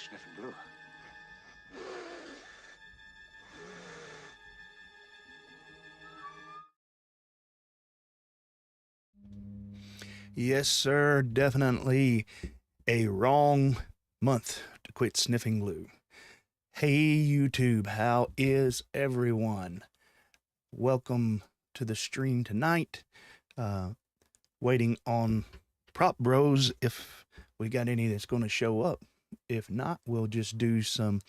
sniffing glue. Yes, sir. Definitely a wrong month to quit sniffing glue. Hey, YouTube, how is everyone? Welcome to the stream tonight. Waiting on Prop Bros if we got any that's going to show up. If not, we'll just do some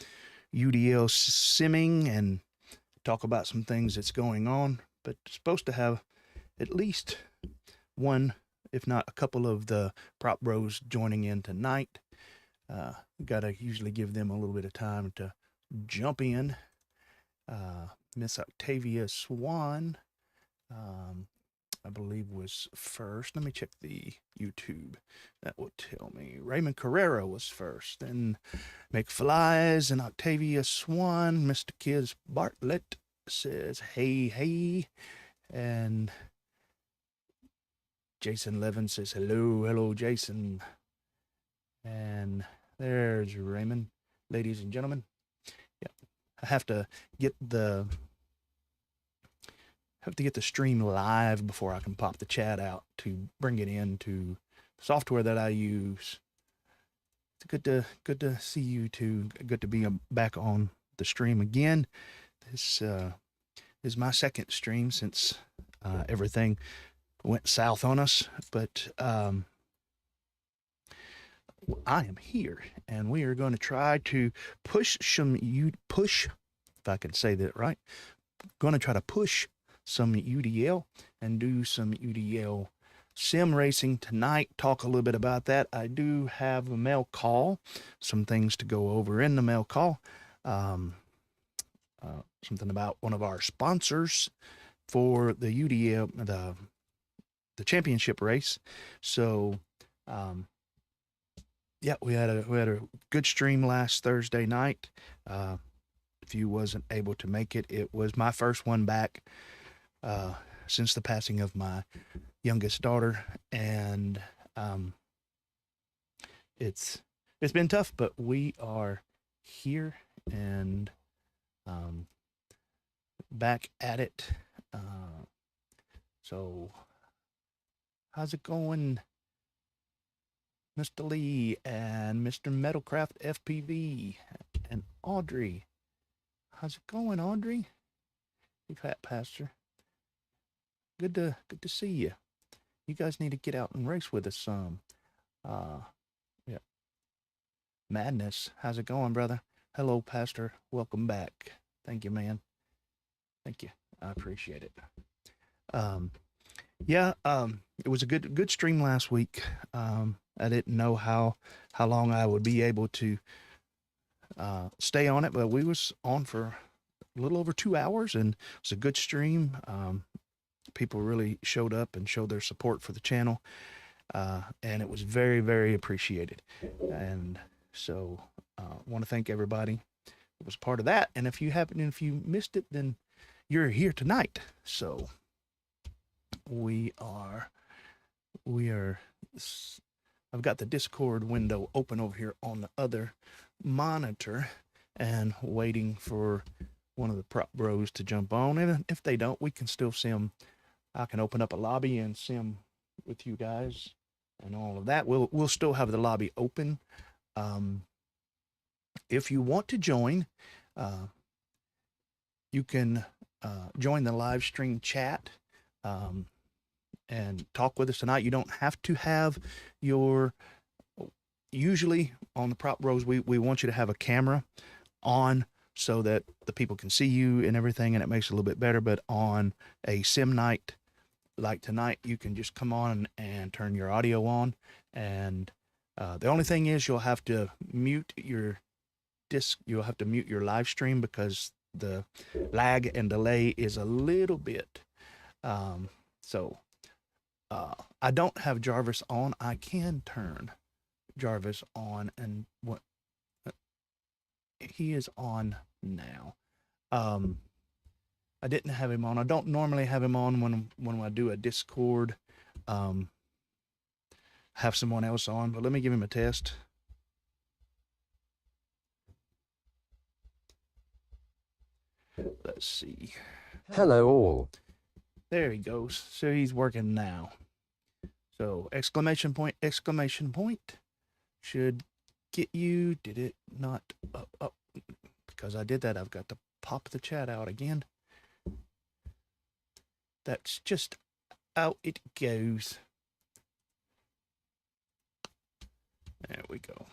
UDL simming and talk about some things that's going on. But supposed to have at least one, if not a couple of the Prop Bros joining in tonight. Gotta usually give them a little bit of time to jump in. Miss Octavia Swan, I believe, was first. Let me check the YouTube. That will tell me. Raymond Carrera was first. Then McFlies and Octavia Swan. Mr. Kiz Bartlett says, hey, hey. And Jason Levin says, hello, hello, Jason. And there's Raymond, ladies and gentlemen. Yeah, I have to get the stream live before I can pop the chat out to bring it into the software that I use. It's good to see you too. Good to be back on the stream again. This is my second stream since everything went south on us, but I am here, and we are going to try to push, if I can say that right, going to try to push some UDL and do some UDL sim racing tonight. Talk a little bit about that. I do have a mail call, some things to go over in the mail call. Something about one of our sponsors for the UDL, the championship race. So, yeah, we had a good stream last Thursday night. If you wasn't able to make it, it was my first one back since the passing of my youngest daughter, and it's been tough, but we are here and back at it. So, how's it going, Mr. Lee and Mr. Metalcraft FPV and Audrey? How's it going, Audrey? You PhatPastor. Good to see you. You guys need to get out and race with us some. Yeah. Madness, how's it going, brother? Hello, Pastor. Welcome back. Thank you, man. Thank you. I appreciate it. Yeah, it was a good stream last week. I didn't know how long I would be able to stay on it, but we was on for a little over 2 hours, and it was a good stream. People really showed up and showed their support for the channel, and it was very, very appreciated. And so want to thank everybody who was part of that. And if you missed it, then you're here tonight. So we are I've got the Discord window open over here on the other monitor and waiting for one of the Prop Bros to jump on. And if they don't, we can still sim. I can open up a lobby and sim with you guys and all of that. We'll still have the lobby open. If you want to join, you can join the live stream chat and talk with us tonight. You don't have to have usually on the Prop Bros, we want you to have a camera on so that the people can see you and everything, and it makes it a little bit better. But on a sim night like tonight, you can just come on and turn your audio on. And the only thing is you'll have to mute your live stream because the lag and delay is a little bit. So I don't have Jarvis on. I can turn Jarvis on, and what he is on now. I didn't have him on. I don't normally have him on when I do a Discord. Have someone else on, but let me give him a test. Let's see. Hello all. There he goes. So he's working now. So exclamation point should get you. Did it not? Up. Because I did that, I've got to pop the chat out again. That's just how it goes. There we go.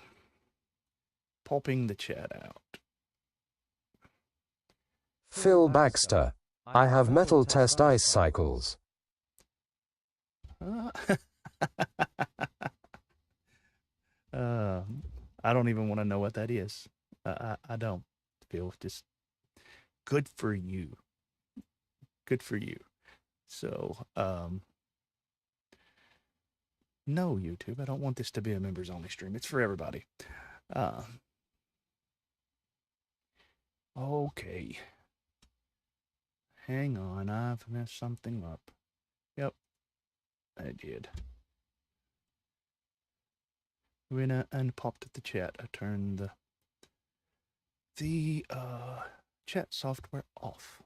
Popping the chat out. Phil Baxter. I have metal test ice cycles. I don't even want to know what that is. I don't feel just good for you. Good for you. So, no, YouTube, I don't want this to be a members only stream. It's for everybody. Okay. Hang on, I've messed something up. Yep, I did. When I unpopped the chat, I turned the chat software off.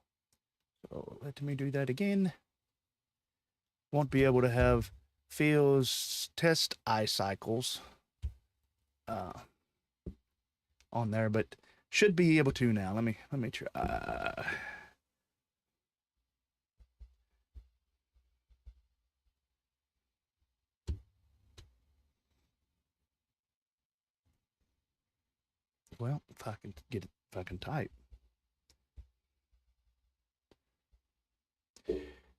So let me do that again. Won't be able to have Phil's test eye cycles on there, but should be able to now. Let me try. Well, if I can get it, if I can type.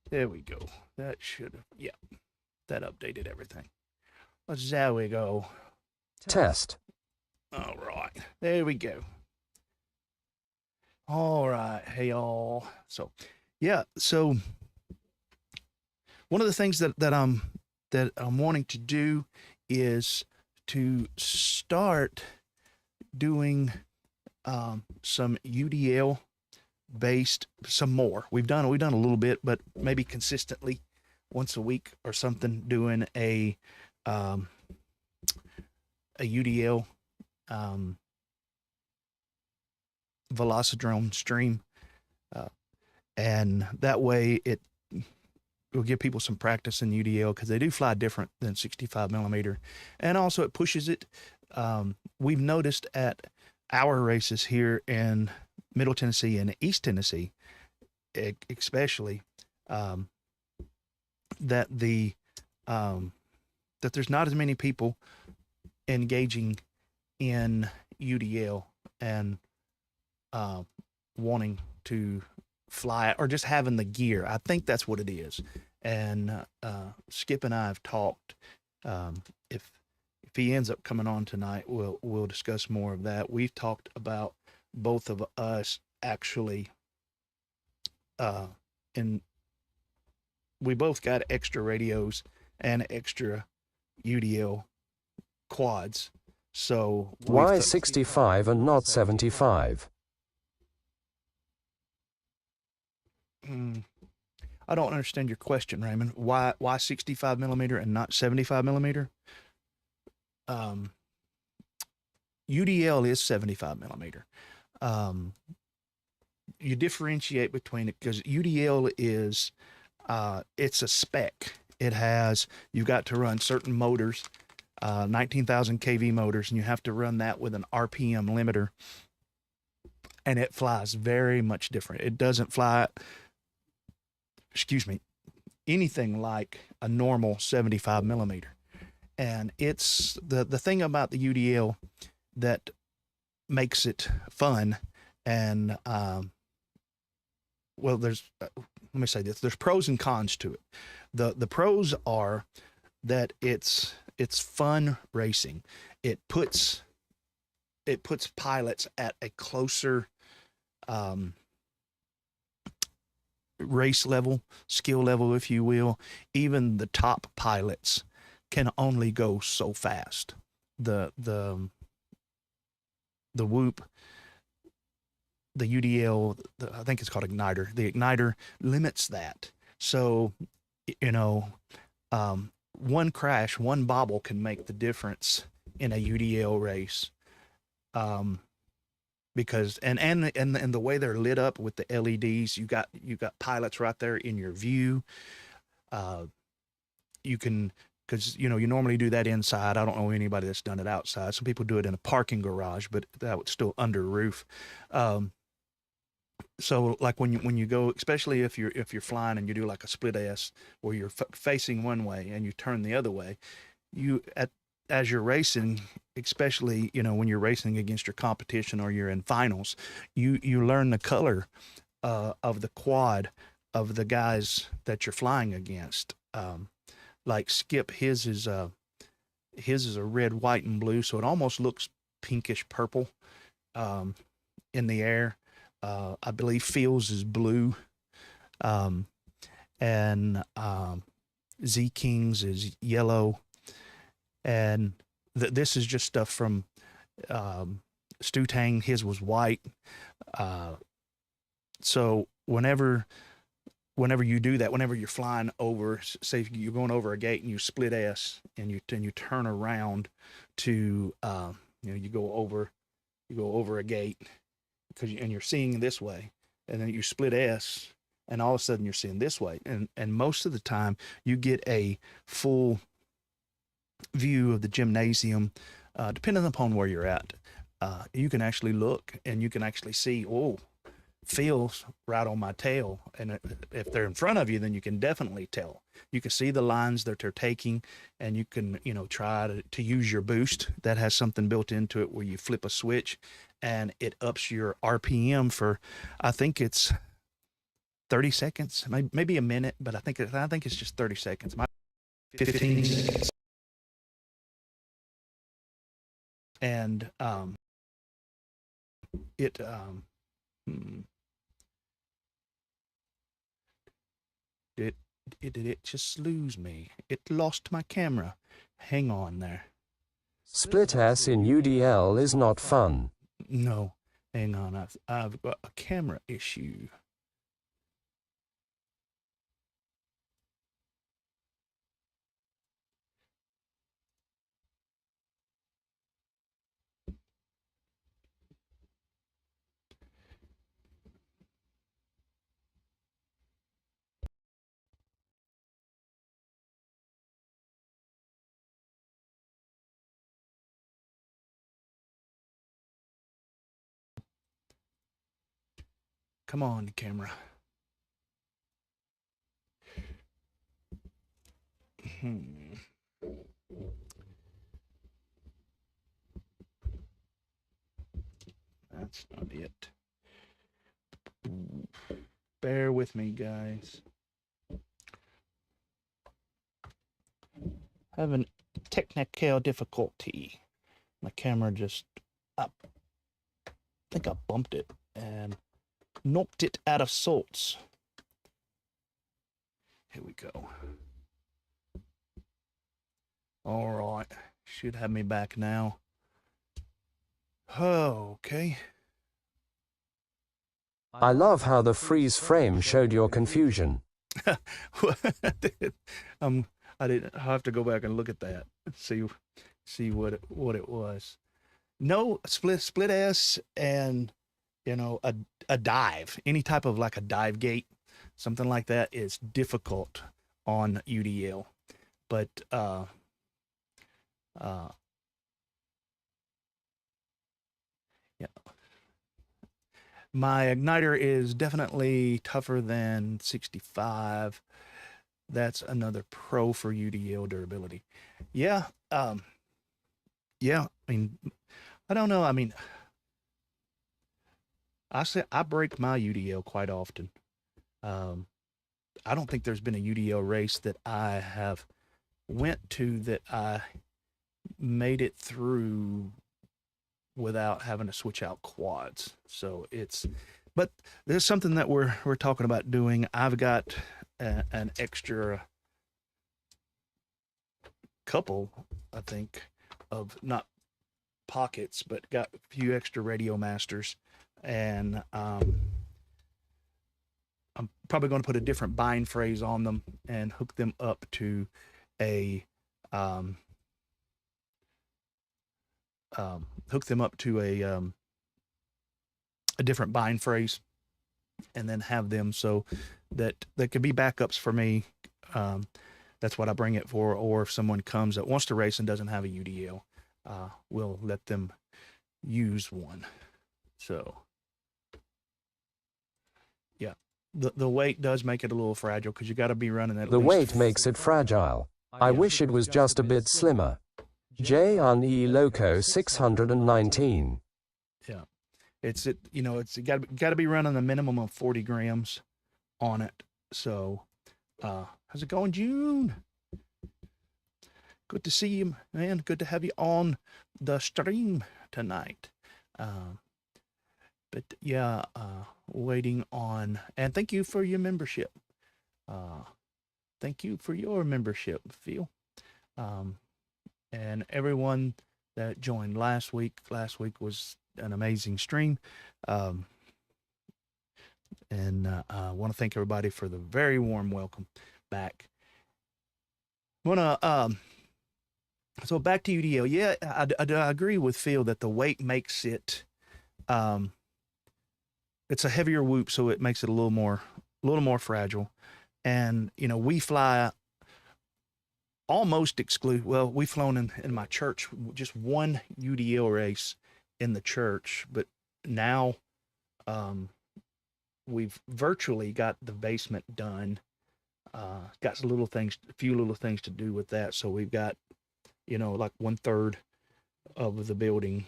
There we go. That should have, yeah, that updated everything. There we go. Test. All right, there we go. All right, hey y'all. So, yeah, so one of the things that I'm wanting to do is to start doing some UDL based, some more. We've done a little bit, but maybe consistently once a week or something, doing a UDL Velocidrone stream, and that way it will give people some practice in UDL, because they do fly different than 65 millimeter, and also it pushes it. We've noticed at our races here in Middle Tennessee and East Tennessee, especially, that the that there's not as many people engaging in UDL and wanting to fly, or just having the gear. I think that's what it is. And Skip and I have talked. If he ends up coming on tonight, we'll discuss more of that. We've talked about both of us actually, and we both got extra radios and extra UDL quads. So Why 65 and not 75? I don't understand your question, Raymond. Why 65 millimeter and not 75 millimeter? UDL is 75 millimeter. You differentiate between it because UDL is it's a spec. It has, you've got to run certain motors, 19,000 kV motors, and you have to run that with an RPM limiter, and it flies very much different. It doesn't fly, anything like a normal 75 millimeter. And it's the thing about the UDL that makes it fun. And well, there's let me say this: there's pros and cons to it. The pros are that it's fun racing. It puts pilots at a closer race level, skill level, if you will. Even the top pilots can only go so fast. The Whoop, the UDL, I think it's called igniter. The igniter limits that. So, one crash, one bobble can make the difference in a UDL race, because and the way they're lit up with the LEDs, you got pilots right there in your view. You can, because you normally do that inside. I don't know anybody that's done it outside. Some people do it in a parking garage, but that would still under roof. So like when you go, especially if you're flying and you do like a split S where you're facing one way and you turn the other way, as you're racing, especially when you're racing against your competition or you're in finals, you learn the color of the quad of the guys that you're flying against. Like Skip, his is a red, white, and blue, so it almost looks pinkish purple in the air. I believe Fields is blue, and Z King's is yellow, and this is just stuff from Stu Tang. His was white. So whenever you do that, whenever you're flying over, say you're going over a gate and you split S and you turn around to you go over a gate and you're seeing this way, and then you split S and all of a sudden you're seeing this way, and most of the time you get a full view of the gymnasium, depending upon where you're at. You can actually look and you can actually see, Phil's right on my tail, and if they're in front of you, then you can definitely tell. You can see the lines that they're taking, and you can try to use your boost. That has something built into it where you flip a switch and it ups your RPM for, I think it's 30 seconds, maybe a minute, but I think it's just 30 seconds, 15 seconds. And did it just lose me? It lost my camera. Hang on there. Split S in UDL is not fun. No, hang on. I've got a camera issue. Come on, camera. That's not it. Bear with me, guys. Having technical difficulty. My camera just up. I think I bumped it and knocked it out of sorts. Here we go. All right. Should have me back now. Oh, okay. I love how the freeze frame showed your confusion. I didn't. I have to go back and look at that. See what it was. No, split S and a dive, any type of like a dive gate, something like that is difficult on UDL. But yeah. My igniter is definitely tougher than 65. That's another pro for UDL durability. Yeah. Yeah. I mean, I don't know. I mean, I break my UDL quite often. I don't think there's been a UDL race that I have went to that I made it through without having to switch out quads. So but there's something that we're talking about doing. I've got an extra couple, I think, of not pockets, but got a few extra Radio Masters, and I'm probably going to put a different bind phrase on them and hook them up to a a different bind phrase, and then have them so that they could be backups for me. That's what I bring it for. Or if someone comes that wants to race and doesn't have a UDL, we'll let them use one. So yeah, the weight does make it a little fragile because you got to be running at The least. weight makes it fragile. I wish it was just a bit slimmer. J on E Loco 619. Yeah, it's got to be running a minimum of 40 grams on it. So, how's it going, June? Good to see you, man. Good to have you on the stream tonight. But yeah, waiting on, and thank you for your membership. Thank you for your membership, Phil. And everyone that joined last week. Last week was an amazing stream. And I want to thank everybody for the very warm welcome back. So back to UDL. Yeah, I agree with Phil that the weight makes it, it's a heavier whoop, so it makes it a little more fragile. And, we fly almost exclude. Well, we've flown in my church, just one UDL race in the church, but now we've virtually got the basement done. Got a few little things to do with that. So we've got, like 1/3 of the building.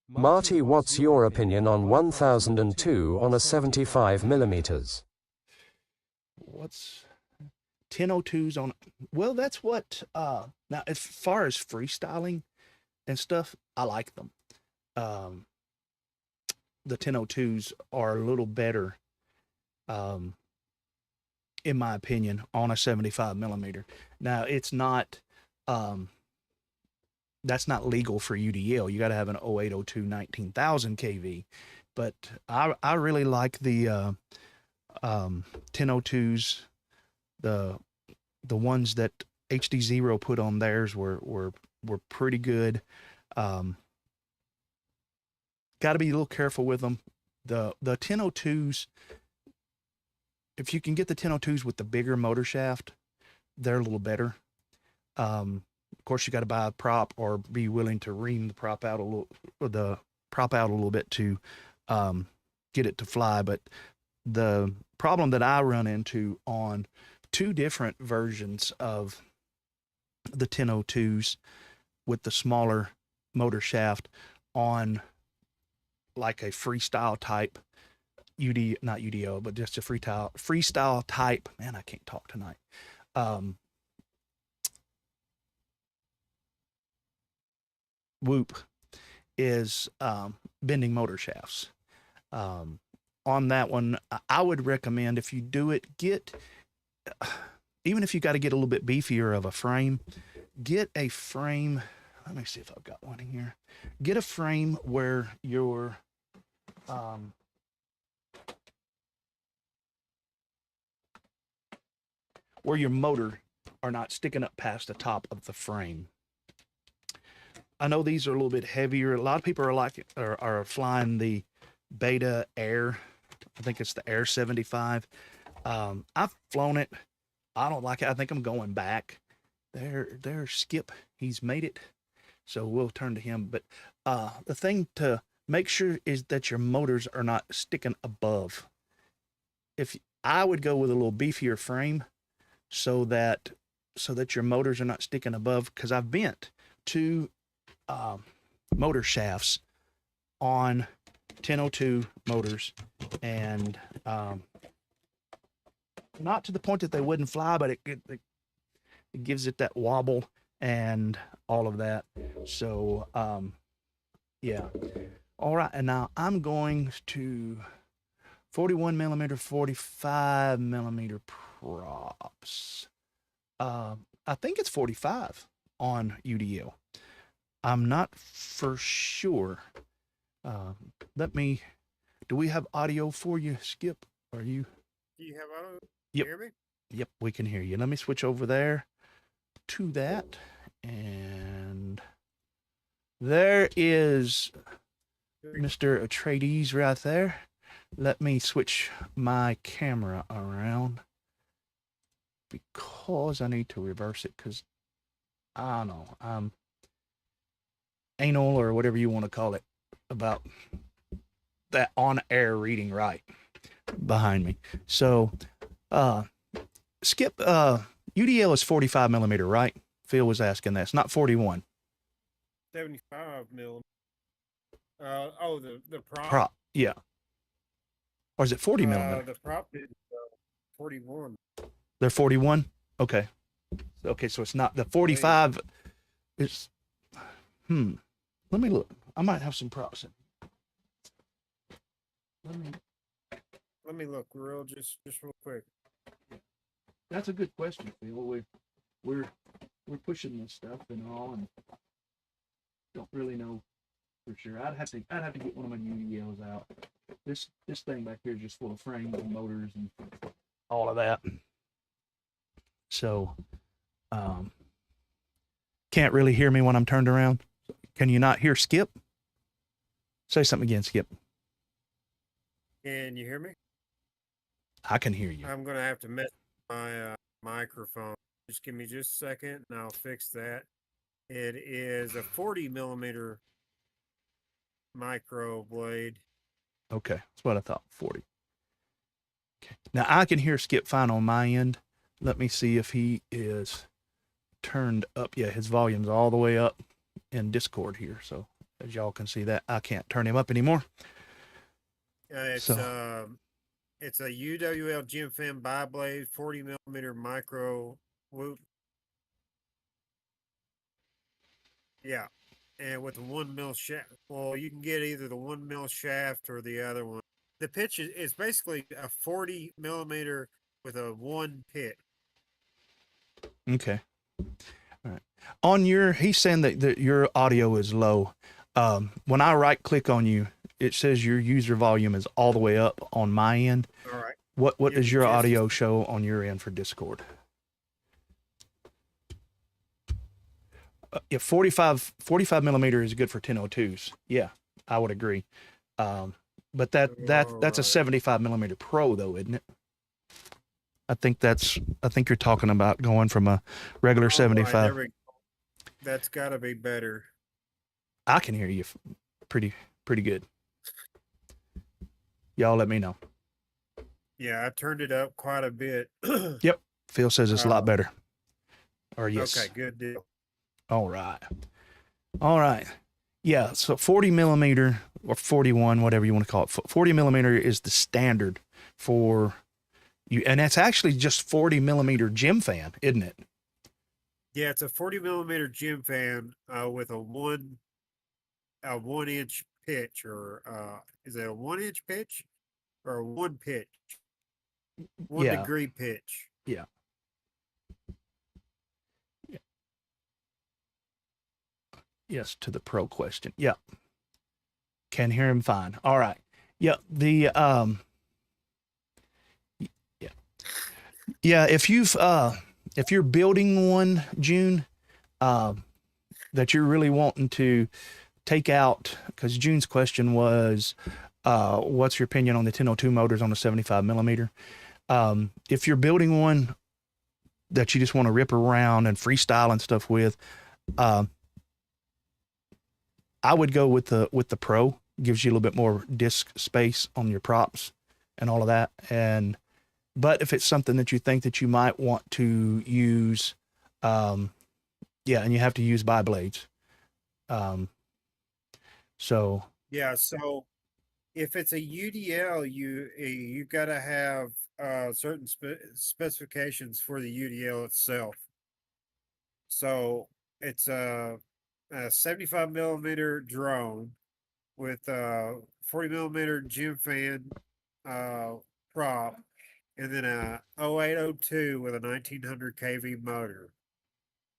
Marty, what's your opinion on 1002 on a 75 millimeters? What's 1002s on? Well, that's what, now as far as freestyling and stuff, I like them. The 1002s are a little better, in my opinion, on a 75 millimeter. Now it's not, that's not legal for UDL. You got to have an 0802 19,000 kV, but I really like the 1002s. The ones that HDzero put on theirs were pretty good. Got to be a little careful with them. The 1002s, if you can get the 1002s with the bigger motor shaft, they're a little better. Of course, you got to buy a prop or be willing to ream the prop out a little bit to get it to fly. But the problem that I run into on two different versions of the 1002s with the smaller motor shaft on like a freestyle type not UDO, but just a freestyle type. Man, I can't talk tonight. Whoop is bending motor shafts. On that one, I would recommend, if you do it, even if you got to get a little bit beefier of a frame, get a frame. Let me see if I've got one in here. Get a frame where your motor are not sticking up past the top of the frame. I know these are a little bit heavier. A lot of people are flying the Beta Air. I think it's the Air 75. I've flown it. I don't like it. I think I'm going back. There's Skip. He's made it. So we'll turn to him. But the thing to make sure is that your motors are not sticking above. I would go with a little beefier frame so that your motors are not sticking above, because I've bent two motor shafts on 1002 motors, and not to the point that they wouldn't fly, but it gives it that wobble and all of that. So yeah. All right, and now I'm going to 41 millimeter, 45 millimeter props. I think it's 45 on UDL. I'm not for sure. Do we have audio for you, Skip? Do you have audio? Yep. Can you hear me? Yep, we can hear you. Let me switch over there to that. And there is Mr. Atreides right there. Let me switch my camera around because I need to reverse it because I don't know, I'm anal or whatever you want to call it about that on-air reading right behind me. So, Skip, UDL is 45 millimeter, right? Phil was asking that. It's not 41. 75 mil. The prop. Prop, yeah. Or is it 40 millimeter? The prop is 41. They're 41? Okay. Okay, so it's not the 45 is let me look. I might have some props in. Let me look just real quick. That's a good question, Phil. We're pushing this stuff and all, and don't really know for sure. I'd have to get one of my UDLs out. This thing back here is just full of frames and motors and all of that. So, can't really hear me when I'm turned around. Can you not hear Skip? Say something again, Skip. Can you hear me? I can hear you. I'm gonna have to mess my microphone. Just give me just a second, and I'll fix that. It is a 40 millimeter micro blade. Okay, that's what I thought. 40. Okay. Now I can hear Skip fine on my end. Let me see if he is turned up. Yeah, his volume's all the way up in Discord here. So as y'all can see that, I can't turn him up anymore. It's a UWL Gym Fan bi-blade 40 millimeter micro whoop. Yeah, and with the 1 mil shaft. Well, you can get either the 1 mil shaft or the other one. The pitch is basically a 40 millimeter with a 1 pitch. Okay. All right. On your, he's saying that your audio is low. When I right click on you, it says your user volume is all the way up on my end. All right. What does your audio show on your end for Discord? Yeah, 45 millimeter is good for 1002s. Yeah, I would agree. But that's a 75 millimeter Pro though, isn't it? I think you're talking about going from a regular 75. Right, that's got to be better. I can hear you pretty good. Y'all let me know. Yeah, I turned it up quite a bit. Yep. Phil says it's a lot better. Or yes. Okay, good deal. All right. Yeah, so 40 millimeter or 41, whatever you want to call it. 40 millimeter is the standard for you. And that's actually just 40 millimeter gym fan, isn't it? Yeah, it's a 40 millimeter gym fan with a 1 inch pitch, or is it a 1 inch pitch or a 1 pitch? 1 degree pitch. Yeah. Yes, to the Pro question. Yeah. Can hear him fine. All right. Yeah. The yeah. If you're building one, June, that you're really wanting to take out, because June's question was, what's your opinion on the 1002 motors on the 75 millimeter? If you're building one that you just want to rip around and freestyle and stuff with, I would go with the Pro. Gives you a little bit more disk space on your props and all of that. But if it's something that you think that you might want to use, and you have to use bi-blades. So if it's a UDL, you got to have certain specifications for the UDL itself. So it's a 75 millimeter drone with 40 millimeter gym fan prop, and then a 0802 with a 1900 kV motor.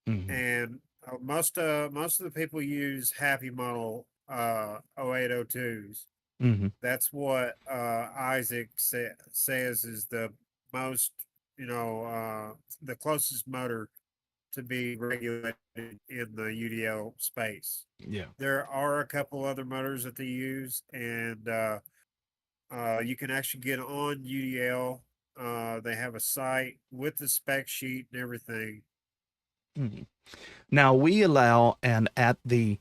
Mm-hmm. And most of the people use Happy model 0802s. Mm-hmm. That's what Isaac says is the most, the closest motor to be regulated in the UDL space. Yeah. There are a couple other motors that they use, and you can actually get on UDL. They have a site with the spec sheet and everything. Mhm. Now we allow, and at the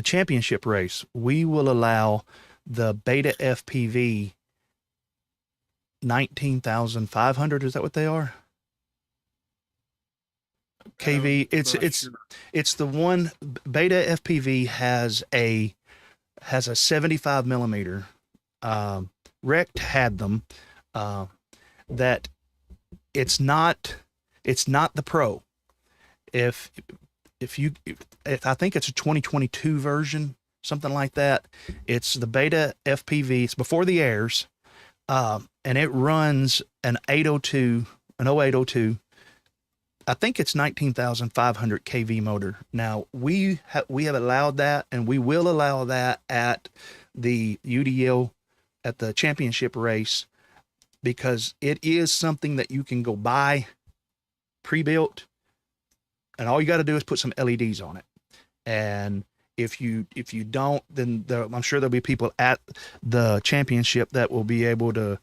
championship race, we will allow the beta FPV 19,500. Is that what they are? KV. I'm not sure. It's the one. Beta FPV has a 75 millimeter. Rect had them. That it's not the Pro. If I think it's a 2022 version, something like that. It's the beta FPV. It's before the airs, and it runs an 802, an 0802. I think it's 19,500 kV motor. Now we have allowed that, and we will allow that at the UDL at the championship race, because it is something that you can go buy pre-built, and all you got to do is put some LEDs on it. And if you don't, then I'm sure there'll be people at the championship that will be able to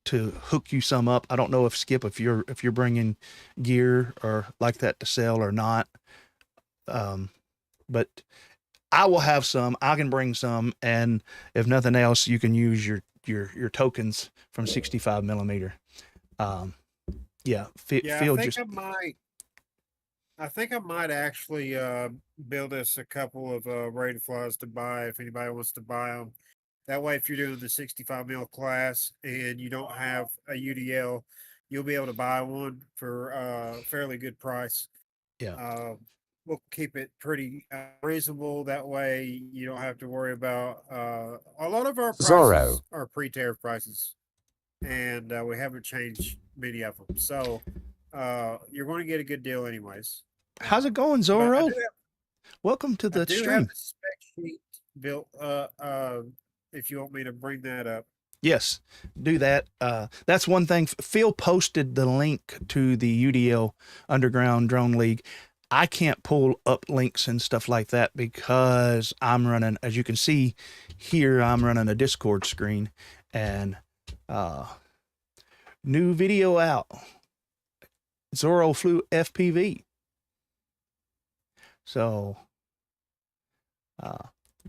hook you some up. I don't know if Skip, if you're bringing gear or like that to sell or not. But I will have some. I can bring some, and if nothing else, you can use your tokens from 65 millimeter. Yeah, I think I might actually build us a couple of rated flies to buy if anybody wants to buy them. That way, if you're doing the 65 mil class and you don't have a UDL, you'll be able to buy one for a fairly good price. Yeah. We'll keep it pretty reasonable. That way, you don't have to worry about a lot of our prices Zorro. are pre-tariff prices, and we haven't changed many of them. So you're going to get a good deal, anyways. How's it going, But I Zorro? do Welcome to I the do have stream. the spec sheet built. If you want me to bring that up. Yes, do that. That's one thing. Phil posted the link to the UDL Underground Drone League. I can't pull up links and stuff like that because I'm running, as you can see here, I'm running a Discord screen, and new video out. Zorro flew FPV. So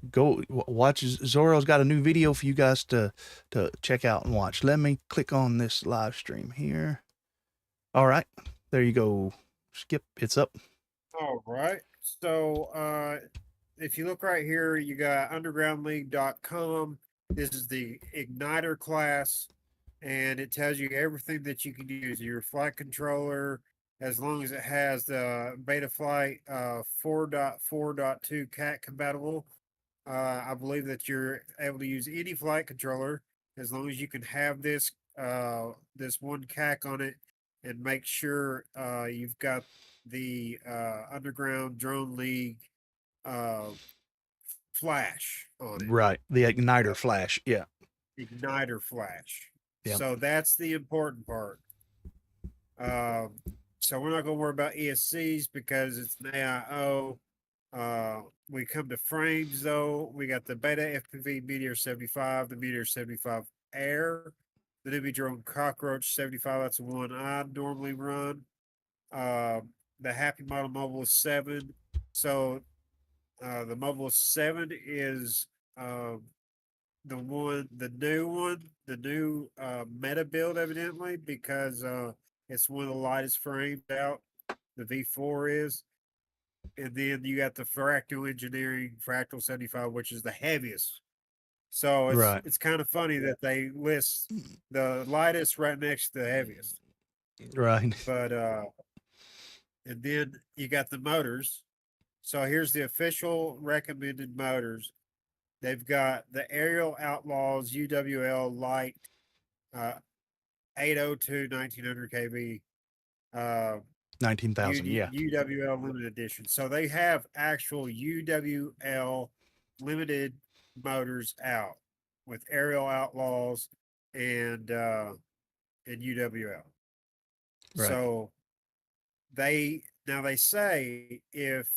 go watch. Zorro's got a new video for you guys to check out and watch. Let me click on this live stream here. All right, there you go. Skip, it's up. All right. So if you look right here, you got undergroundleague.com. This is the Igniter class, and it tells you everything that you can use. Your flight controller, as long as it has the Betaflight 4.4.2 cat compatible. I believe that you're able to use any flight controller as long as you can have this this one CAC on it, and make sure you've got the Underground Drone League flash on it. Right, the Igniter flash. Yeah. Igniter flash. Yep. So that's the important part. So we're not going to worry about ESCs because it's an AIO. We come to frames though. We got the Beta FPV Meteor 75, the Meteor 75 Air, the Newbie Drone Cockroach 75. That's the one I normally run. The Happy Model Mobile 7. So the Mobile 7 is the new meta build, evidently, because it's one of the lightest frames out. The V4 is. And then you got the Fractal Engineering Fractal 75, which is the heaviest. So it's kind of funny that they list the lightest right next to the heaviest. Right. But and then you got the motors. So here's the official recommended motors. They've got the Aerial Outlaws UWL Light 802 1900 kV 19,000. Yeah. UWL limited edition. So they have actual UWL limited motors out with Aerial Outlaws and and UWL. Right. So they say if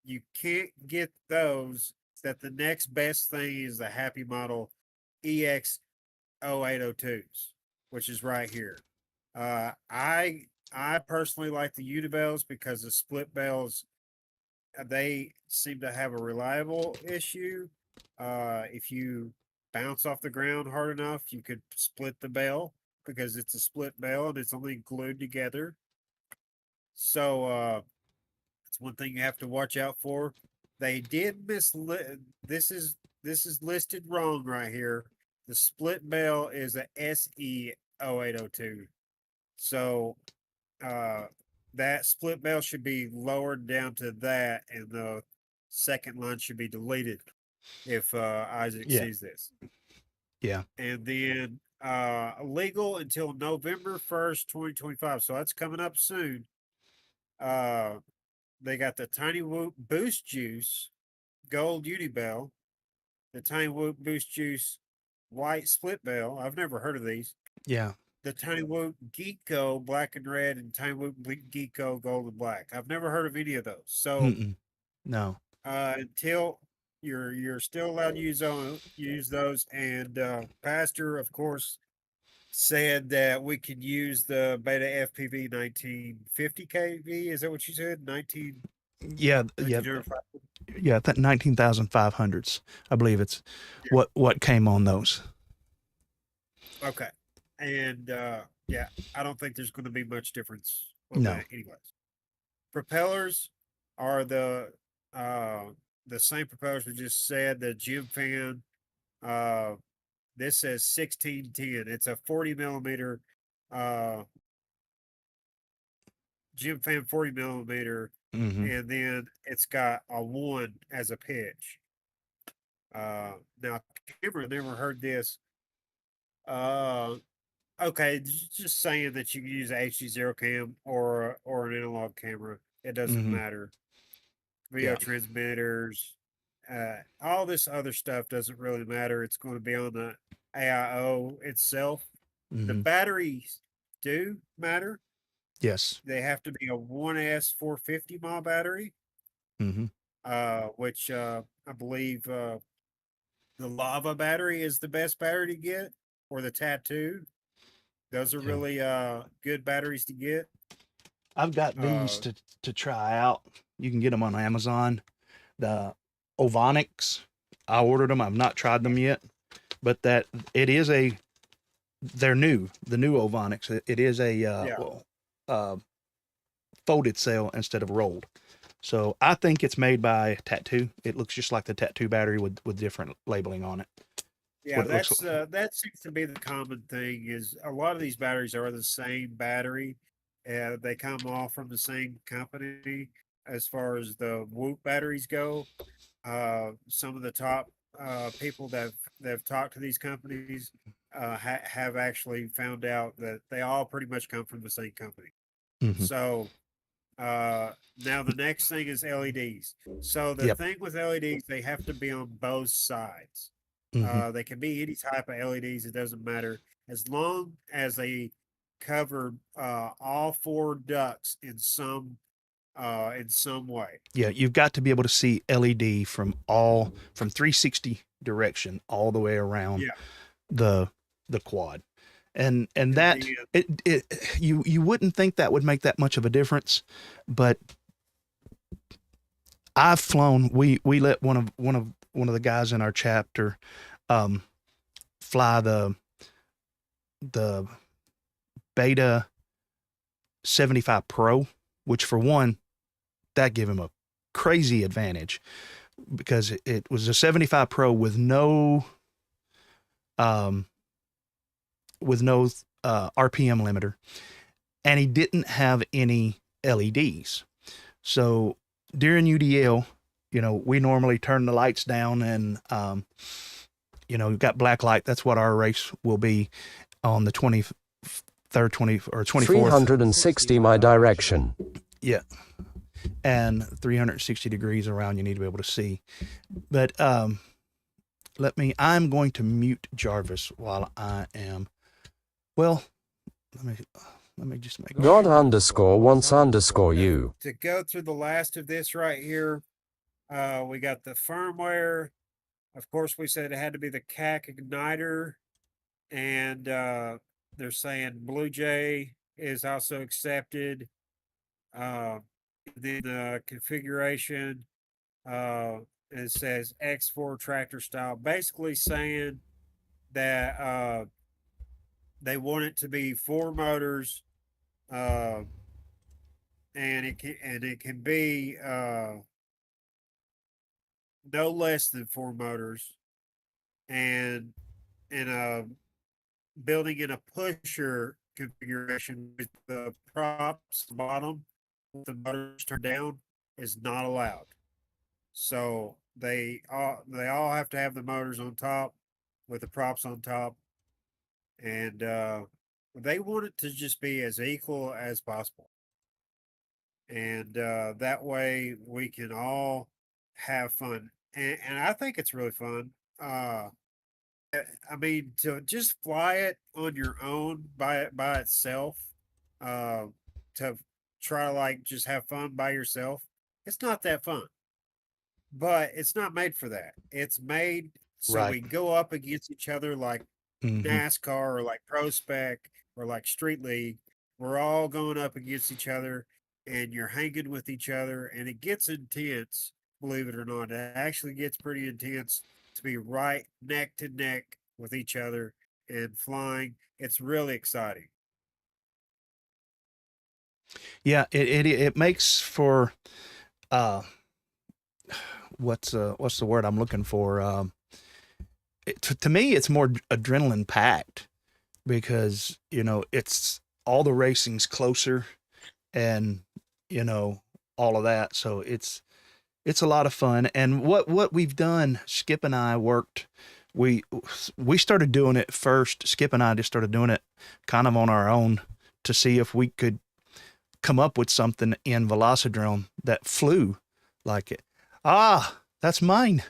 you can't get those, that the next best thing is the Happy Model EX 0802s, which is right here. I personally like the UDLs because the split bells, they seem to have a reliable issue. If you bounce off the ground hard enough, you could split the bell because it's a split bell and it's only glued together. So that's one thing you have to watch out for. They did this is listed wrong right here. The split bell is a SE 0802. So that split bell should be lowered down to that, and the second line should be deleted if Isaac Yeah. sees this. Yeah. And then legal until November 1st, 2025. So that's coming up soon. They got the TinyWhoop Boost Juice Gold Uni Bell, the TinyWhoop Boost Juice White Split Bell. I've never heard of these. Yeah. The TinyWhoop Geeko Black and Red and TinyWhoop Geeko Gold and Black. I've never heard of any of those. So No. until you're still allowed to use those, and Pastor, of course, said that we could use the Beta FPV 1950 kV. Is that what you said? 19. Yeah. Yeah. Yeah. That 19,500s. I believe it's what came on those. Okay. And yeah, I don't think there's going to be much difference on No. that anyways. Propellers are the same propellers we just said. The Gym Fan, this says 1610. It's a 40 millimeter Gym Fan 40 millimeter, and then it's got a 1 as a pitch. Now, Cameron never heard this. Okay, just saying that you can use a HDzero cam or an analog camera. It doesn't matter. Video transmitters, all this other stuff doesn't really matter. It's going to be on the AIO itself. The batteries do matter. Yes. They have to be a 1S 450 mile battery, which I believe the Lava battery is the best battery to get, or the Tattoo. Those are really good batteries to get. I've got these to try out. You can get them on Amazon. The Ovonics, I ordered them. I've not tried them yet, but they're new. The new Ovonics. It is a folded cell instead of rolled. So I think it's made by Tattoo. It looks just like the Tattoo battery with different labeling on it. Yeah, that seems to be the common thing. Is a lot of these batteries are the same battery. They come all from the same company as far as the Whoop batteries go. Some of the top people that have talked to these companies have actually found out that they all pretty much come from the same company. So now the next thing is LEDs. So the thing with LEDs, they have to be on both sides. They can be any type of LEDs. It doesn't matter as long as they cover all 4 ducts in some way. Yeah, you've got to be able to see LED from 360 direction all the way around the quad. And that you wouldn't think that would make that much of a difference, but I've flown. We let one of the guys in our chapter fly the Beta 75 Pro, which for one, that gave him a crazy advantage because it was a 75 Pro with no RPM limiter, and he didn't have any LEDs. So during UDL, we normally turn the lights down and, we've got black light. That's what our race will be on the 23rd, 24th. 360 my direction. Yeah. And 360 degrees around, you need to be able to see. But I'm going to mute Jarvis while I am, let me just make God underscore wants underscore you. To go through the last of this right here, we got the firmware. Of course, we said it had to be the CAC igniter, and they're saying Blue Jay is also accepted. Then the configuration, it says X4 tractor style, basically saying that they want it to be 4 motors, uh, and it can be no less than 4 motors, and in a building in a pusher configuration with the props bottom with the motors turned down is not allowed. So they all have to have the motors on top with the props on top, and they want it to just be as equal as possible, and that way we can all have fun. And I think it's really fun. I mean, to just fly it on your own by itself, uh, to try to like just have fun by yourself, it's not that fun. But it's not made for that. It's made so right. we go up against each other like Mm-hmm. NASCAR or like Pro Spec or like Street League. We're all going up against each other and you're hanging with each other and it gets intense, believe it or not. It actually gets pretty intense to be right neck to neck with each other and flying. It's really exciting. Yeah, it makes for uh what's the word I'm looking for? To me, it's more adrenaline packed because it's all the racing's closer, and you know all of that. So it's a lot of fun. And what we've done, Skip and I worked. We we started doing it first. Skip and I just started doing it kind of on our own to see if we could come up with something in Velocidrome that flew like it. Ah, that's mine.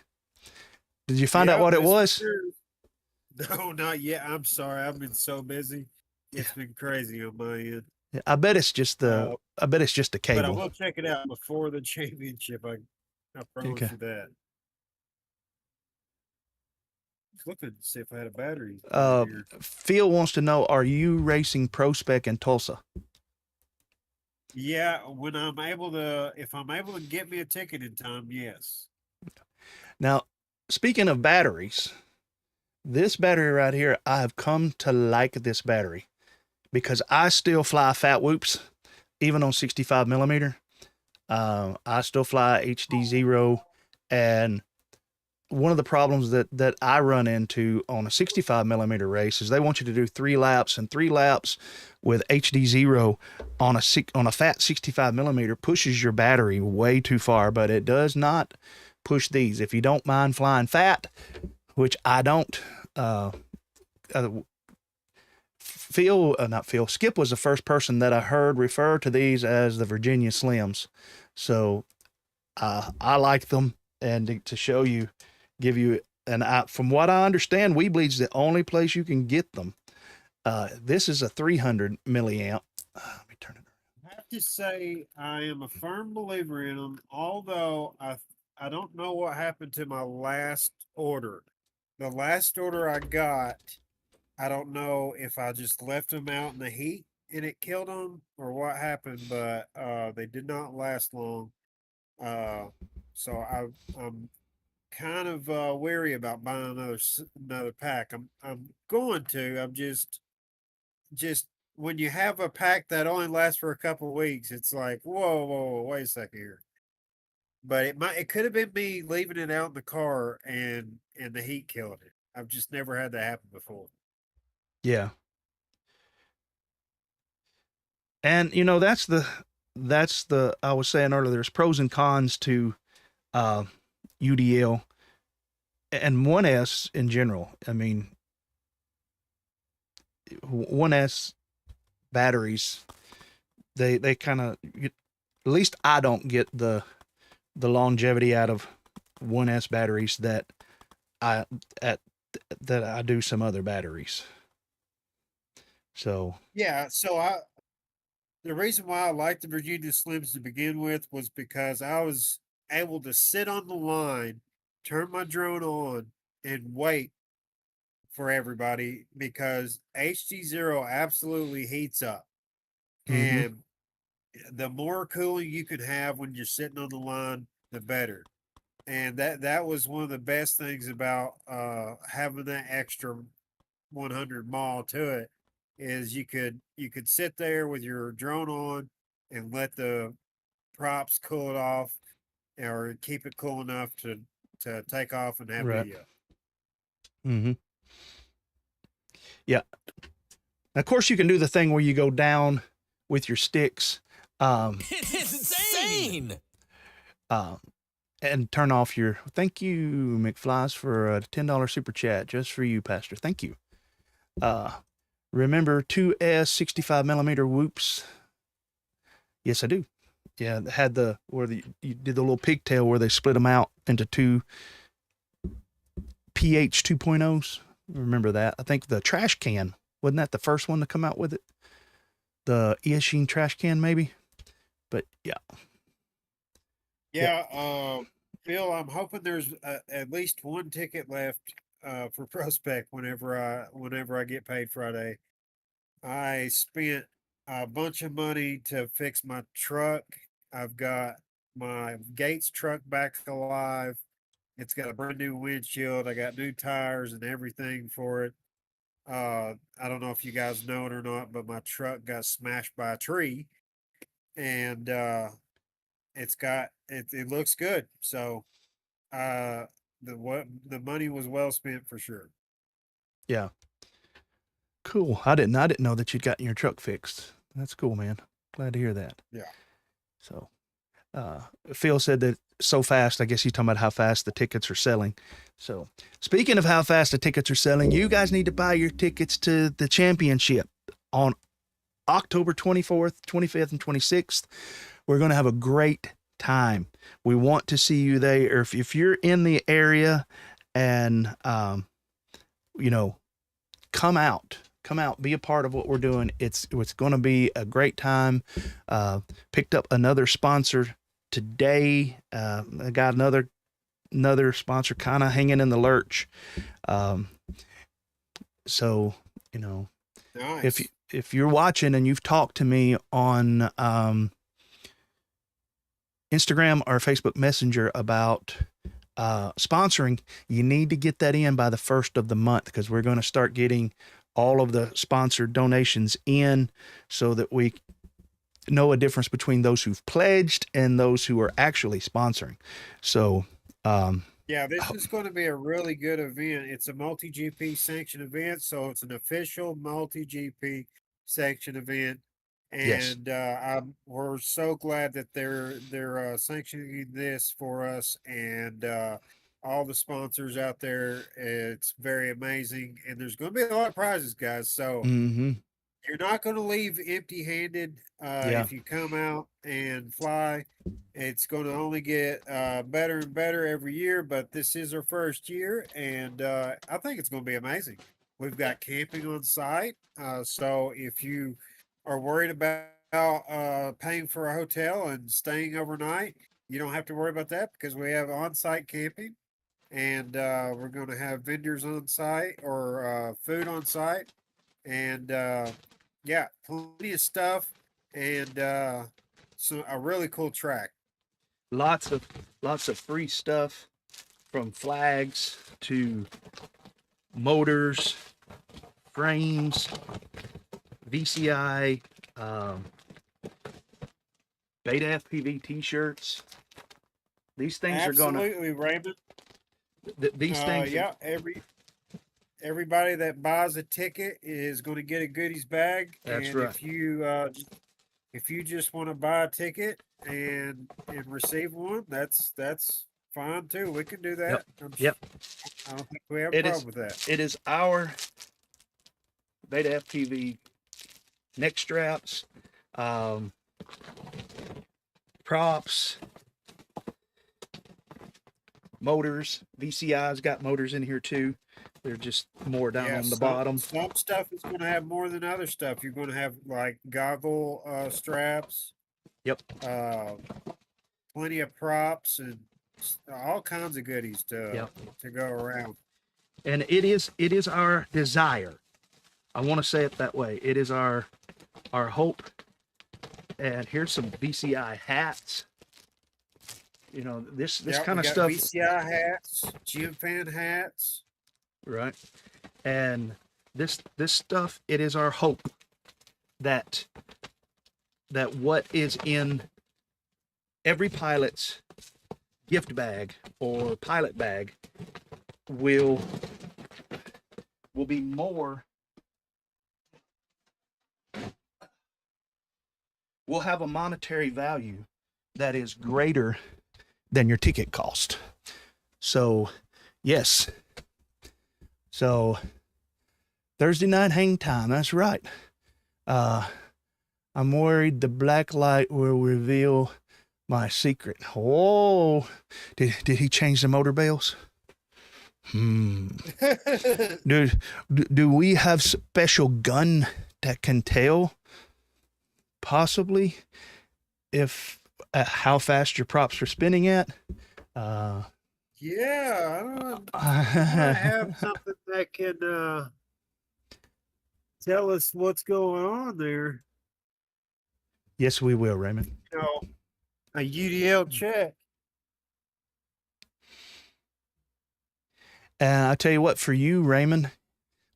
Did you find out Yeah, what it this was was? yours. No, not yet. I'm sorry. I've been so busy. It's been crazy on my end. I bet it's just the Uh, I bet it's just the but I cable. will check it out before the championship. I promise Okay. you that. Just looking to see if I had a battery on Uh, here. Phil wants to know: are you racing Pro Spec in Tulsa? Yeah, if I'm able to get me a ticket in time, yes. Now, speaking of batteries, this battery right here, I have come to like this battery because I still fly PhatWhoops, even on 65 millimeter. I still fly HDzero, and one of the problems that I run into on a 65 millimeter race is they want you to do 3 laps, and 3 laps with HDzero on a fat 65 millimeter pushes your battery way too far, but it does not push these. If you don't mind flying fat, which I don't, uh, uh not Phil, Skip was the first person that I heard refer to these as the Virginia Slims. So I like them, and to show you, give you from what I understand, Weebleed's the only place you can get them. This is a 300 milliamp. Let me turn it I have to say I am a firm believer in them, although I don't know what happened to my last order. The last order I got, I don't know if I just left them out in the heat and it killed them or what happened, but they did not last long. Uh, so I'm kind of wary about buying another pack. I'm going to. I'm just when you have a pack that only lasts for a couple of weeks, it's like whoa, wait a second here. But it could have been me leaving it out in the car and the heat killing it. I've just never had that happen before. Yeah. And that's the I was saying earlier, there's pros and cons to uh UDL and 1S in general. I mean, 1S batteries, they kind of, at least I don't get the longevity out of 1S batteries I at that I do some other batteries. So Yeah, the reason why I liked the Virginia Slims to begin with was because I was able to sit on the line, turn my drone on, and wait for everybody because HDzero absolutely heats up. mm-hmm, And the more cooling you can have when you're sitting on the line, the better. And that was one of the best things about having that extra 100 mile to it is you could sit there with your drone on and let the props cool it off or keep it cool enough to take off and have right. video. Mm-hmm. Yeah. Of course, you can do the thing where you go down with your sticks. It's insane. And turn off your. Thank you, McFlies, for a $10 super chat just for you, Pastor. Thank you. Remember 2S 65 millimeter whoops? Yes, I do. Yeah, they had you did the little pigtail where they split them out into two PH 2.0s. Remember that? I think the trash can wasn't that the first one to come out with it? The Eachine trash can, maybe. But yeah. Yeah, Phil, I'm hoping there's at least one ticket left for Prospect whenever I get paid Friday. I spent a bunch of money to fix my truck. I've got my Gates truck back alive. It's got a brand new windshield. I got new tires and everything for it. I don't know if you guys know it or not, but my truck got smashed by a tree, and it looks good. So the money was well spent for sure. Yeah. Cool. I didn't know that you'd gotten your truck fixed. That's cool, man. Glad to hear that. Yeah. So Phil said that so fast. I guess he's talking about how fast the tickets are selling. So speaking of how fast the tickets are selling, you guys need to buy your tickets to the championship on October 24th, 25th, and 26th. We're going to have a great time. We want to see you there. If you're in the area and, come out, be a part of what we're doing. It's going to be a great time. Picked up another sponsor today. I got another sponsor kind of hanging in the lurch. So, Nice. if you're watching and you've talked to me on Instagram or Facebook Messenger about sponsoring, you need to get that in by the 1st of the month because we're going to start getting all of the sponsored donations in so that we know a difference between those who've pledged and those who are actually sponsoring. So, Yeah, this is going to be a really good event. It's a multi GP sanctioned event, so it's an official multi GP sanctioned event, yes. and we're so glad that they're sanctioning this for us and all the sponsors out there. It's very amazing, and there's going to be a lot of prizes, guys. So Mm-hmm. you're not going to leave empty-handed Yeah. if you come out and fly. It's going to only get better and better every year, but this is our first year, and I think it's going to be amazing. We've got camping on site, so if you are worried about paying for a hotel and staying overnight, you don't have to worry about that because we have on-site camping, and we're going to have vendors on site or food on site, and yeah, plenty of stuff, and so a really cool track. Lots of free stuff from flags to motors, frames, VCI, Beta FPV t-shirts. These things Absolutely, Raymond. these things. Yeah, everybody that buys a ticket is going to get a goodies bag, That's and right. if you just want to buy a ticket and receive one, that's fine too. We can do that. Yep. I don't think we have a problem with that. It is our Beta FPV neck straps, props, motors. VCI's got motors in here too. They're just more down on the some, bottom. Some stuff is going to have more than other stuff. You're going to have like goggle straps. Yep. Plenty of props and all kinds of goodies to go around. And it is our desire. I want to say it that way. It is our hope. And here's some VCI hats. You know, this kind of stuff. VCI hats, gym fan hats. Right. And this stuff, it is our hope that what is in every pilot's gift bag or pilot bag will be more, will have a monetary value that is greater than your ticket cost. So, yes. So, Thursday night hang time, that's right. I'm worried the black light will reveal my secret. Oh, did he change the motor bells? Do we have special gun that can tell? Possibly, if how fast your props are spinning at. Yeah, I have something that can tell us what's going on there. Yes, we will, Raymond. You know, a UDL check. And I tell you what, for you, Raymond,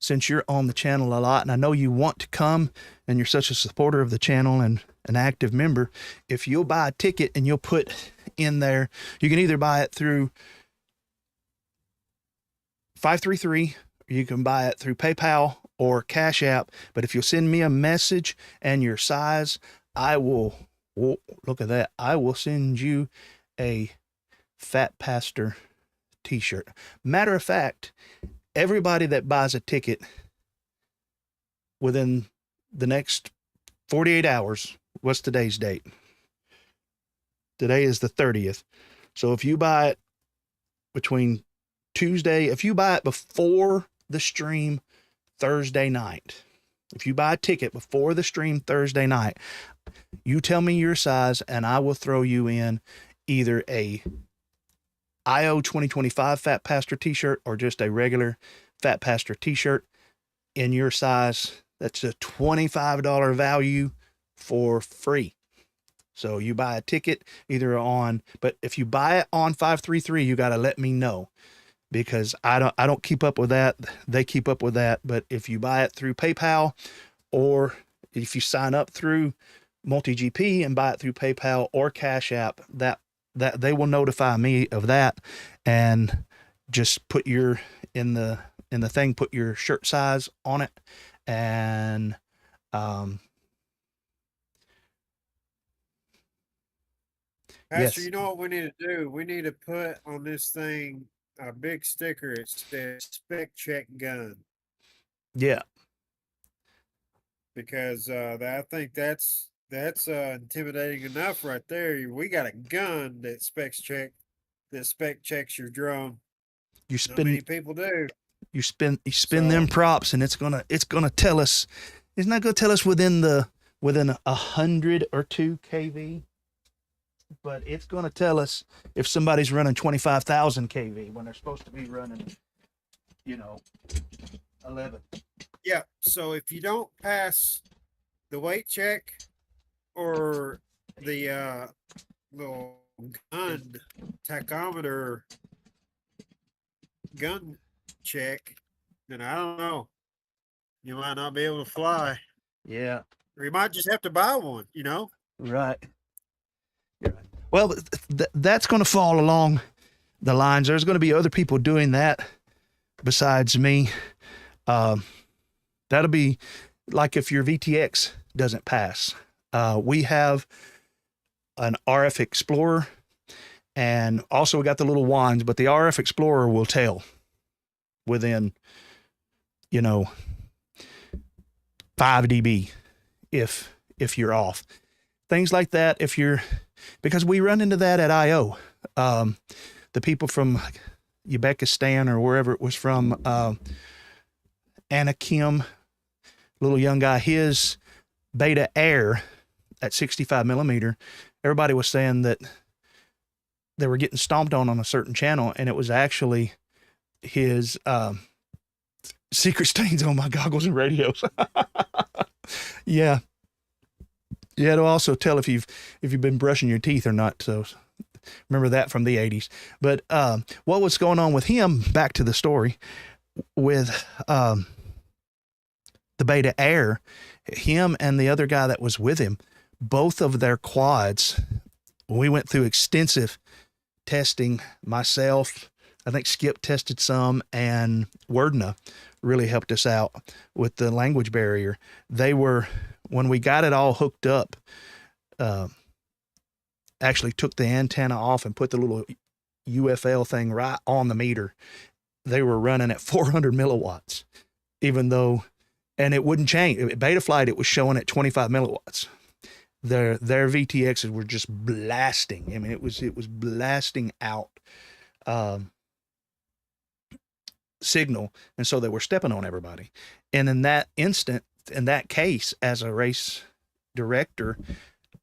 since you're on the channel a lot, and I know you want to come, and you're such a supporter of the channel and an active member, if you'll buy a ticket and you'll put in there, you can either buy it through 533, or you can buy it through PayPal or Cash App. But if you'll send me a message and your size, I will, look at that, I will send you a PhatPastor t-shirt. Matter of fact, everybody that buys a ticket within the next 48 hours, what's today's date? Today is the 30th. So if you buy it between Tuesday, if you buy it before the stream Thursday night, if you buy a ticket before the stream Thursday night, you tell me your size and I will throw you in either a IO 2025 PhatPastor t-shirt or just a regular PhatPastor t-shirt in your size. That's a $25 value for free. So you buy a ticket either on, but if you buy it on 533, you got to let me know, because I don't keep up with that. They keep up with that. But if you buy it through PayPal, or if you sign up through MultiGP and buy it through PayPal or Cash App, that they will notify me of that, and just put your in the thing, put your shirt size on it, and Pastor, yes. you know what we need to do? We need to put on this thing a big sticker. It says spec check gun. Yeah. Because I think that's intimidating enough right there. We got a gun that spec checks your drone. You Not many spin people do. you spin them props, and it's gonna tell us. It's not gonna tell us within 100 or 2 kV, but it's gonna tell us if somebody's running 25,000 kV when they're supposed to be running, 11. Yeah. So if you don't pass the weight check or the little gun tachometer gun check, then I don't know. You might not be able to fly. Yeah. Or you might just have to buy one, Right. You're right. Well, that's going to fall along the lines. There's going to be other people doing that besides me. That'll be like if your VTX doesn't pass. We have an RF Explorer, and also we got the little wands, but the RF Explorer will tell within, 5 dB if you're off. Things like that, because we run into that at IO. The people from Uzbekistan or wherever it was from, Anakim, little young guy, his Beta Air at 65 millimeter, everybody was saying that they were getting stomped on a certain channel, and it was actually his secret stains on my goggles and radios. Yeah. Yeah, it'll also tell if you've been brushing your teeth or not. So remember that from the 80s. But what was going on with him, back to the story, with the Beta Air, him and the other guy that was with him, both of their quads, we went through extensive testing. Myself, I think Skip tested some, and Wordna really helped us out with the language barrier. They were, when we got it all hooked up, actually took the antenna off and put the little UFL thing right on the meter. They were running at 400 milliwatts, even though, and it wouldn't change. Betaflight, it was showing at 25 milliwatts. Their VTXs were just blasting. I mean, it was blasting out signal, and so they were stepping on everybody. And in that instant, in that case, as a race director,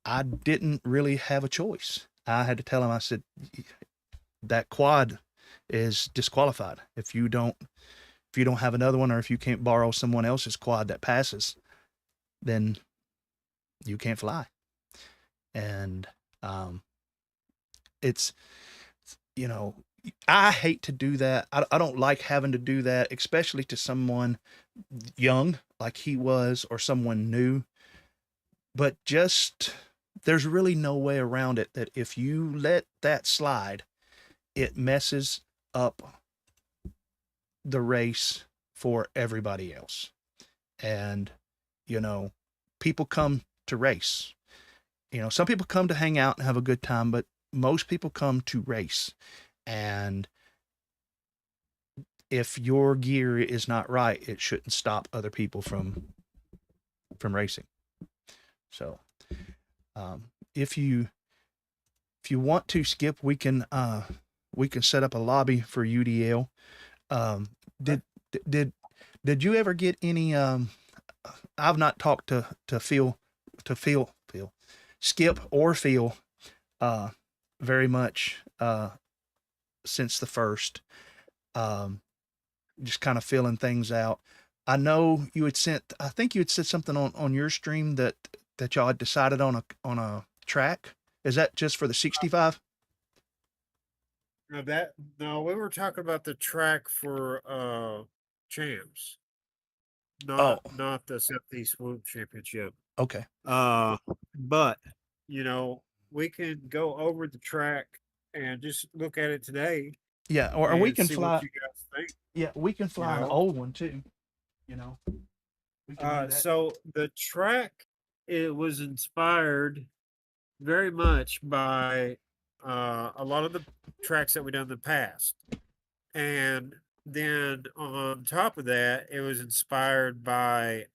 I didn't really have a choice. I had to tell him, I said, that quad is disqualified. If you don't have another one, or if you can't borrow someone else's quad that passes, then you can't fly. And it's, I hate to do that. I don't like having to do that, especially to someone young like he was, or someone new. But just, there's really no way around it, that if you let that slide, it messes up the race for everybody else. And, people come to race. Some people come to hang out and have a good time, but most people come to race. And if your gear is not right, it shouldn't stop other people from racing. So, if you want to, Skip, we can set up a lobby for UDL. Did you ever get any? I've not talked to Phil, Skip or Phil, very much since the first. Just kind of filling things out. I know you had I think you had said something on your stream that y'all had decided on a track. Is that just for the 65? No, we were talking about the track for champs, not the Southeast Swoop Championship. Okay. But we can go over the track and just look at it today. Yeah, or we can fly. What you guys think. Yeah, we can fly an old one too. We can so the track, it was inspired very much by a lot of the tracks that we've done in the past. And then on top of that, it was inspired by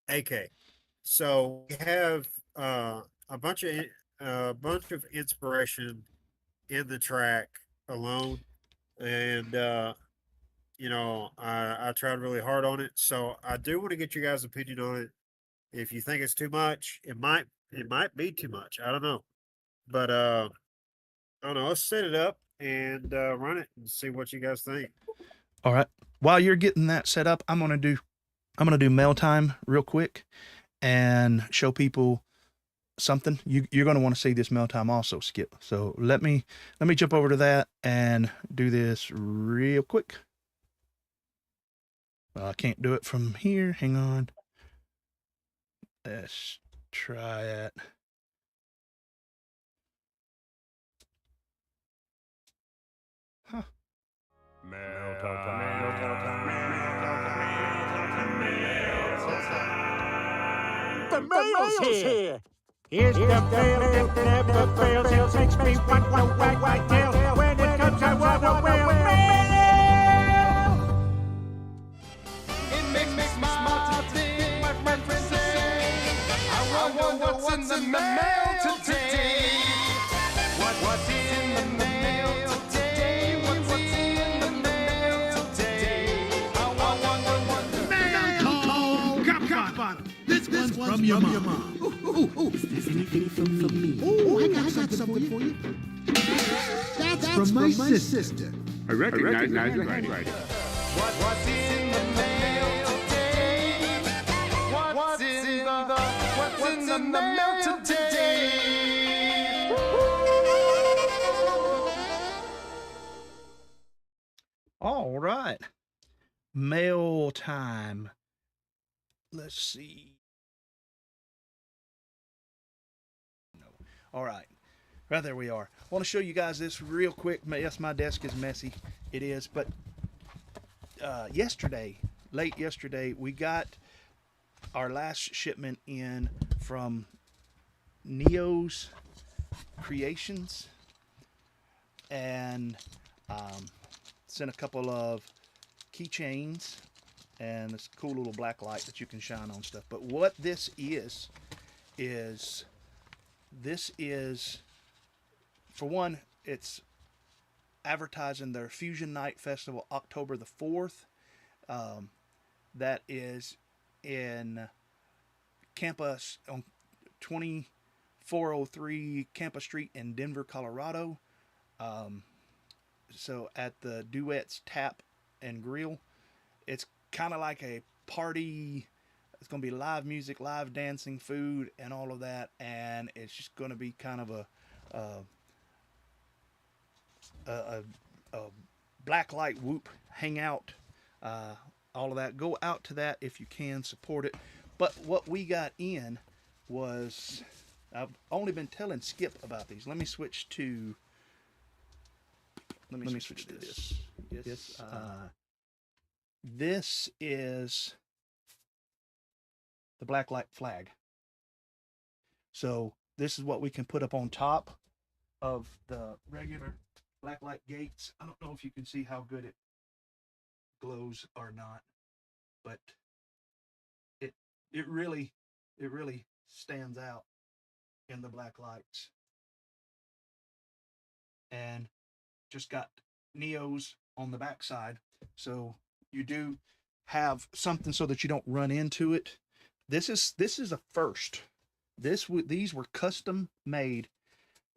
AK. So we have a bunch of inspiration in the track alone. And I tried really hard on it. So I do want to get you guys' opinion on it. If you think it's too much, it might be too much. I don't know. But I don't know. Let's set it up and run it and see what you guys think. All right. While you're getting that set up, I'm gonna do mail time real quick and show people something. You're gonna want to see this mail time also, Skip. So let me jump over to that and do this real quick. I can't do it from here. Hang on. Let's try it. Huh. The mail's here. Here's the mail that never fails. It makes me want to wag my tail. When it comes, I want to mail. It makes me smile to think my friends say, I wonder what's in the mail today. What's in the mail today? What's from your mom. Oh, is this anything from me? Oh, I got something for you. That's from my sister. I recognize the handwriting. What's in the mail today? What's in the mail today? All right. Mail time. Let's see. No. All right. Right there we are. I want to show you guys this real quick. Yes, my desk is messy. It is. But late yesterday, we got our last shipment in from Neo's Creations. And sent a couple of keychains and this cool little black light that you can shine on stuff. But what this is for one, it's advertising their Fusion Night Festival October the 4th. That is in campus on 2403 Campus Street in Denver, Colorado. So at the Duets Tap and Grill. It's kind of like a party. It's going to be live music, live dancing, food, and all of that. And it's just going to be kind of a black light whoop hangout. All of that. Go out to that if you can, support it. But what we got in was, I've only been telling Skip about these. Let me switch to this. Yes. This is the black light flag. So this is what we can put up on top of the regular black light gates. I don't know if you can see how good it glows or not, but it really stands out in the black lights. And just got Neos on the backside, so you do have something so that you don't run into it. This is a first. These were custom made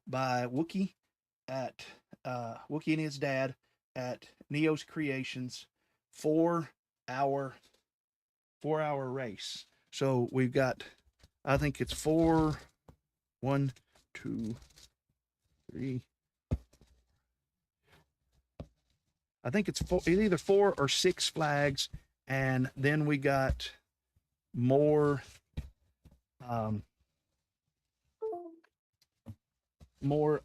by Wookie at Wookie and his dad at Neo's Creations for our race. So we've got, I think it's 4, 1, 2, 3. I think it's either 4 or 6 flags, and then we got more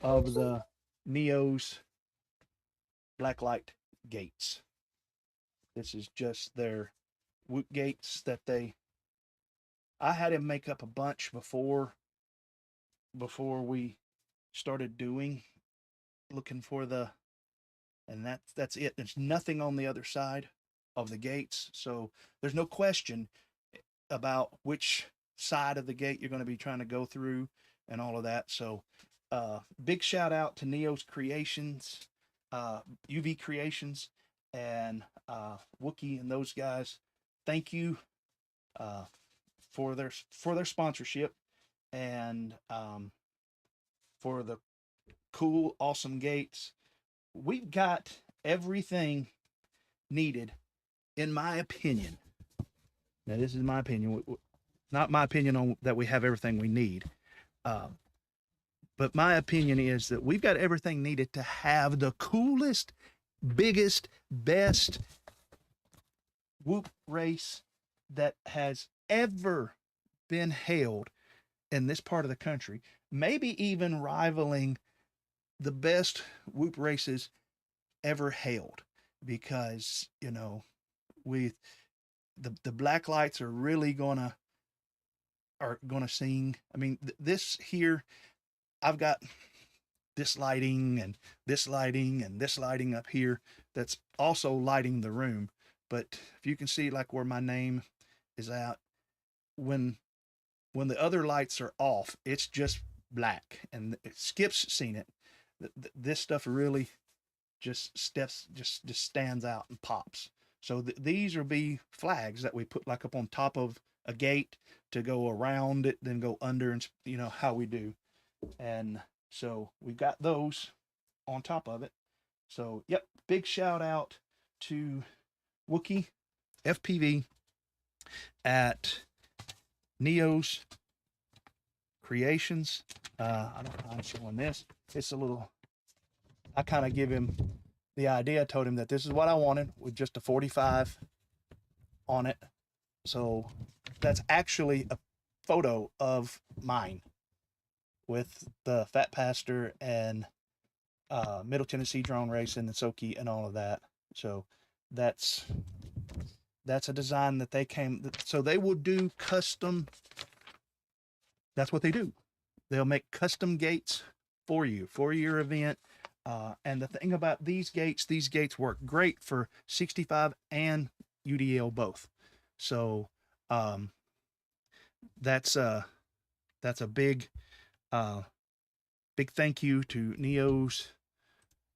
of the Neo's blacklight gates. This is just their Whoop gates that I had him make up a bunch before we started looking for and that's it. There's nothing on the other side of the gates, so there's no question about which side of the gate you're going to be trying to go through and all of that. So big shout out to Neo's Creations, UV Creations, and Wookie and those guys. Thank you for their sponsorship and for the cool, awesome gates. We've got everything needed, in my opinion. Now, this is my opinion, not my opinion on that we have everything we need. But my opinion is that we've got everything needed to have the coolest, biggest, best whoop race that has ever been held in this part of the country, maybe even rivaling the best whoop races ever held, because with the black lights are really gonna sing. I mean, this here, I've got this lighting and this lighting and this lighting up here that's also lighting the room. But if you can see, like, where my name is out, when the other lights are off, it's just black. And Skip's seen it. This stuff really just stands out and pops. So these will be flags that we put like up on top of a gate to go around it, then go under, and you know how we do. And so we've got those on top of it. So yep, big shout out to Wookie FPV at Neo's Creations. I don't mind showing this. It's a little, I kind of give him the idea. I told him that this is what I wanted with just a 45 on it. So that's actually a photo of mine with the PhatPastor and Middle Tennessee drone racing and Soki and all of that. So that's a design that they came. So they will do custom. That's what they do. They'll make custom gates for you for your event. And the thing about these gates work great for 65 and UDL both. So that's a big big thank you to Neo's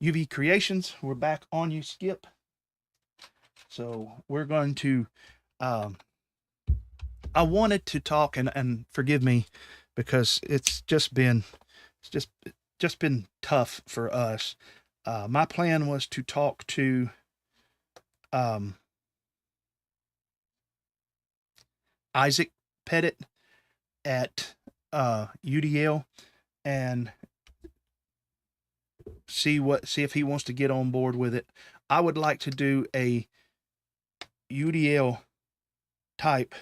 UV Creations. We're back on you, Skip. So we're going to I wanted to talk, and forgive me because it's just been tough for us. My plan was to talk to Isaac Pettit at UDL and see if he wants to get on board with it. I would like to do a UDL type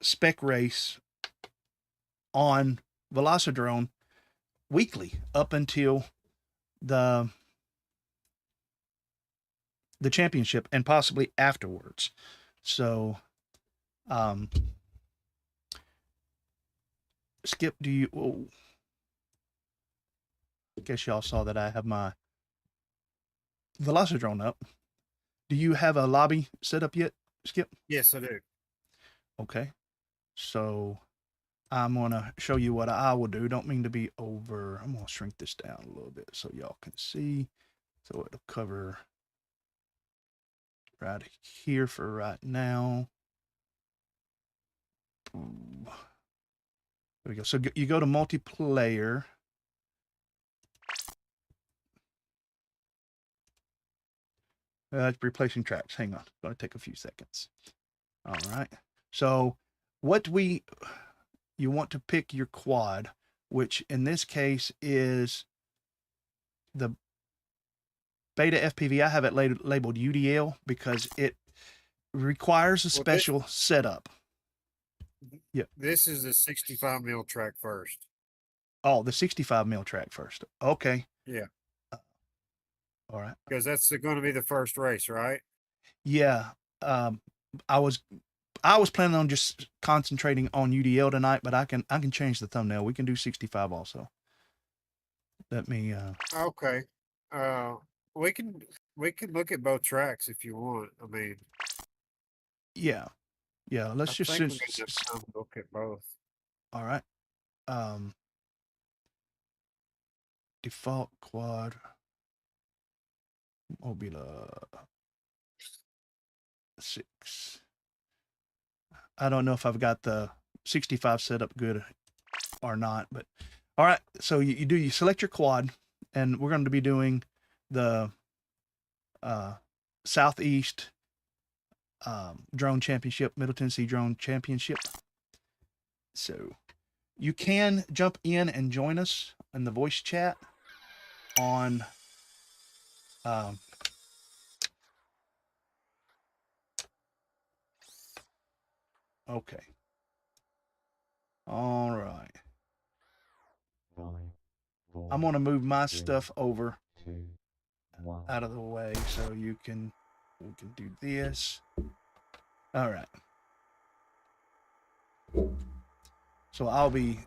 spec race on Velocidrone weekly up until the championship and possibly afterwards. So Skip, do you I guess y'all saw that I have my Velocidrone up. Do you have a lobby set up yet, Skip? Yes, I do. Okay. So I'm going to show you what I will do. Don't mean to be over. I'm going to shrink this down a little bit so y'all can see. So it'll cover right here for right now. Ooh. There we go. So you go to multiplayer. It's replacing tracks. Hang on. It's going to take a few seconds. All right. So you want to pick your quad, which in this case is the Beta FPV. I have it labeled UDL because it requires a special setup. Yeah. This is a 65 mil track first. Oh, the 65 mil track first. Okay. Yeah. All right. Because that's going to be the first race, right? Yeah. I was planning on just concentrating on UDL tonight, but I can change the thumbnail. We can do 65 also. Let me Okay. We can look at both tracks if you want. I mean, yeah. Let's just we can just look at both. All right. Default quad Mobila 6. I don't know if I've got the 65 set up good or not, but all right. So you select your quad, and we're going to be doing the Southeast Drone Championship, Middle Tennessee Drone Championship. So you can jump in and join us in the voice chat on okay. All right. I'm going to move my stuff over out of the way so we can do this. All right. So I'll be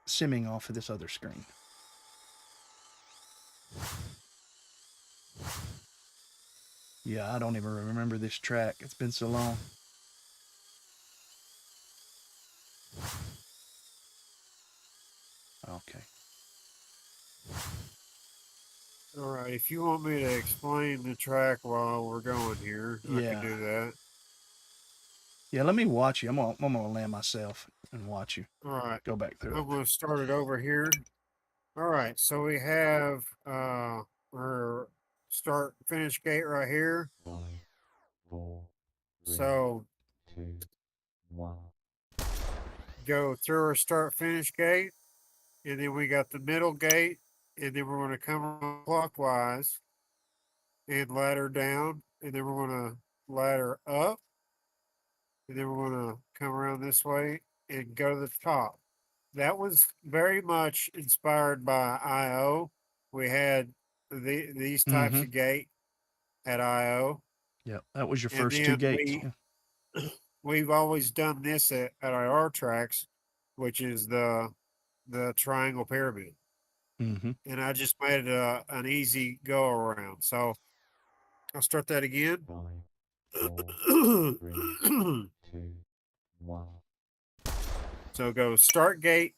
simming off of this other screen. Yeah, I don't even remember this track. It's been so long. Okay. All right. If you want me to explain the track while we're going here, I can do that. Yeah, let me watch you. I'm gonna land myself and watch you All right. go back through I'm it. going to start it over here. All right. So we have our start finish gate right here. So go through our start finish gate, and then we got the middle gate, and then we're going to come around clockwise and ladder down, and then we're going to ladder up, and then we're going to come around this way and go to the top. That was very much inspired by IO. We had these types Mm-hmm. of gate at IO, Yep, that was your and first two then gates. we've always done this at our tracks, which is the triangle pyramid. Mm-hmm. And I just made it an easy go around. So I'll start that again. So go start gate,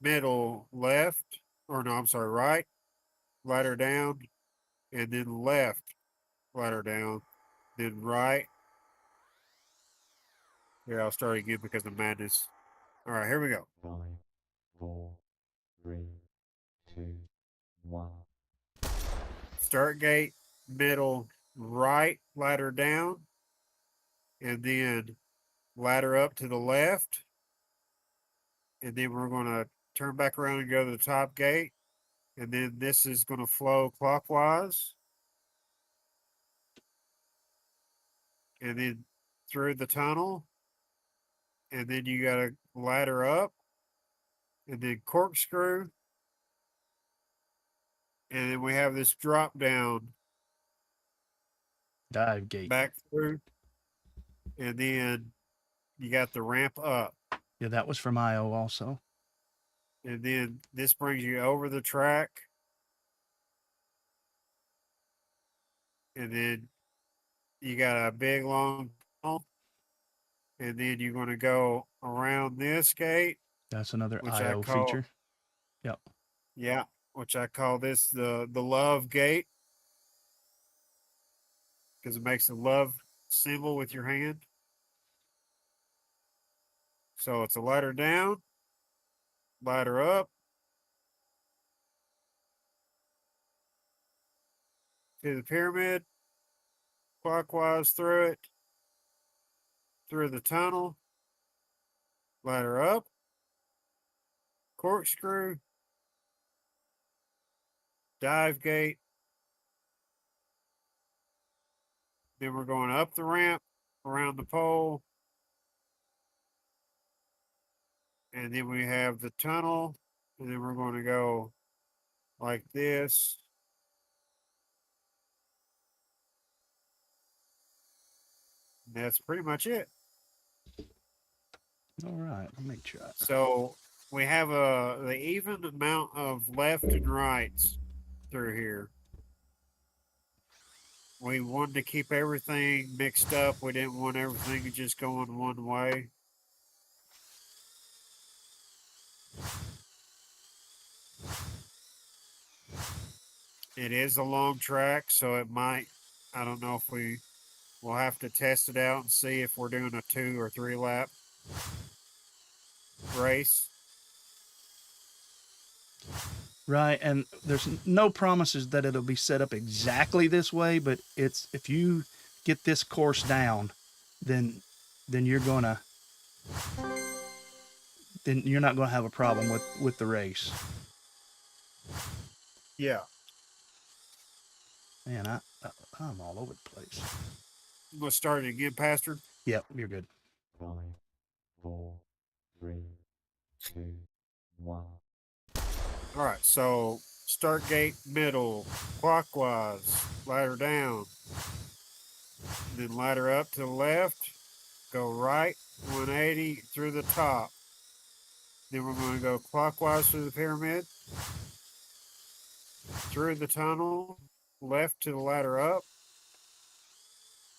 middle, left, or no, I'm sorry, right, ladder down, and then left, ladder down, then right. Here, I'll start again because of madness. All right, here we go. Start gate, middle, right, ladder down, and then ladder up to the left. And then we're going to turn back around and go to the top gate. And then this is going to flow clockwise. And then through the tunnel. And then you got to ladder up. And then corkscrew. And then we have this drop down Dive gate. back through. And then you got the ramp up. Yeah, that was from IO also. And then this brings you over the track. And then you got a big long tunnel. And then you're going to go around this gate. That's another Which I IO call, feature. Yep. yeah, which I call this the love gate because it makes the love symbol with your hand. So it's a ladder down, ladder up to the pyramid, clockwise through it, through the tunnel, ladder up, corkscrew, dive gate. Then we're going up the ramp, around the pole. And then we have the tunnel. And then we're going to go like this. And that's pretty much it. All right. Let me try. So we have the even amount of left and rights through here. We wanted to keep everything mixed up. We didn't want everything just going one way. It is a long track, so it might, I don't know if we'll have to test it out and see if we're doing a 2 or 3 lap race. Right, and there's no promises that it'll be set up exactly this way, but it's if you get this course down, then you're gonna then you're not gonna have a problem with the race. Yeah. Man, I'm all over the place. I'm going to start it again, Pastor. Yep, you're good. 5, 4, 3, 2, 1. All right, so start gate middle, clockwise, ladder down, then ladder up to the left, go right, 180 through the top. Then we're going to go clockwise through the pyramid, through the tunnel, left to the ladder up.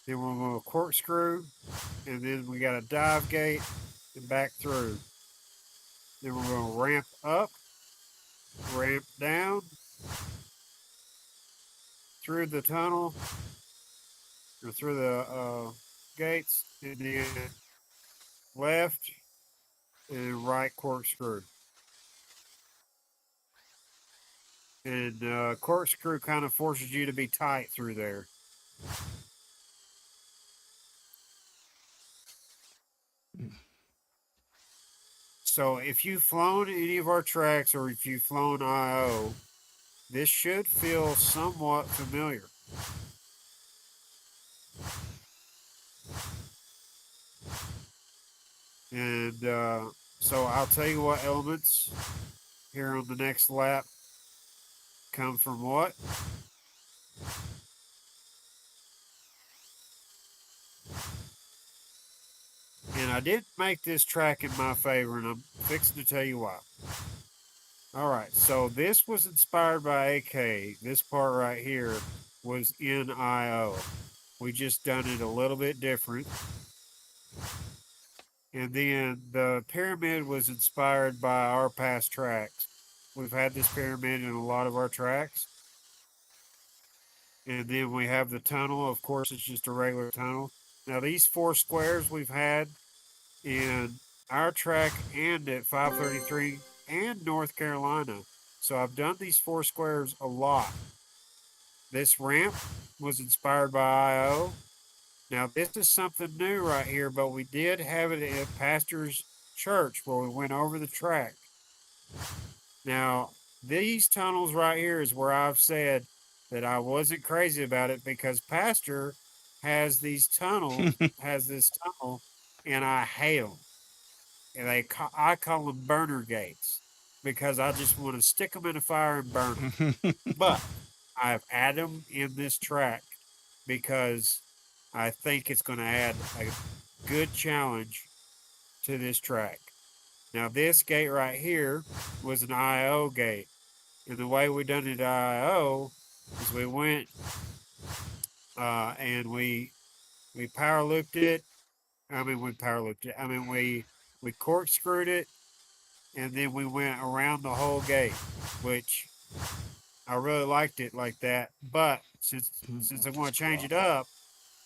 Then we're going to corkscrew, and then we got a dive gate and back through. Then we're going to ramp up, ramp down, through the tunnel, or through the gates, and then left and right corkscrew. And corkscrew kind of forces you to be tight through there. So if you've flown any of our tracks or if you've flown IO, this should feel somewhat familiar. And so I'll tell you what elements here on the next lap come from what. And I didn't make this track in my favor, and I'm fixing to tell you why. All right, so this was inspired by AK. This part right here was in IO. We just done it a little bit different. And then the pyramid was inspired by our past tracks. We've had this pyramid in a lot of our tracks. And then we have the tunnel. Of course, it's just a regular tunnel. Now, these 4 squares we've had in our track and at 533 and North Carolina. So I've done these 4 squares a lot. This ramp was inspired by IO. Now, this is something new right here, but we did have it at Pastor's Church where we went over the track. Now, these tunnels right here is where I've said that I wasn't crazy about it because Pastor has these tunnels, has this tunnel, and I hate them. And I call them burner gates because I just want to stick them in a fire and burn them. But I've added them in this track because I think it's going to add a good challenge to this track. Now, this gate right here was an IO gate. And the way we done it at IO is we went and we power looped it. We corkscrewed it, and then we went around the whole gate, which I really liked it like that. But since I'm going to change it up,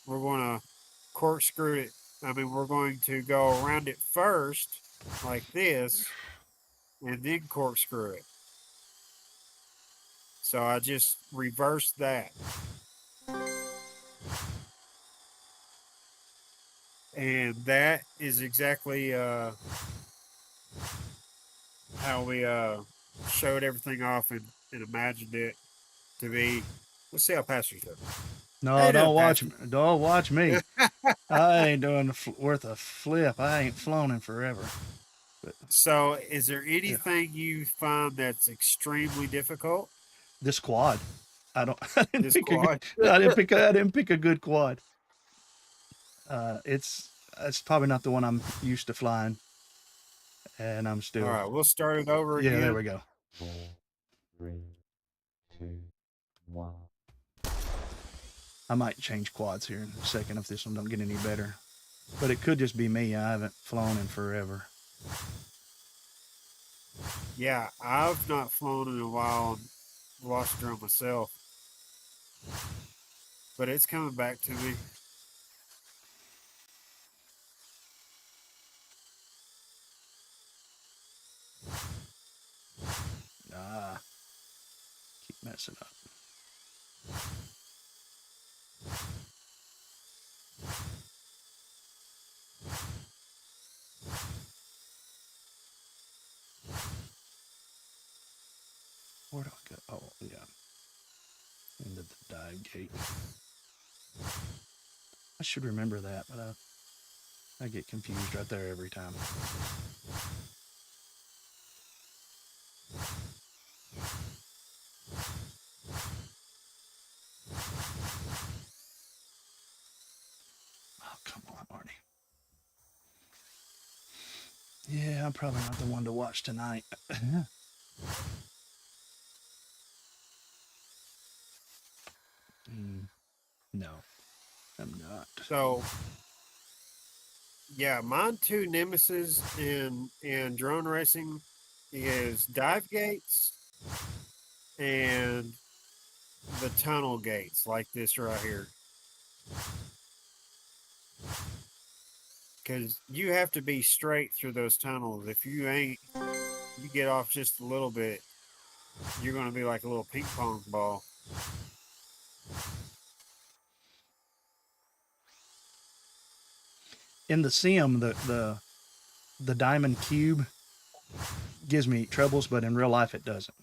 we're going to corkscrew it. We're going to go around it first, like this, and then corkscrew it. So I just reversed that. And that is exactly how we showed everything off and imagined it to be. Let's see how Pastor's doing. No, Hey, don't watch Pastor. me. Don't watch me. I ain't doing worth a flip. I ain't flown in forever. But So, is there anything you find that's extremely difficult? this quad, I don't. I didn't This pick quad? I didn't pick a good quad. It's probably not the one I'm used to flying, and I'm still. All right, we'll start it over Yeah, again. there we go. 4, 3, 2, 1. I might change quads here in a second if this one don't get any better. But it could just be me. I haven't flown in forever. Yeah, I've not flown in a while and lost drone myself. But it's coming back to me. Keep messing up. Where do I go? Oh, yeah. Into the dive gate. I should remember that, but I get confused right there every time. Oh, come on, Arnie. Yeah, I'm probably not the one to watch tonight. No, I'm not. So, yeah, mine 2 nemesis in drone racing is dive gates and the tunnel gates like this right here. because you have to be straight through those tunnels. If you ain't, you get off just a little bit, you're going to be like a little ping pong ball. In the sim, the diamond cube gives me troubles, but in real life it doesn't.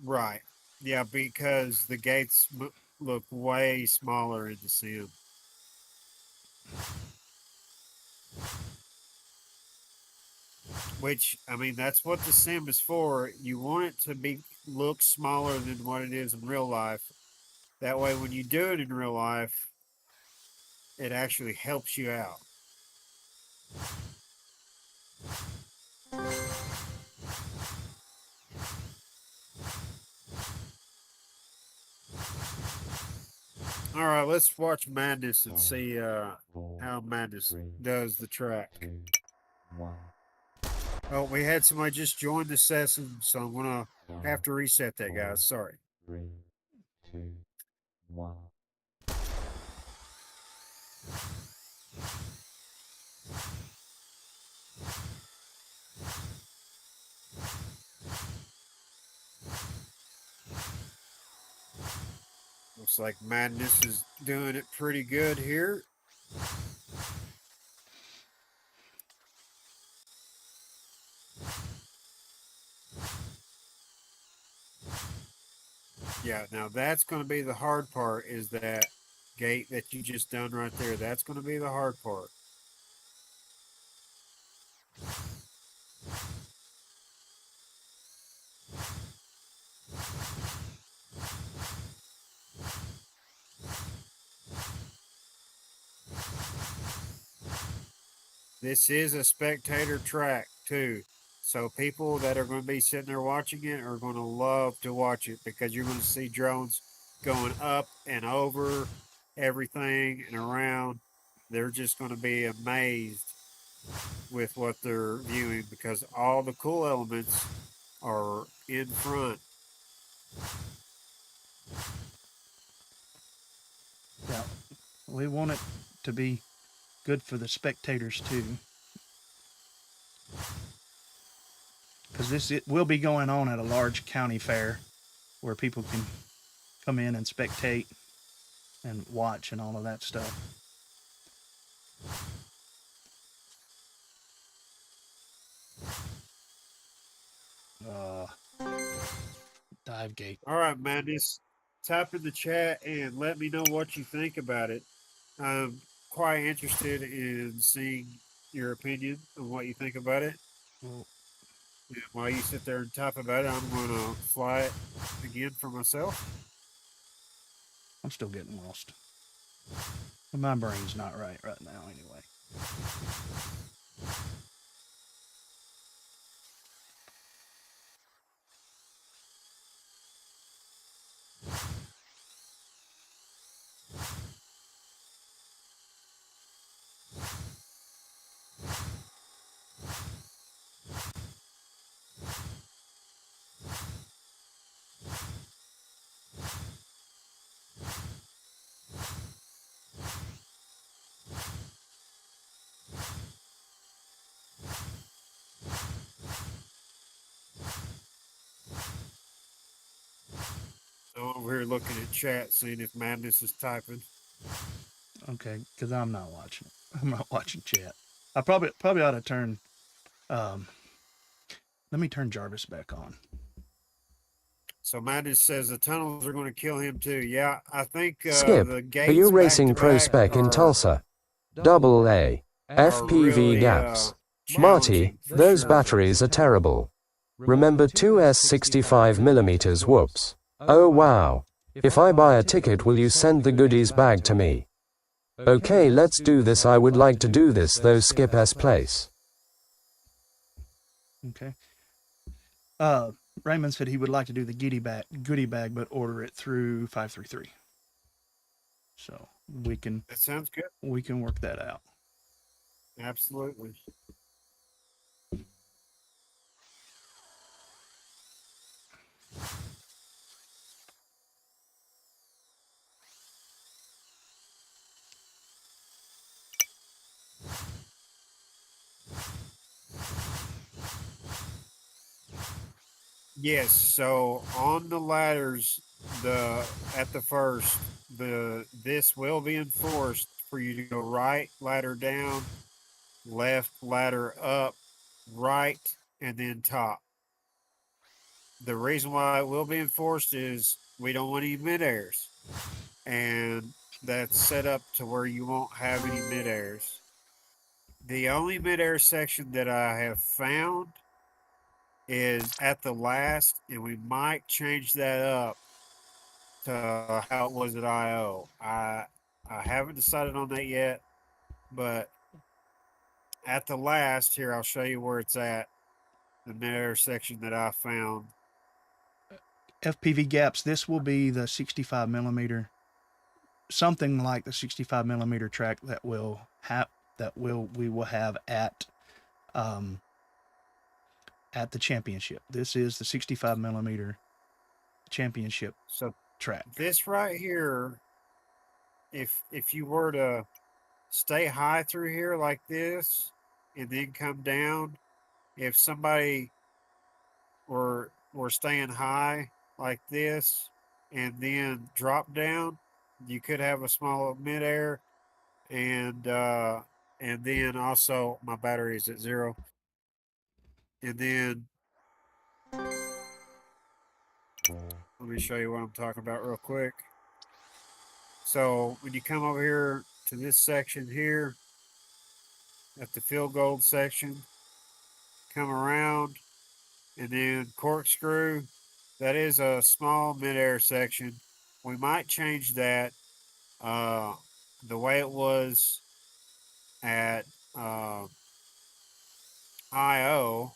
Right. Yeah, because the gates look way smaller in the sim. Which, I mean, that's what the sim is for. You want it to look smaller than what it is in real life. That way, when you do it in real life, it actually helps you out. All right, let's watch Madness and see how Madness does the track. Oh, we had somebody just join the session, so I'm gonna have to reset that, guys. Sorry. 3, 2, 1. Looks like Madness is doing it pretty good here. Yeah, now that's going to be the hard part, is that gate that you just done right there. That's going to be the hard part. This is a spectator track too. So people that are going to be sitting there watching it are going to love to watch it, because you're going to see drones going up and over everything and around. They're just going to be amazed with what they're viewing, because all the cool elements are in front. Yeah, we want it to be good for the spectators too, because it will be going on at a large county fair where people can come in and spectate and watch and all of that stuff. Dive gate. All right, Madness. Type in the chat and let me know what you think about it. I'm quite interested in seeing your opinion on what you think about it. Well, And while you sit there and type about it, I'm going to fly it again for myself. I'm still getting lost. My brain's not right now anyway. So I'm over here looking at chat, seeing if Madness is typing. Okay, because I'm not watching it. I'm not watching chat. I probably ought to turn. Let me turn Jarvis back on. So Madness says the tunnels are going to kill him too. Yeah, I think Skip, the are gates you racing back-to-back Pro Spec in are- Tulsa? Double A. are FPV really, gaps. challenging Marty, for those sure. batteries are terrible. Remember 2S65mm whoops. Oh wow. If I buy a ticket, will you send the goodies bag to me? Okay, let's do this. I would like to do this though. Skip S place. Okay. Raymond said he would like to do the goodie bag, but order it through 533. So That sounds good. we can work that out. Absolutely. Yes, so on the ladders, at the first, this will be enforced for you to go right ladder down, left ladder up, right, and then top. The reason why it will be enforced is we don't want any mid airs, and that's set up to where you won't have any mid airs. The only mid air section that I have found is at the last, and we might change that up to how it was at IO. I haven't decided on that yet, but at the last here, I'll show you where it's at. The mid air section that I found. FPV gaps. This will be the 65 millimeter, something like the 65 millimeter track that we will have at the championship. This is the 65 millimeter championship So track. this right here, if you were to stay high through here like this and then come down, if somebody were staying high like this and then drop down, you could have a small midair, and then also my battery is at 0, and then let me show you what I'm talking about real quick. So when you come over here to this section here at the field goal section, come around and then corkscrew, that is a small midair section. We might change that. The way it was at IO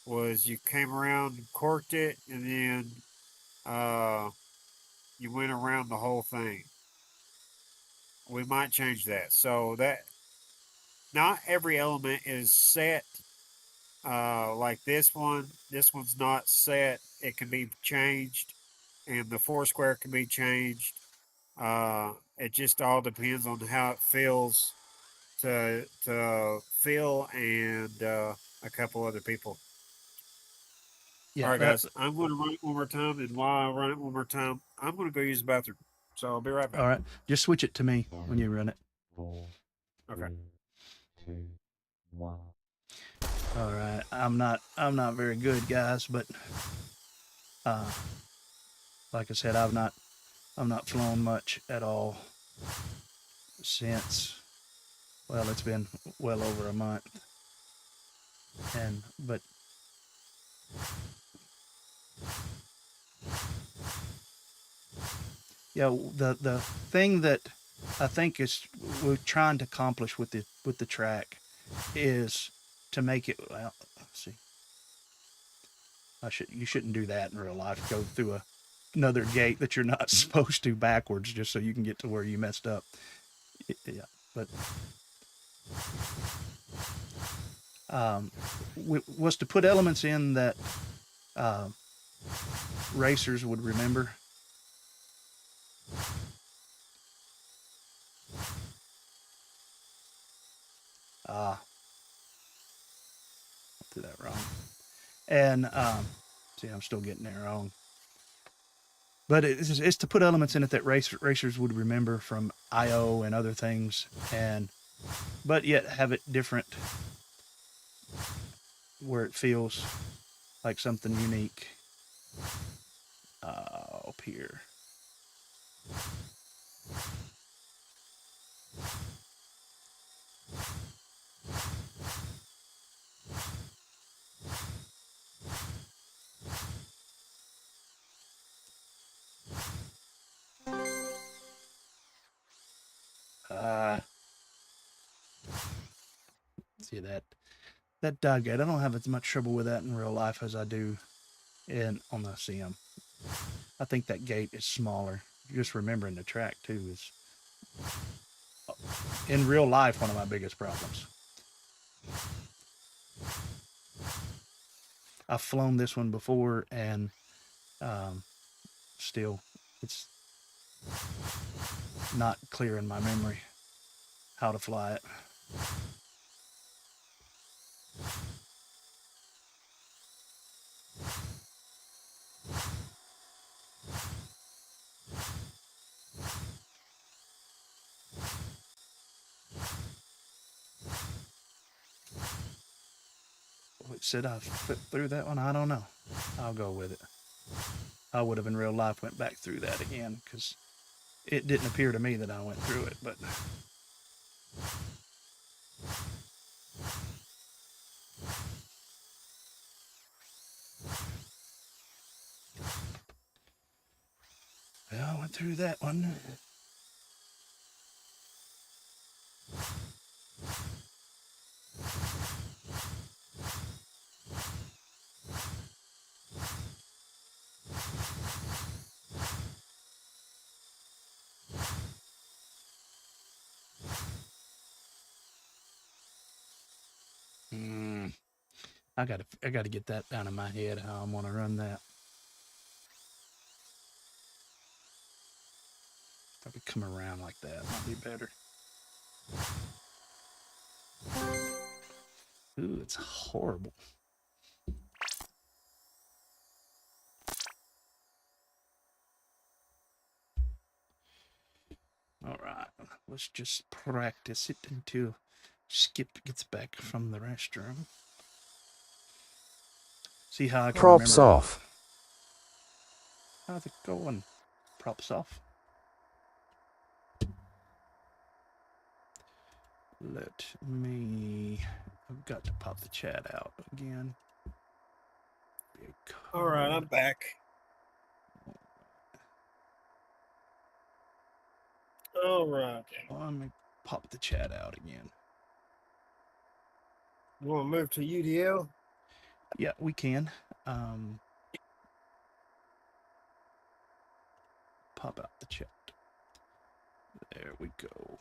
was you came around and corked it, and then you went around the whole thing. We might change that. So that not every element is set like this one. This one's not set. It can be changed, and the foursquare can be changed. It just all depends on how it feels to Phil and a couple other people. Yeah. All right, guys, I'm going to run it one more time, and while I run it one more time, I'm going to go use the bathroom. So I'll be right back. All right. Just switch it to me when you run it. 4, Okay. 3, 2, 1. All right. I'm not very good, guys, but like I said, I've not flown much at all since, well, it's been well over a month. But yeah, the thing that I think is we're trying to accomplish with the track is to make it, well, let's see. You shouldn't do that in real life. Go through another gate that you're not supposed to backwards just so you can get to where you messed up. Yeah, but was to put elements in that racers would remember. Did that wrong. And see, I'm still getting it wrong. But it's to put elements in it that racers would remember from IO and other things, but yet have it different, where it feels like something unique. Up here. See that dog gate. I don't have as much trouble with that in real life as I do on the sim. I think that gate is smaller. Just remembering the track too is, in real life, one of my biggest problems. I've flown this one before, and still, it's not clear in my memory how to fly it. Should I flip through that one? I don't know. I'll go with it. I would have in real life went back through that again because it didn't appear to me that I went through it, but well, I went through that one. I gotta get that down in my head how I'm gonna run that. Probably come around like that might be better. Ooh, it's horrible. All right, let's just practice it until Skip gets back from the restroom. See how I can Props remember. off. How's it going? Props off. Let me. I've got to pop the chat out again. All right, I'm back. All right. Let me pop the chat out again. You want to move to UDL? Yeah, we can. Pop out the chat. There we go.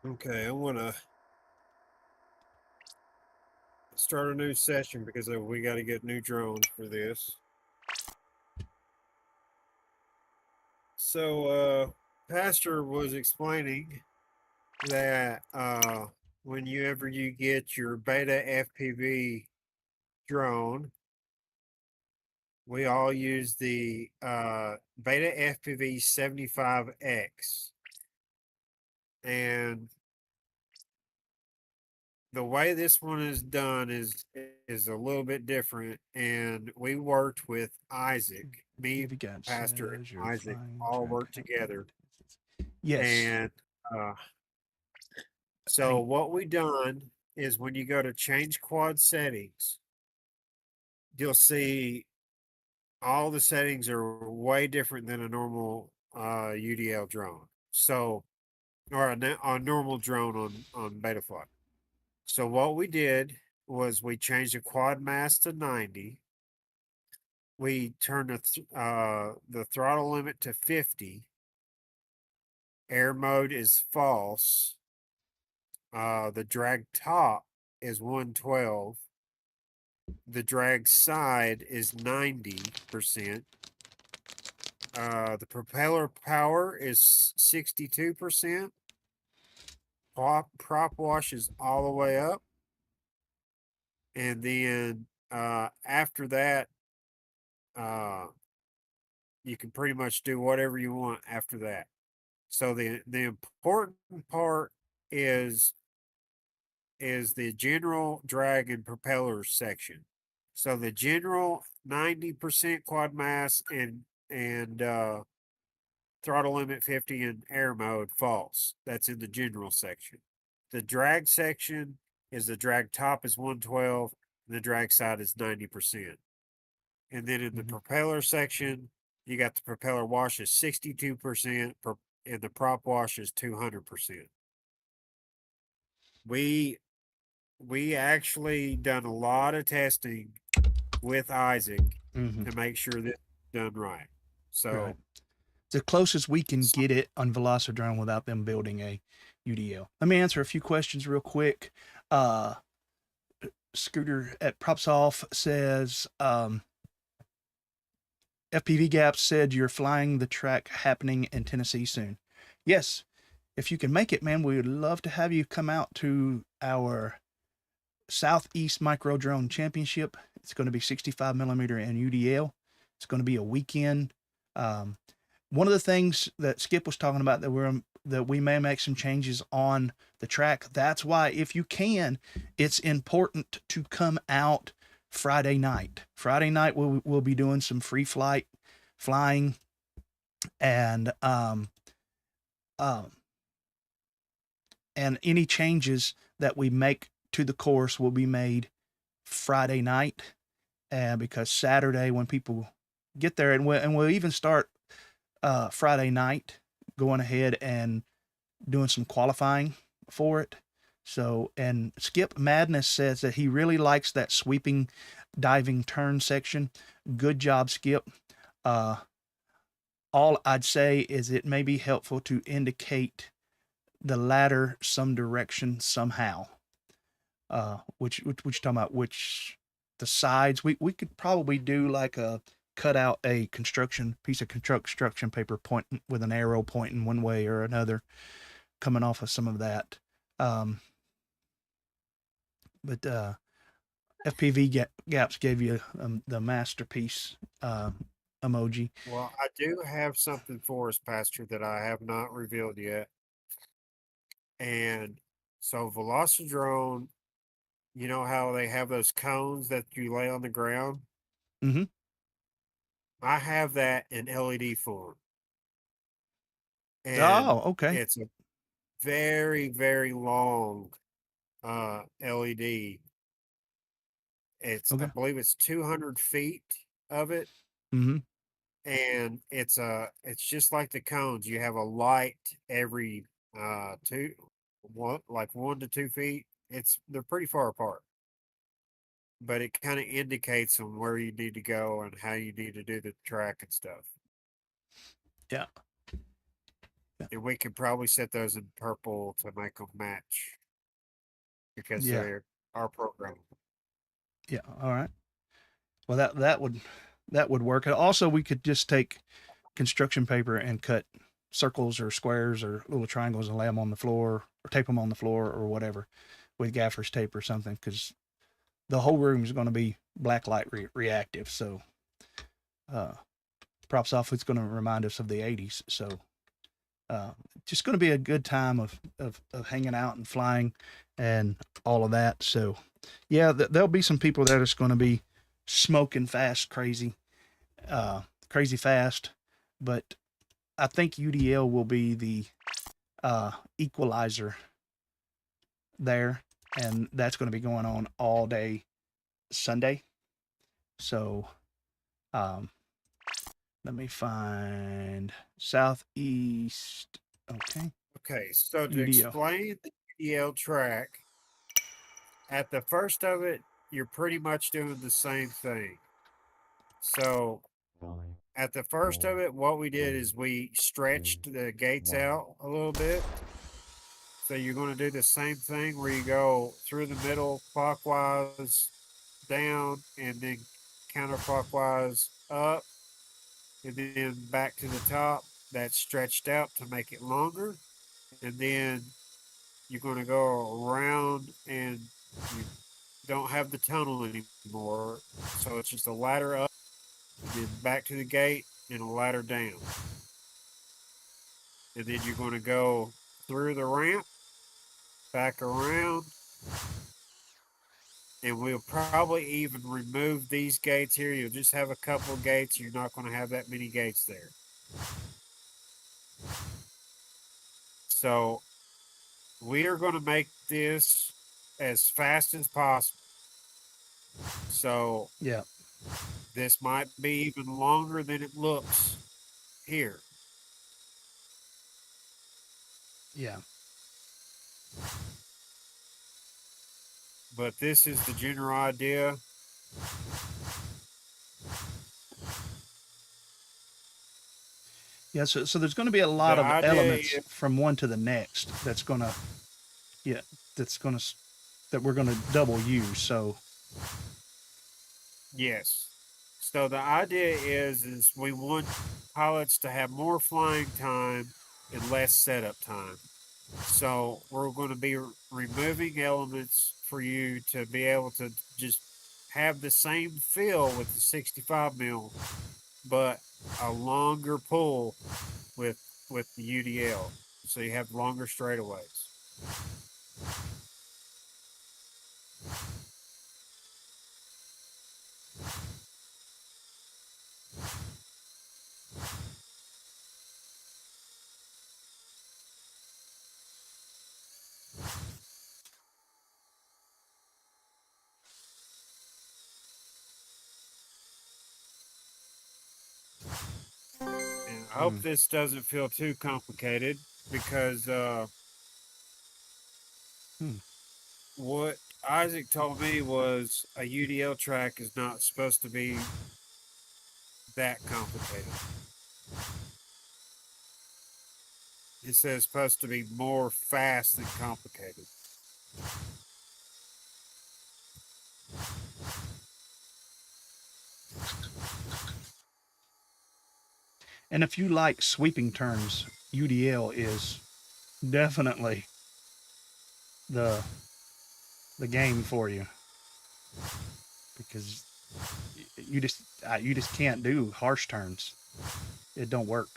Okay, I want to start a new session because we got to get new drones for this. So, Pastor was explaining that whenever you get your beta FPV drone, we all use the beta FPV 75X. And the way this one is done is a little bit different. And we worked with Isaac, me, Pastor, and Isaac all worked together. Yes. And so what we done is when you go to change quad settings, you'll see all the settings are way different than a normal UDL drone. So, or a normal drone on Betafly. So what we did was we changed the quad mass to 90. We turned the throttle limit to 50. Air mode is false. The drag top is 112. The drag side is 90%. The propeller power is 62%. Prop wash is all the way up. And then after that, you can pretty much do whatever you want after that. So the important part is the general drag and propeller section. So the general 90% quad mass and throttle limit 50 and air mode false. That's in the general section. The drag section is the drag top is 112 and the drag side is 90%. And then in the propeller section, you got the propeller wash is 62% and the prop wash is 200%. We actually done a lot of testing with Isaac to make sure this is done right. So right. The closest we can get it on Velocidrone without them building a UDL. Let me answer a few questions real quick. Scooter at Props Off says, FPV Gap said you're flying the track happening in Tennessee soon. Yes, if you can make it, man, we would love to have you come out to our Southeast Micro Drone Championship. It's going to be 65 millimeter and UDL. It's going to be a weekend. One of the things that Skip was talking about that we're that we may make some changes on the track. That's why, if you can, it's important to come out Friday night. Friday night we'll be doing some free flying, and any changes that we make to the course will be made Friday night, and because Saturday, when people get there, and we'll even start Friday night going ahead and doing some qualifying for it. So, and Skip Madness says that he really likes that sweeping diving turn section. Good job, Skip. All I'd say is it may be helpful to indicate the ladder some direction somehow. Which you're talking about, which the sides, we could probably do like cut out a piece of construction paper pointing with an arrow pointing one way or another, coming off of some of that. But FPV Gaps gave you the masterpiece emoji. Well, I do have something for us, Pastor, that I have not revealed yet. And so Velocidrone, you know how they have those cones that you lay on the ground? Mm-hmm. I have that in LED form. And Oh, okay. it's a very, very long LED. I Okay. believe it's 200 feet of it. Mm-hmm. And it's just like the cones. You have a light every 1 to 2 feet. They're pretty far apart, but it kind of indicates on where you need to go and how you need to do the track and stuff. Yeah. And we could probably set those in purple to make them match, because they're our program. Yeah. All right. Well, that would work. And also, we could just take construction paper and cut circles or squares or little triangles and lay them on the floor, or tape them on the floor or whatever with gaffer's tape or something, because the whole room is going to be black light reactive. So props off, it's going to remind us of the 80s. So just going to be a good time of hanging out and flying and all of that. So yeah, there'll be some people that are just going to be smoking fast, crazy fast, but I think UDL will be the equalizer there, and that's going to be going on all day Sunday. So let me find Southeast. Okay, so to UDL. explain the UDL track, at the first of it, you're pretty much doing the same thing. So at the first of it, what we did is we stretched the gates out a little bit. So you're going to do the same thing where you go through the middle, clockwise down, and then counterclockwise up, and then back to the top. That's stretched out to make it longer. And then you're going to go around, and you don't have the tunnel anymore. So it's just a ladder up, and then back to the gate, and a ladder down. And then you're going to go through the ramp, back around, and we'll probably even remove these gates here. You'll just have a couple of gates. You're not going to have that many gates there. So we are going to make this as fast as possible. So Yeah, this might be even longer than it looks here. yeah. But this is the general idea. Yeah, so there's going to be a lot of elements from one to the next that we're going to double use. So Yes. So the idea is we want pilots to have more flying time and less setup time. So we're going to be removing elements for you to be able to just have the same feel with the 65 mil, but a longer pull with the UDL. so you have longer straightaways. And I hope this doesn't feel too complicated because what Isaac told me was a UDL track is not supposed to be that complicated. He says it's supposed to be more fast than complicated. And if you like sweeping turns, UDL is definitely the game for you, because you just can't do harsh turns. It don't work.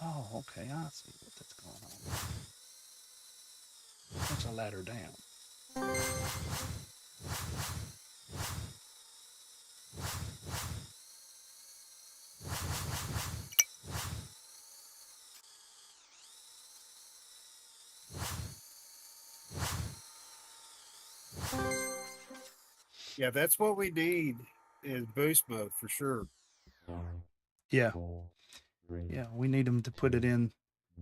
Oh, okay, I see what's going on. That's a ladder down. Yeah, that's what we need is boost mode for sure. Yeah, 4, 3, yeah, we need them to put it in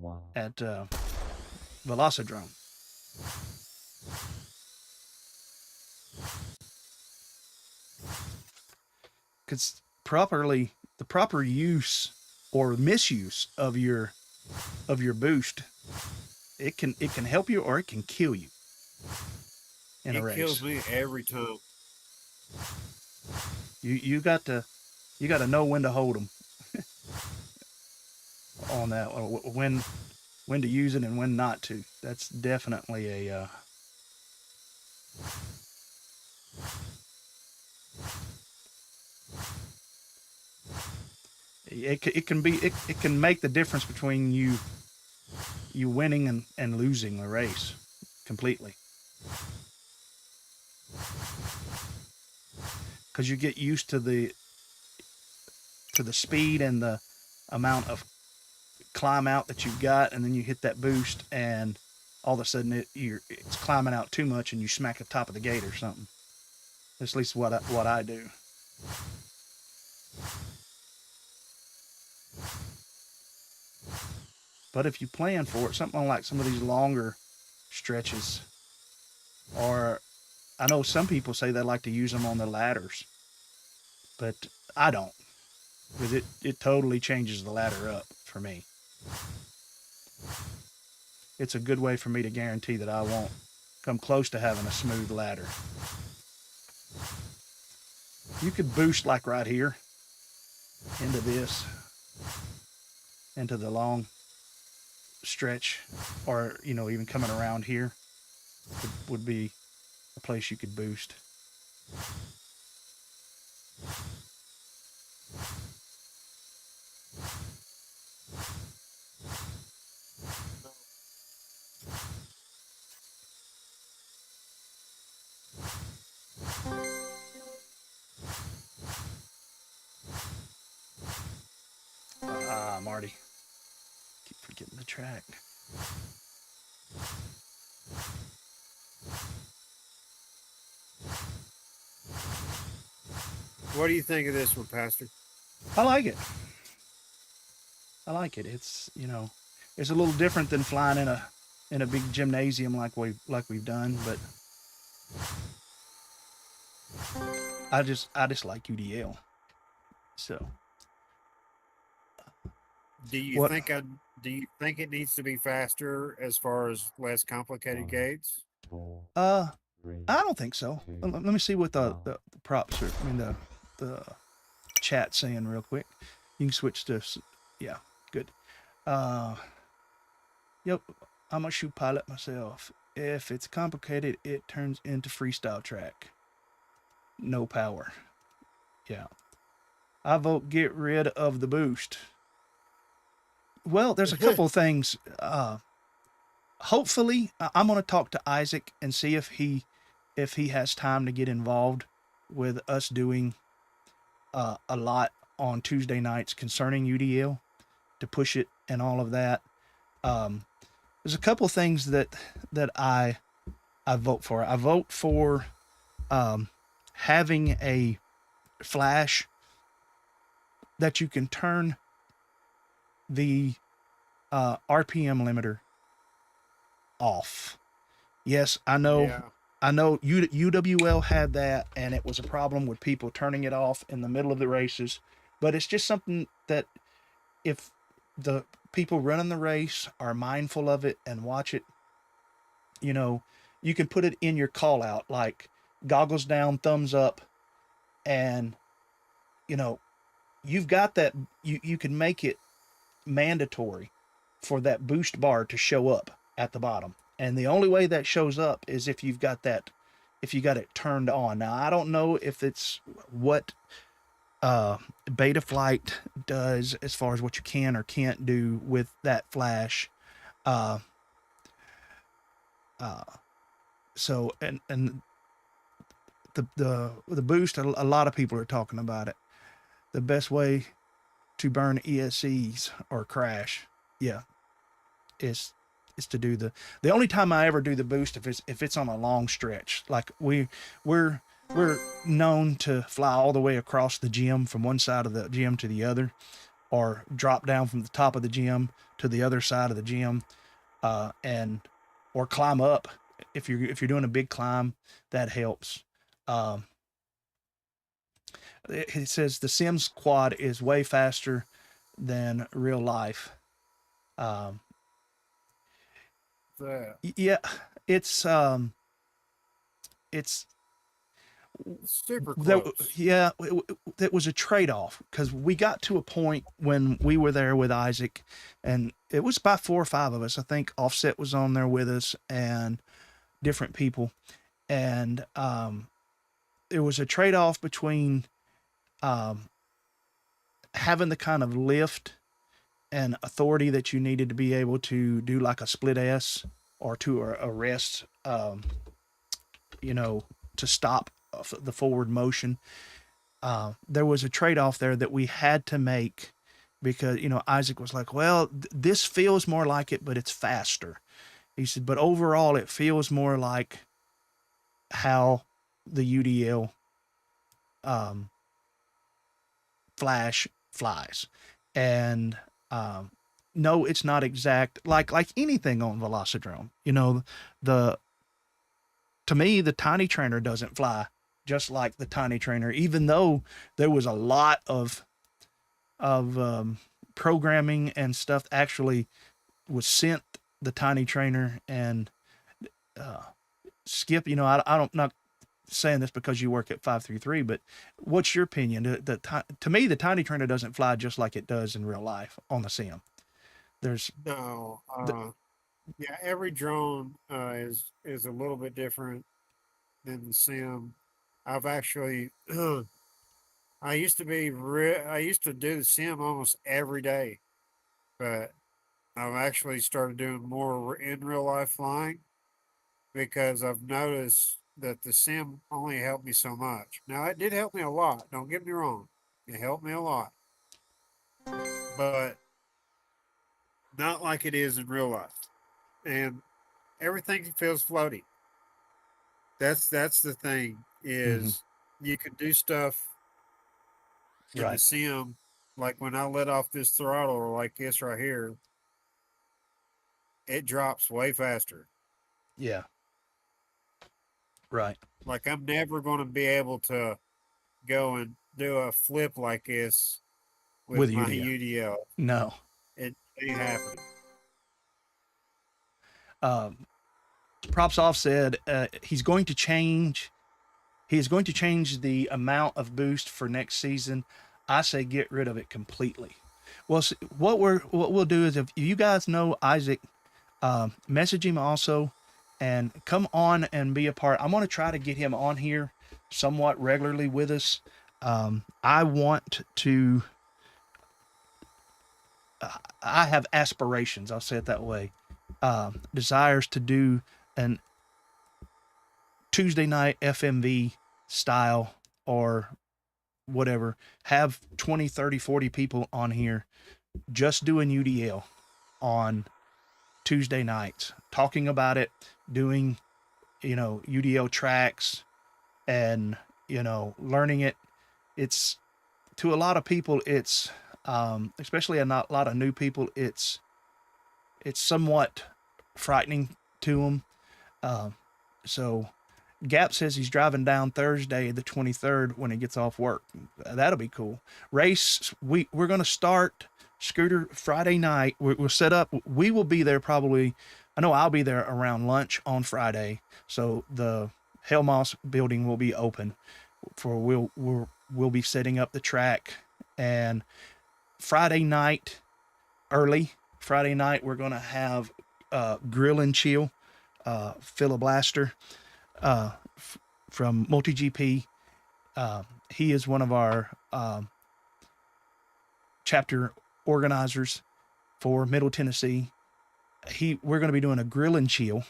1. at Velocidrome. Because the proper use or misuse of your boost, it can help you or it can kill you in a race. It kills me every time. You got to know when to hold them on that, or when to use it and when not to. That's definitely a it can make the difference between you winning and losing the race completely, because you get used to the speed and the amount of climb out that you've got, and then you hit that boost and all of a sudden it's climbing out too much and you smack the top of the gate or something. That's at least what I do. But if you plan for it, something like some of these longer stretches, or I know some people say they like to use them on the ladders, but I don't, because it totally changes the ladder up for me. It's a good way for me to guarantee that I won't come close to having a smooth ladder. You could boost like right here into this, into the long stretch, or even coming around here would be a place you could boost. Marty, keep forgetting the track. What do you think of this one, Pastor? I like it. It's it's a little different than flying in a big gymnasium like we've done, but I just like UDL. So Do you think Do you think it needs to be faster as far as less complicated gates? 4, Uh, 3, I don't think so. 2, Let me see what the, 1. the, the props are. I mean, the chat saying real quick. You can switch to, yeah, good. Yep, I'm a shoe pilot myself. If it's complicated, it turns into freestyle track. No power. Yeah. I vote get rid of the boost. Well, there's a couple of things. Hopefully, I'm going to talk to Isaac and see if he has time to get involved with us doing a lot on Tuesday nights concerning UDL to push it and all of that. There's a couple things that I vote for. I vote for having a flash that you can turn the RPM limiter off. Yes, I know. Yeah. I know UWL had that, and it was a problem with people turning it off in the middle of the races. But it's just something that if the people running the race are mindful of it and watch it, you know, you can put it in your call out, like goggles down, thumbs up, and you know, you've got that. You can make it mandatory for that boost bar to show up at the bottom. And the only way that shows up is if you've got that, if you got it turned on. Now, I don't know if it's what Beta Flight does as far as what you can or can't do with that flash. So, and the boost, a lot of people are talking about it. The best way to burn ESCs or crash, yeah, is to do the only time I ever do the boost if it's on a long stretch. Like we're known to fly all the way across the gym from one side of the gym to the other, or drop down from the top of the gym to the other side of the gym, and or climb up if you're doing a big climb. That helps. It says the Sims quad is way faster than real life. Yeah, it's super that, close. yeah, that was a trade-off because we got to a point when we were there with Isaac, and it was about 4 or 5 of us. I think Offset was on there with us and different people, and it was a trade-off between having the kind of lift and authority that you needed to be able to do like a split S or to arrest, to stop the forward motion. There was a trade-off there that we had to make because, Isaac was like, well, this feels more like it, but it's faster. He said, but overall it feels more like how the UDL flash flies. And no, it's not exact like anything on Velocidrome. To me, the Tiny Trainer doesn't fly just like the Tiny Trainer, even though there was a lot of programming and stuff actually was sent the Tiny Trainer. And Skip, I don't, not saying this because you work at 533, but what's your opinion? To me, the Tiny Trainer doesn't fly just like it does in real life on the sim. There's No. Yeah, every drone is a little bit different than the sim. I've actually I used to do the sim almost every day, but I've actually started doing more in real life flying because I've noticed that the sim only helped me so much. Now it did help me a lot, don't get me wrong. It helped me a lot. But not like it is in real life. And everything feels floaty. That's the thing is you can do stuff in the right. sim, like when I let off this throttle like this right here, it drops way faster. Yeah. Right. Like I'm never going to be able to go and do a flip like this with With my UDL. UDL. No. Ain't happening. Props Off said he's going to change the amount of boost for next season. I say get rid of it completely. Well, what we'll do is, if you guys know Isaac, message him also and come on and be a part. I'm going to try to get him on here somewhat regularly with us. I want to, I have aspirations, I'll say it that way, desires to do an Tuesday night FMV style or whatever, have 20, 30, 40 people on here just doing UDL on Tuesday nights, talking about it, doing, UDL tracks and, learning it. It's, to a lot of people, it's, especially a lot of new people, it's somewhat frightening to them. So Gap says he's driving down Thursday, the 23rd, when he gets off work. That'll be cool. Race, we're going to start Scooter Friday night. We'll set up. We will be there probably. I know I'll be there around lunch on Friday. So the Hellmoss building will be open for we'll be setting up the track. And Friday night, early Friday night, we're going to have Grill and Chill, Phil Blaster, from MultiGP. He is one of our chapter organizers for Middle Tennessee. We're going to be doing a Grill and Chill,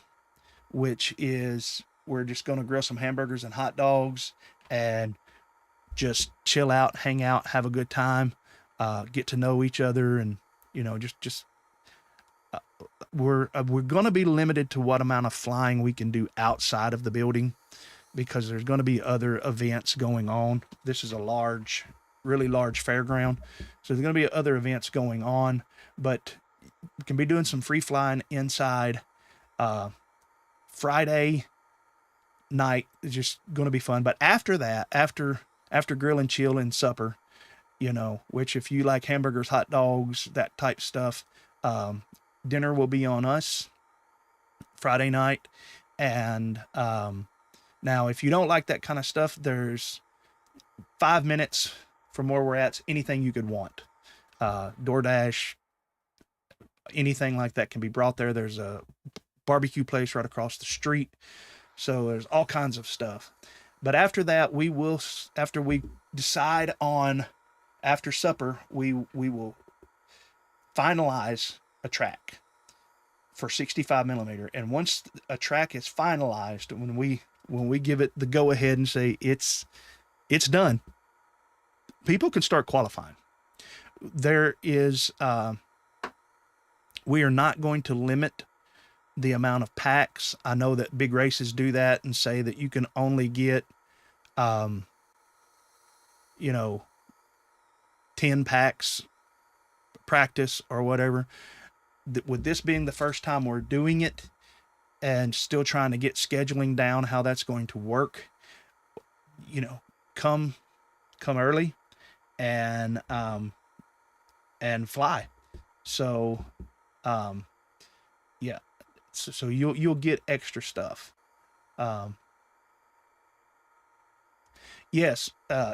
which is we're just going to grill some hamburgers and hot dogs and just chill out, hang out, have a good time, get to know each other, and we're going to be limited to what amount of flying we can do outside of the building, because there's going to be other events going on. This is a really large fairground, so there's going to be other events going on, but we can be doing some free flying inside. Friday night is just going to be fun, but after that, after Grill and Chill and supper, which if you like hamburgers, hot dogs, that type stuff, dinner will be on us Friday night. And now, if you don't like that kind of stuff, there's 5 minutes from where we're at, anything you could want. DoorDash, anything like that can be brought there. There's a barbecue place right across the street. So there's all kinds of stuff. But after that, after we decide on, after supper, we will finalize a track for 65 millimeter. And once a track is finalized, when we give it the go ahead and say it's done, people can start qualifying. There is, we are not going to limit the amount of packs. I know that big races do that and say that you can only get, 10 packs practice or whatever. With this being the first time we're doing it and still trying to get scheduling down, how that's going to work, come early and fly. So, yeah. So you'll get extra stuff. Yes,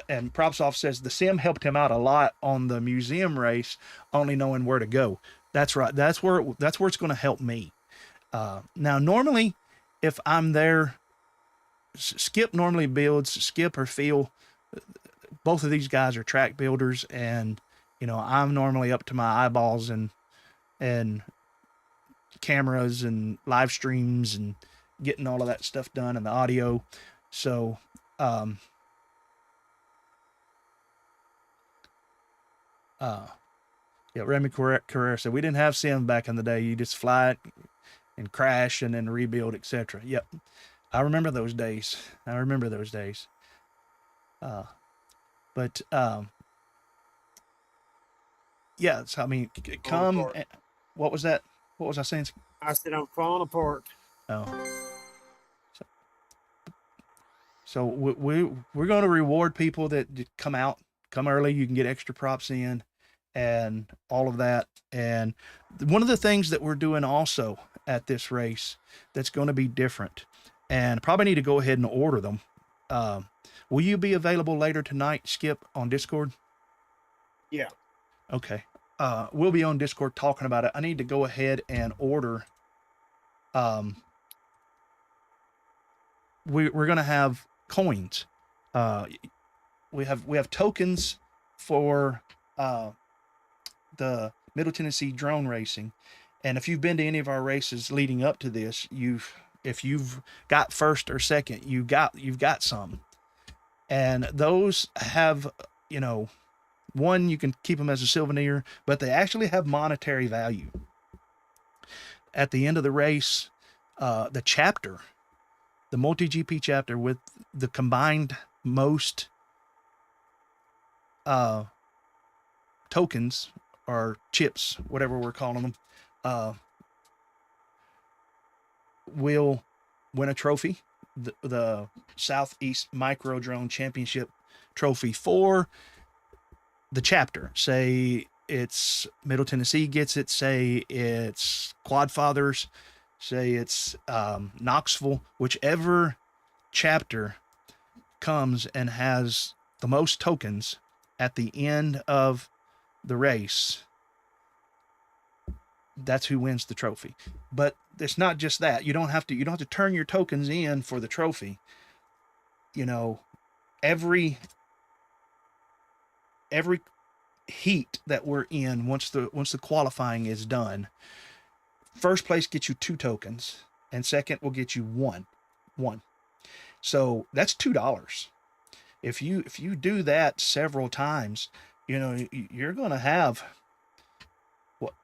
and Props Off says the sim helped him out a lot on the museum race, only knowing where to go. That's right. That's where it's going to help me. Now, normally, if I'm there, Skip normally builds. Skip or Phil, both of these guys are track builders, and I'm normally up to my eyeballs and cameras and live streams and getting all of that stuff done and the audio. So, yeah, Remy Carrera said, we didn't have sim back in the day. You just fly it and crash and then rebuild, etc. Yep. I remember those days. But, yeah, so, I mean, come, what was that? What was I saying? I said I'm falling apart. Oh. So we're going to reward people that come out, come early. You can get extra props in, and all of that. And one of the things that we're doing also at this race that's going to be different, and probably need to go ahead and order them. Will you be available later tonight, Skip, on Discord? Yeah. Okay. We'll be on Discord talking about it. I need to go ahead and order. We're gonna have coins. We have tokens for the Middle Tennessee drone racing, and if you've been to any of our races leading up to this, if you've got first or second, you've got some, and those have, you know, one, you can keep them as a souvenir, but they actually have monetary value. At the end of the race, the chapter, the multi-GP chapter with the combined most tokens or chips, whatever we're calling them, will win a trophy, the Southeast Micro Drone Championship trophy for the chapter. Say it's Middle Tennessee gets it, say it's Quad Fathers, say it's Knoxville, whichever chapter comes and has the most tokens at the end of the race, that's who wins the trophy. But it's not just that. You don't have to turn your tokens in for the trophy. You know, every heat that we're in, once the qualifying is done, first place gets you 2 tokens and second will get you one. So that's $2. If you do that several times, you know, you're going to have what,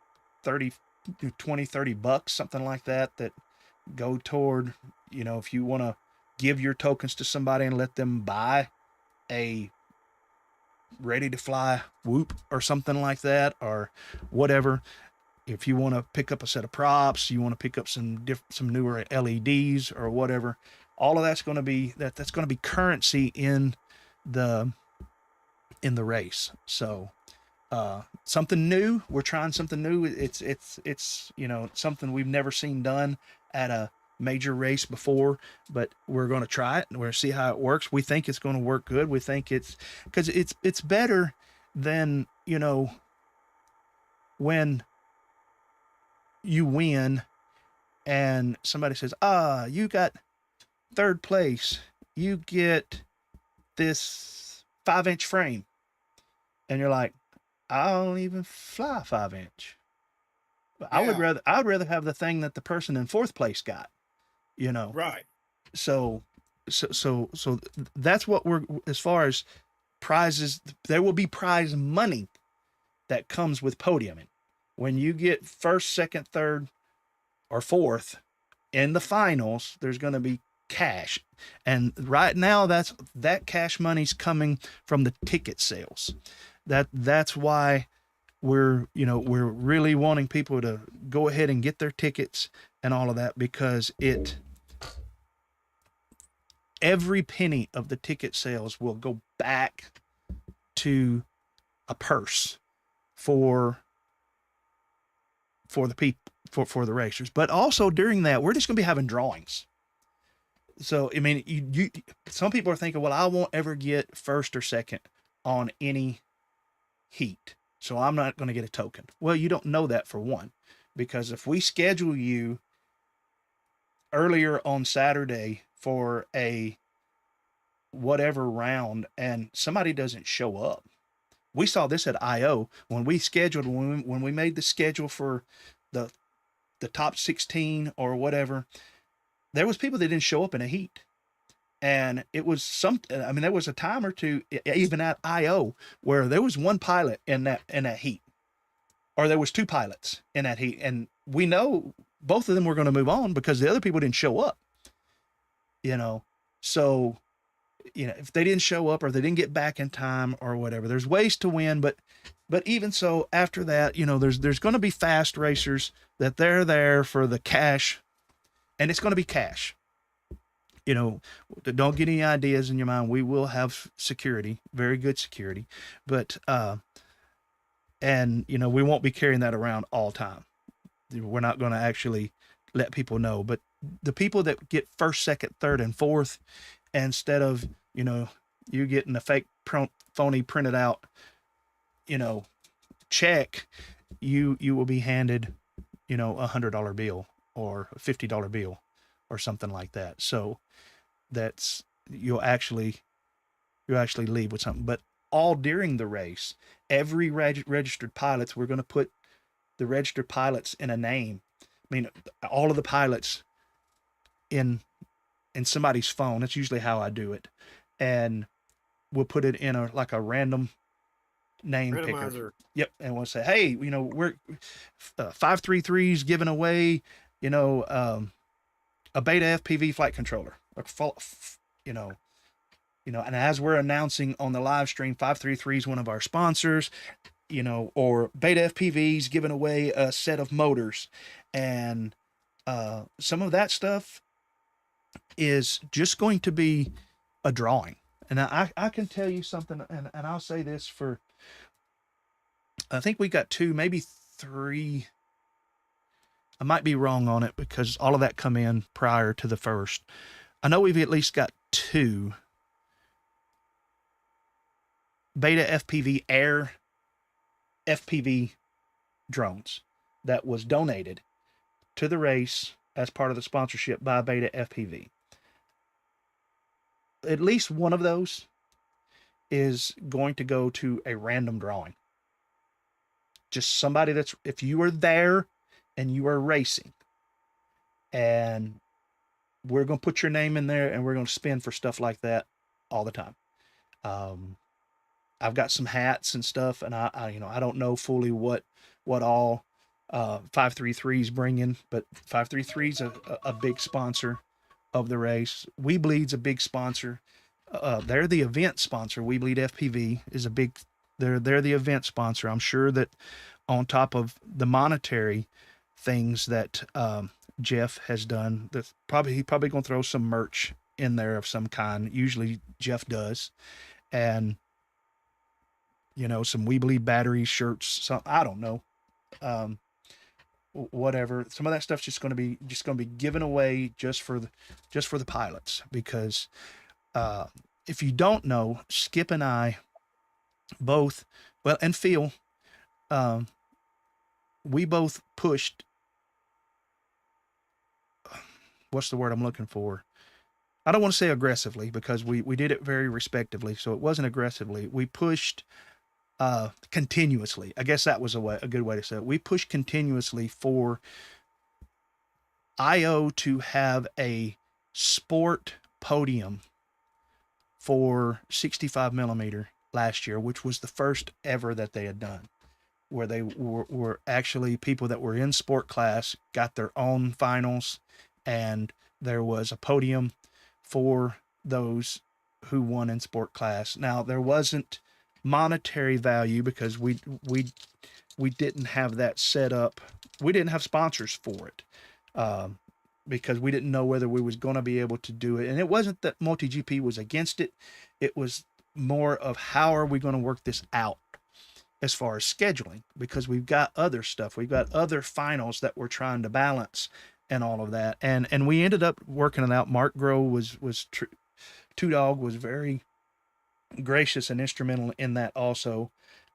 30 bucks, something like that go toward, you know, if you want to give your tokens to somebody and let them buy a ready to fly whoop or something like that, or whatever. If you want to pick up a set of props, you want to pick up some newer LEDs or whatever, all of that's going to be that's going to be currency in the race. So something new, we're trying something new. It's you know, something we've never seen done at a major race before, but we're going to try it and we're going to see how it works. We think it's going to work good. We think because it's better than, you know, when you win and somebody says, you got third place, you get this 5-inch frame, and you're like, I don't even fly 5-inch. Yeah. I'd rather have the thing that the person in fourth place got, you know. Right. So that's what we're, as far as prizes, there will be prize money that comes with podiuming. When you get first, second, third, or fourth in the finals, there's going to be cash. And right now that cash money's coming from the ticket sales. That's why we're really wanting people to go ahead and get their tickets and all of that, because every penny of the ticket sales will go back to a purse for the people, for the racers. But also during that, we're just going to be having drawings. So, I mean, you some people are thinking, well, I won't ever get first or second on any heat, so I'm not going to get a token. Well, you don't know that, for one, because if we schedule you earlier on Saturday for a whatever round and somebody doesn't show up. We saw this at IO when we made the schedule for the top 16 or whatever. There was people that didn't show up in a heat, and it was there was a time or two even at IO where there was one pilot in that heat, or there was 2 pilots in that heat, and we know both of them were going to move on because the other people didn't show up, you know. So, you know, if they didn't show up or they didn't get back in time or whatever, there's ways to win. But even so, after that, you know, there's going to be fast racers that they're there for the cash, and it's going to be cash. You know, don't get any ideas in your mind. We will have security, very good security, but And, you know, we won't be carrying that around all time. We're not going to actually let people know. But the people that get first, second, third, and fourth, instead of, you know, you getting a fake phony printed out, you know, check, you will be handed, you know, $100 bill or a $50 bill or something like that. So that's, you'll actually leave with something. But all during the race, every registered pilots, we're going to put the registered pilots in a name. I mean, all of the pilots in somebody's phone. That's usually how I do it. And we'll put it in a random name picker. Randomizer. Yep. And we'll say, hey, you know, we're 533's giving away, you know, a beta FPV flight controller, you know, and as we're announcing on the live stream, 533 is one of our sponsors, you know, or Beta FPV's giving away a set of motors. And some of that stuff is just going to be a drawing. And I can tell you something, and I'll say this for, I think we got 2, maybe 3. I might be wrong on it because all of that come in prior to the first. I know we've at least got 2 Beta FPV Air FPV drones that was donated to the race as part of the sponsorship by Beta FPV. At least one of those is going to go to a random drawing. Just somebody that's, if you are there and you are racing, and we're going to put your name in there and we're going to spin for stuff like that all the time. I've got some hats and stuff, and I you know, I don't know fully what all 533 is bringing, but 533 is a big sponsor of the race. We Bleed's a big sponsor. They're the event sponsor. We Bleed FPV is a big. They're the event sponsor. I'm sure that on top of the monetary things that Jeff has done, that he's probably going to throw some merch in there of some kind. Usually Jeff does, and you know, some We Bleed batteries, shirts, some, I don't know, whatever. Some of that stuff's just going to be given away just for the pilots, because if you don't know, Skip and I both, well, and Phil, we both pushed, what's the word I'm looking for? I don't want to say aggressively, because we did it very respectively, so it wasn't aggressively. We pushed continuously. I guess that was a good way to say it. We pushed continuously for IO to have a sport podium for 65 millimeter last year, which was the first ever that they had done, where they were actually people that were in sport class got their own finals, and there was a podium for those who won in sport class. Now, there wasn't monetary value because we didn't have that set up. We didn't have sponsors for it, because we didn't know whether we was going to be able to do it. And it wasn't that MultiGP was against it. It was more of how are we going to work this out as far as scheduling, because we've got other stuff. We've got other finals that we're trying to balance and all of that. And we ended up working it out. Mark Grove was Two Dog was very gracious and instrumental in that also.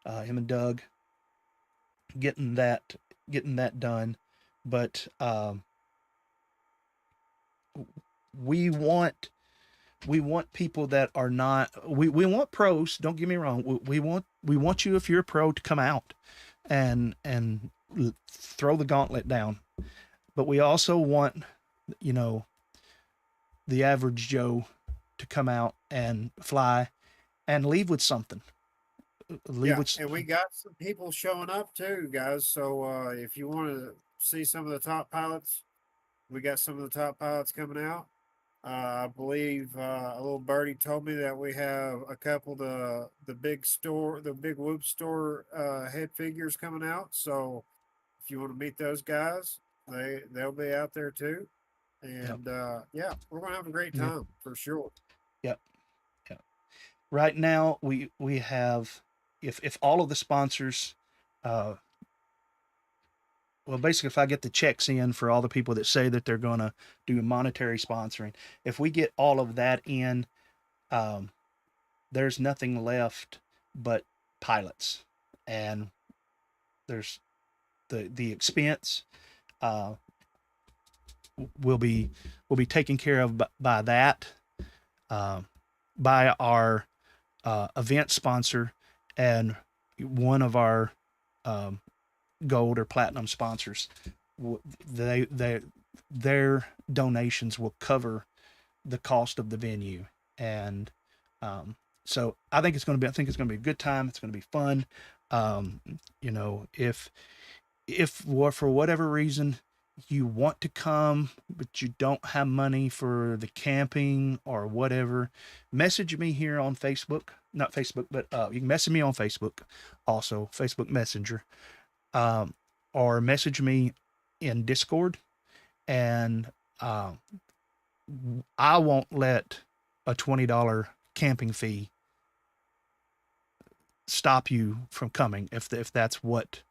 Him and Doug getting that done. But we want people that are not, we want pros, don't get me wrong. We want you, if you're a pro, to come out and throw the gauntlet down. But we also want, you know, the average Joe to come out and fly and leave with something. And we got some people showing up too, guys. So if you want to see some of the top pilots, we got some of the top pilots coming out. I believe a little birdie told me that we have a couple of the big Whoop store head figures coming out. So if you want to meet those guys, they'll be out there too. And yeah, we're gonna have a great time for sure. Yep. Right now we have, if all of the sponsors well, basically, if I get the checks in for all the people that say that they're going to do monetary sponsoring, if we get all of that in, um, there's nothing left but pilots, and there's the expense uh, will be taken care of by that, um, by our event sponsor and one of our um, gold or platinum sponsors. Their donations will cover the cost of the venue, and so I think it's going to be a good time. It's going to be fun. You know, if for whatever reason you want to come but you don't have money for the camping or whatever, message me here on Facebook. Not Facebook, but you can message me on Facebook, also Facebook Messenger, or message me in Discord, and I won't let a $20 camping fee stop you from coming if that's what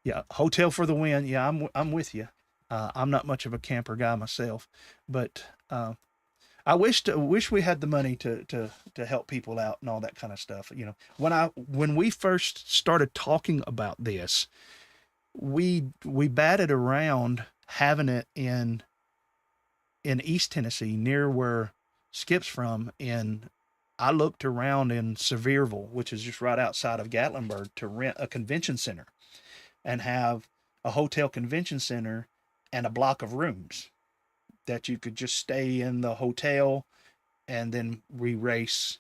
yeah, hotel for the win. Yeah, I'm with you. I'm not much of a camper guy myself, but I wish we had the money to help people out and all that kind of stuff. You know, when we first started talking about this, we batted around having it in East Tennessee, near where Skip's from, and I looked around in Sevierville, which is just right outside of Gatlinburg, to rent a convention center and have a hotel convention center and a block of rooms that you could just stay in the hotel, and then we race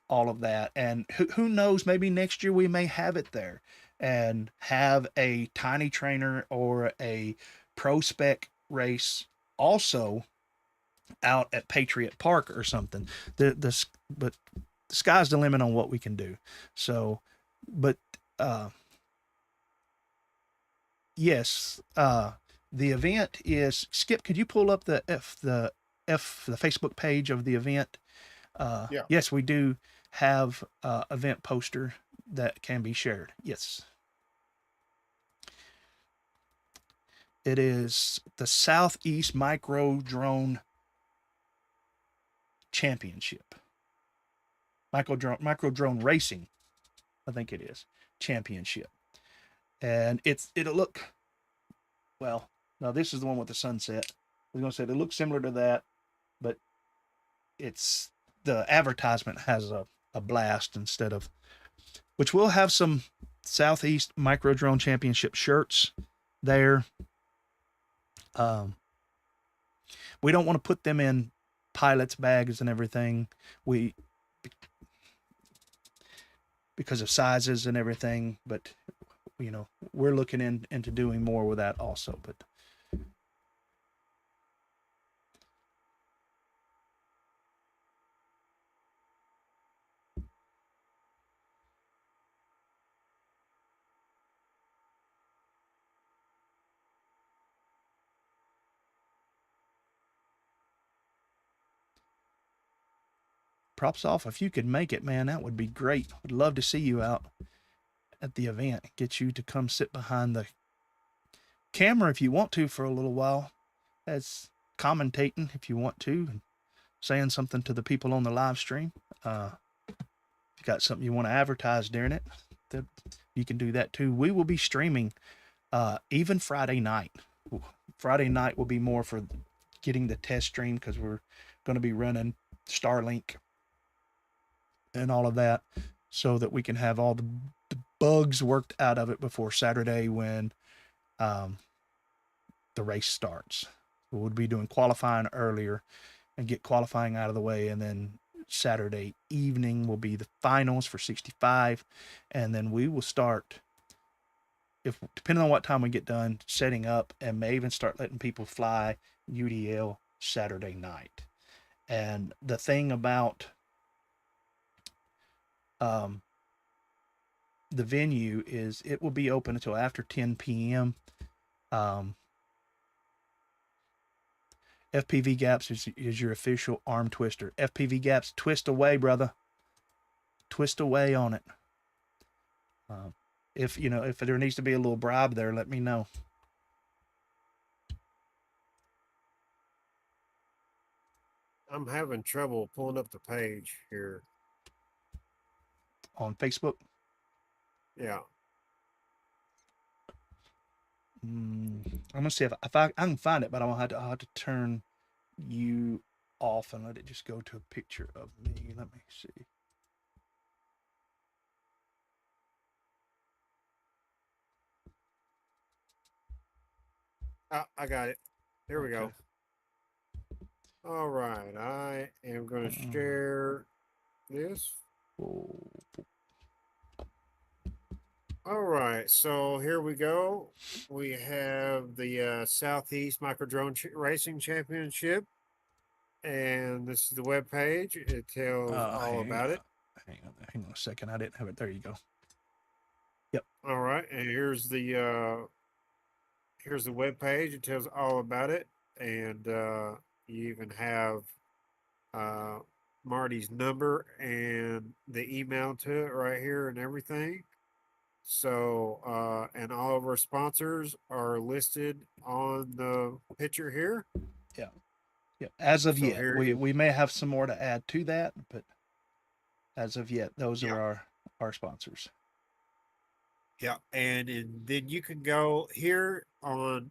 all of that. And who knows, maybe next year we may have it there and have a tiny trainer or a pro spec race also out at Patriot Park or something. But the sky's the limit on what we can do. So, but yes, the event is, Skip, could you pull up the Facebook page of the event? Yeah. Yes, we do have event poster that can be shared. Yes. It is the Southeast Micro Drone Championship. Micro drone racing, I think it is, championship. And it'll look, well, now this is the one with the sunset. I was going to say it looks similar to that, but it's, the advertisement has a blast instead of, which we'll have some Southeast Micro Drone Championship shirts there. We don't want to put them in pilots' bags and everything. Because of sizes and everything, but you know, we're looking into doing more with that also. But props off if you could make it, man. That would be great. Would love to see you out at the event. Get you to come sit behind the camera if you want to for a little while, as commentating if you want to, and saying something to the people on the live stream. If you got something you want to advertise during it, you can do that too. We will be streaming even Friday night. Friday night will be more for getting the test stream, because we're going to be running Starlink and all of that, so that we can have all the bugs worked out of it before Saturday when the race starts. We'll be doing qualifying earlier and get qualifying out of the way, and then Saturday evening will be the finals for 65, and then we will start, if depending on what time we get done setting up, and may even start letting people fly UDL Saturday night. And the thing about the venue is it will be open until after 10 p.m. FPV Gaps is your official arm twister. FPV Gaps, twist away, brother. Twist away on it. If if there needs to be a little bribe there, let me know. I'm having trouble pulling up the page here. On Facebook. Yeah. I'm gonna see if I can find it, but I'll have to turn you off and let it just go to a picture of me. Let me see. I got it. Here we go. Okay. All right. I am going to share this. Oh, All right. So here we go. We have the Southeast Micro Drone Racing Championship. And this is the web page. It tells all about it. Hang on a second. I didn't have it. There you go. All right. And here's the web page. It tells all about it. And you even have Marty's number and the email to it right here and everything. So, and all of our sponsors are listed on the picture here. Yeah. As of So yet, here we may have some more to add to that, but as of yet, those Yeah. are our sponsors. Yeah, and then you can go here on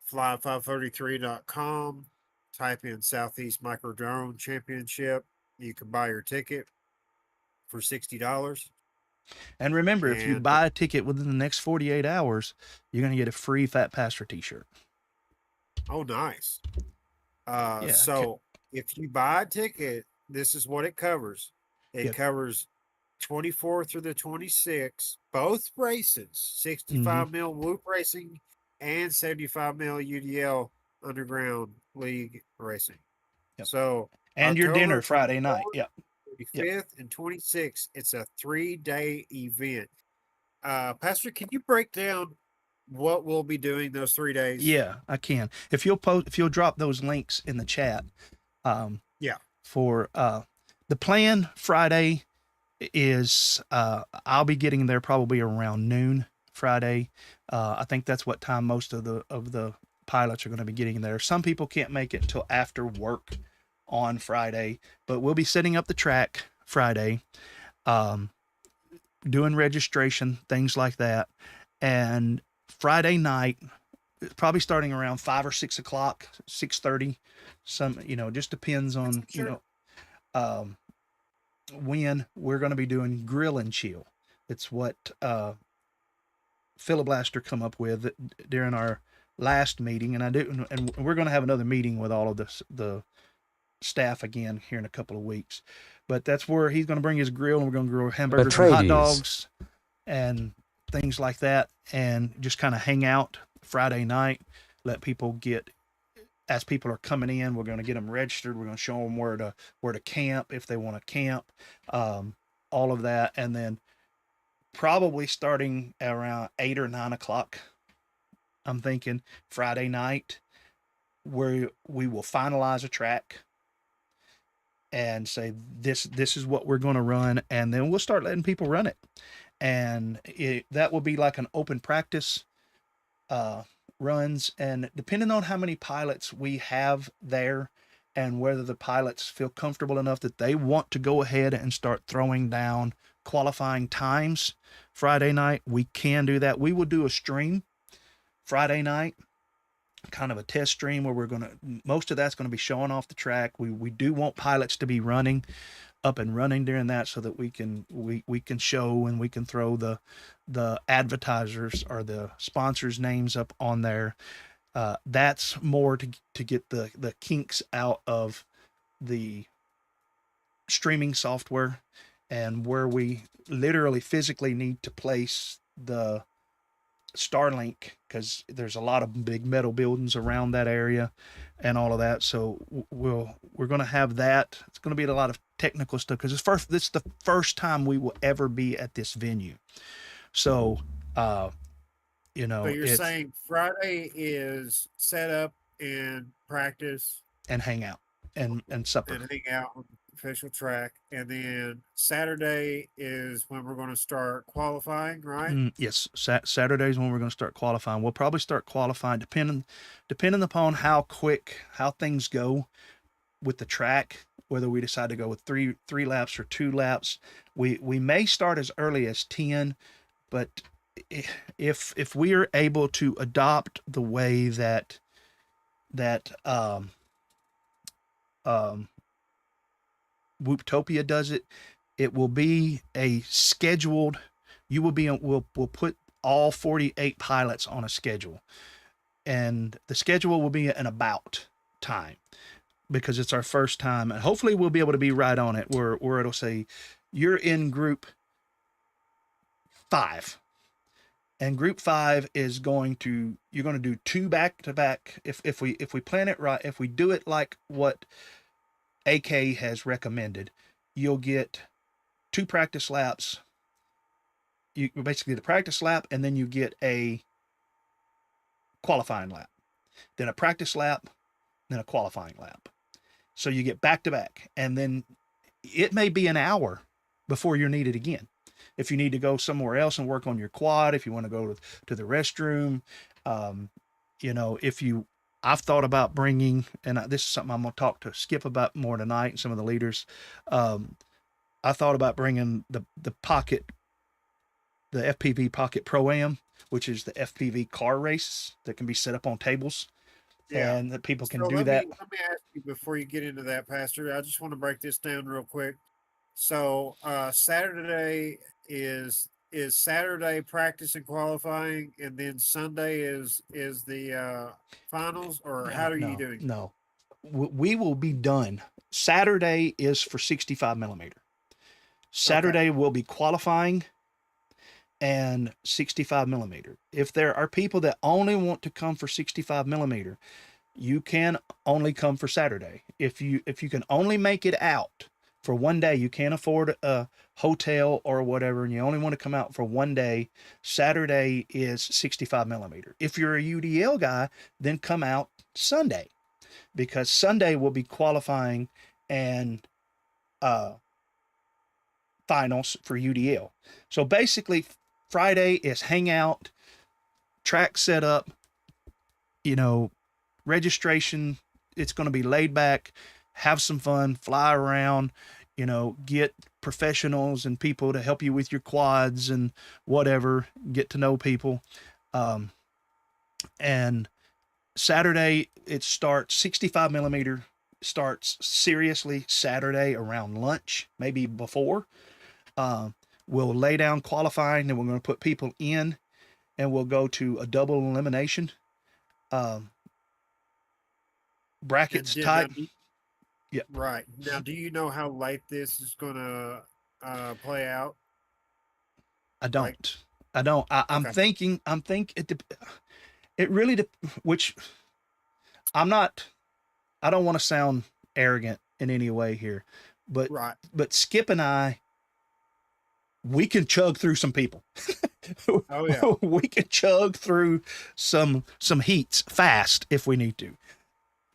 fly533.com, type in Southeast Micro Drone Championship. You can buy your ticket for $60. And remember, if you And buy a ticket within the next 48 hours, you're going to get a free PhatPastor t-shirt. oh, nice. Yeah, So if you buy a ticket, this is what it covers. It Yeah. covers 24 through the 26, both races, 65 mil Whoop racing and 75 mil UDL Underground League racing. Yep. So And your dinner October Friday night. 24th, Yep. 25th and 26th, it's a 3-day event. Pastor, can you break down what we'll be doing those 3 days? Yeah, I can. If you'll drop those links in the chat. Yeah. For the plan Friday is I'll be getting there probably around noon Friday. I think that's what time most of the pilots are going to be getting there. Some people can't make it until after work on Friday, but we'll be setting up the track Friday, doing registration, things like that. And Friday night, probably starting around 5 or 6 o'clock, 6:30. Some, just depends on, Sure. when we're going to be doing grill and chill. It's what Philiblaster come up with during our last meeting, and we're going to have another meeting with all of the staff again here in a couple of weeks. But that's where he's going to bring his grill, and we're going to grill hamburgers and hot Atreides. dogs and things like that, and just kind of hang out Friday night. Let people as people are coming in, we're going to get them registered. We're going to show them where to camp if they want to camp, all of that, and then probably starting around 8 or 9 o'clock. I'm thinking Friday night, where we will finalize a track and say this is what we're going to run, and then we'll start letting people run it, and that will be like an open practice runs, and depending on how many pilots we have there and whether the pilots feel comfortable enough that they want to go ahead and start throwing down qualifying times Friday night, we can do that. We will do a stream Friday night, kind of a test stream where most of that's going to be showing off the track. We do want pilots to be up and running during that, so that we can show and we can throw the advertisers or the sponsors' names up on there. That's more to get the kinks out of the streaming software, and where we literally physically need to place the Starlink, because there's a lot of big metal buildings around that area and all of that. So we're going to have that. It's going to be a lot of technical stuff, because this is the first time we will ever be at this venue. So, So you're saying Friday is set up and practice and hang out and supper. and hang out. official track, and then Saturday is when we're going to start qualifying, right? Yes, Saturday's when we're going to start qualifying. We'll probably start qualifying depending upon how things go with the track, whether we decide to go with three laps or 2 laps. We may start as early as 10, but if we are able to adopt the way that Whooptopia does it, it will be a scheduled. You will be we'll put all 48 pilots on a schedule, and the schedule will be an about time, because it's our first time, and hopefully we'll be able to be right on it where it'll say you're in group 5, and group 5 is you're going to do 2 back to back. If we plan it right, if we do it like what AK has recommended, you'll get 2 practice laps. You basically the practice lap, and then you get a qualifying lap, then a practice lap, then a qualifying lap. So you get back to back, and then it may be an hour before you're needed again. If you need to go somewhere else and work on your quad, if you want to go to the restroom, I've thought about bringing, and this is something I'm going to talk to Skip about more tonight and some of the leaders. I thought about bringing the FPV Pocket Pro-Am, which is the FPV car race that can be set up on tables. Yeah. And that people can do that. Let me ask you before you get into that, Pastor. I just want to break this down real quick. So Saturday is Saturday practice and qualifying, and then Sunday is the finals, or how are you doing? No, we will be done. Saturday is for 65 millimeter. Saturday will be qualifying and 65 millimeter. If there are people that only want to come for 65 millimeter, you can only come for Saturday. If you can only make it out for one day, you can't afford a hotel or whatever, and you only want to come out for one day, Saturday is 65 millimeter. If you're a UDL guy, then come out Sunday, because Sunday will be qualifying and finals for UDL. So basically Friday is hangout, track setup, registration. It's going to be laid back, have some fun, fly around, get professionals and people to help you with your quads and whatever, get to know people. And Saturday, it starts 65 millimeter, starts seriously Saturday around lunch, maybe before. We'll lay down qualifying, and we're going to put people in, and we'll go to a double elimination. Brackets type. Yeah. Right. Now, do you know how late this is going to play out? I don't. I'm thinking it really, which I'm not, I don't want to sound arrogant in any way here, but, but Skip and I, we can chug through some people. Oh yeah. We can chug through some heats fast if we need to.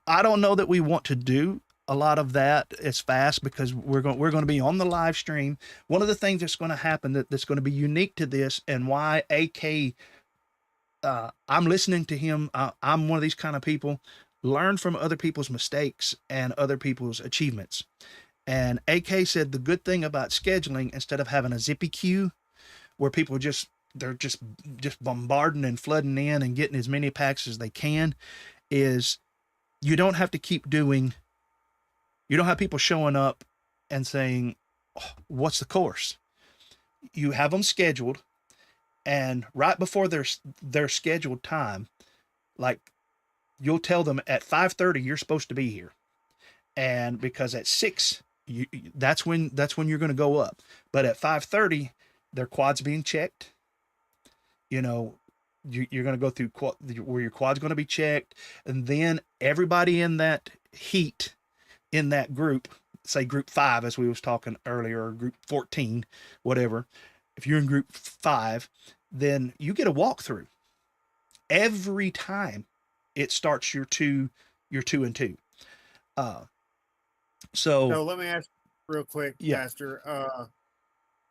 I don't know that we want to do a lot of that as fast, because we're going to be on the live stream. One of the things that's going to happen that's going to be unique to this, and why AK, I'm listening to him. I'm one of these kind of people, learn from other people's mistakes and other people's achievements. And AK said the good thing about scheduling, instead of having a zippy queue where people they're just bombarding and flooding in and getting as many packs as they can, is you don't have to keep doing, you don't have people showing up and saying, oh, what's the course? You have them scheduled, and right before their scheduled time, like you'll tell them at 5:30 you're supposed to be here, and because at 6 that's when you're going to go up. But at 5:30 their quad's being checked. You're going to go through where your quad's going to be checked, and then everybody in that heat, in that group, say group 5 as we was talking earlier, or group 14, whatever. If you're in group 5, then you get a walkthrough every time it starts your 2 and 2. So let me ask real quick, Yeah. Pastor.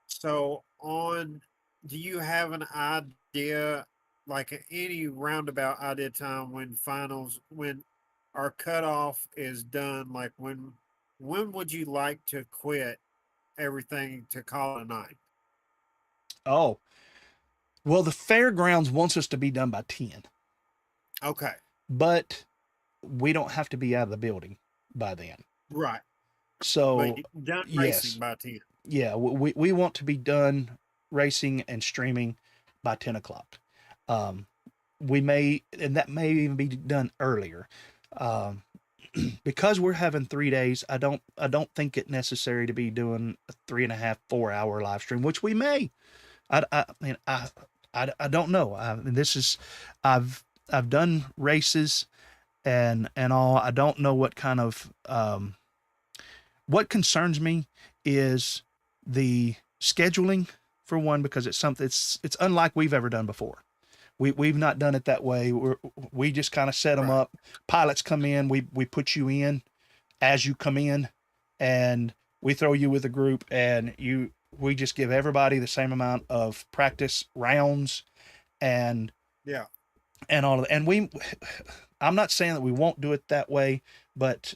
So do you have an idea, like any roundabout idea time when our cutoff is done? Like when would you like to quit everything to call it a night? Oh, well, the fairgrounds wants us to be done by 10, Okay, but we don't have to be out of the building by then. right. But So, done racing yes, by 10. yeah, we want to be done racing and streaming by 10 o'clock. Um, we may, and that may even be done earlier. Um, because we're having 3 days, I don't think it necessary to be doing a 3.5, 4 hour live stream, which we may. I mean, I don't know. I mean, this is, I've done races and all. I don't know what kind of, what concerns me is the scheduling, for one, because it's something, it's unlike we've ever done before. We've not done it that way. We just kind of set them Right. up. Pilots come in, we put you in as you come in, and we throw you with a group, and we just give everybody the same amount of practice rounds and Yeah. and all of that. And I'm not saying that we won't do it that way, but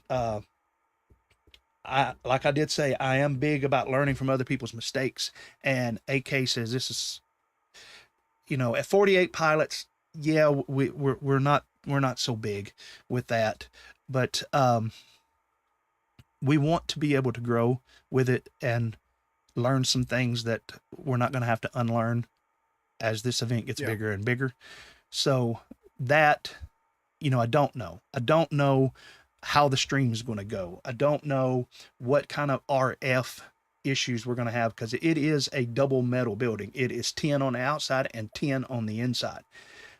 like I did say, I am big about learning from other people's mistakes. And AK says this is, at 48 pilots, yeah, we're not so big with that, but we want to be able to grow with it and learn some things that we're not going to have to unlearn as this event gets Yeah. bigger and bigger. So that, I don't know. I don't know how the stream is going to go. I don't know what kind of RF issues we're going to have, because it is a double metal building. It is 10 on the outside and 10 on the inside.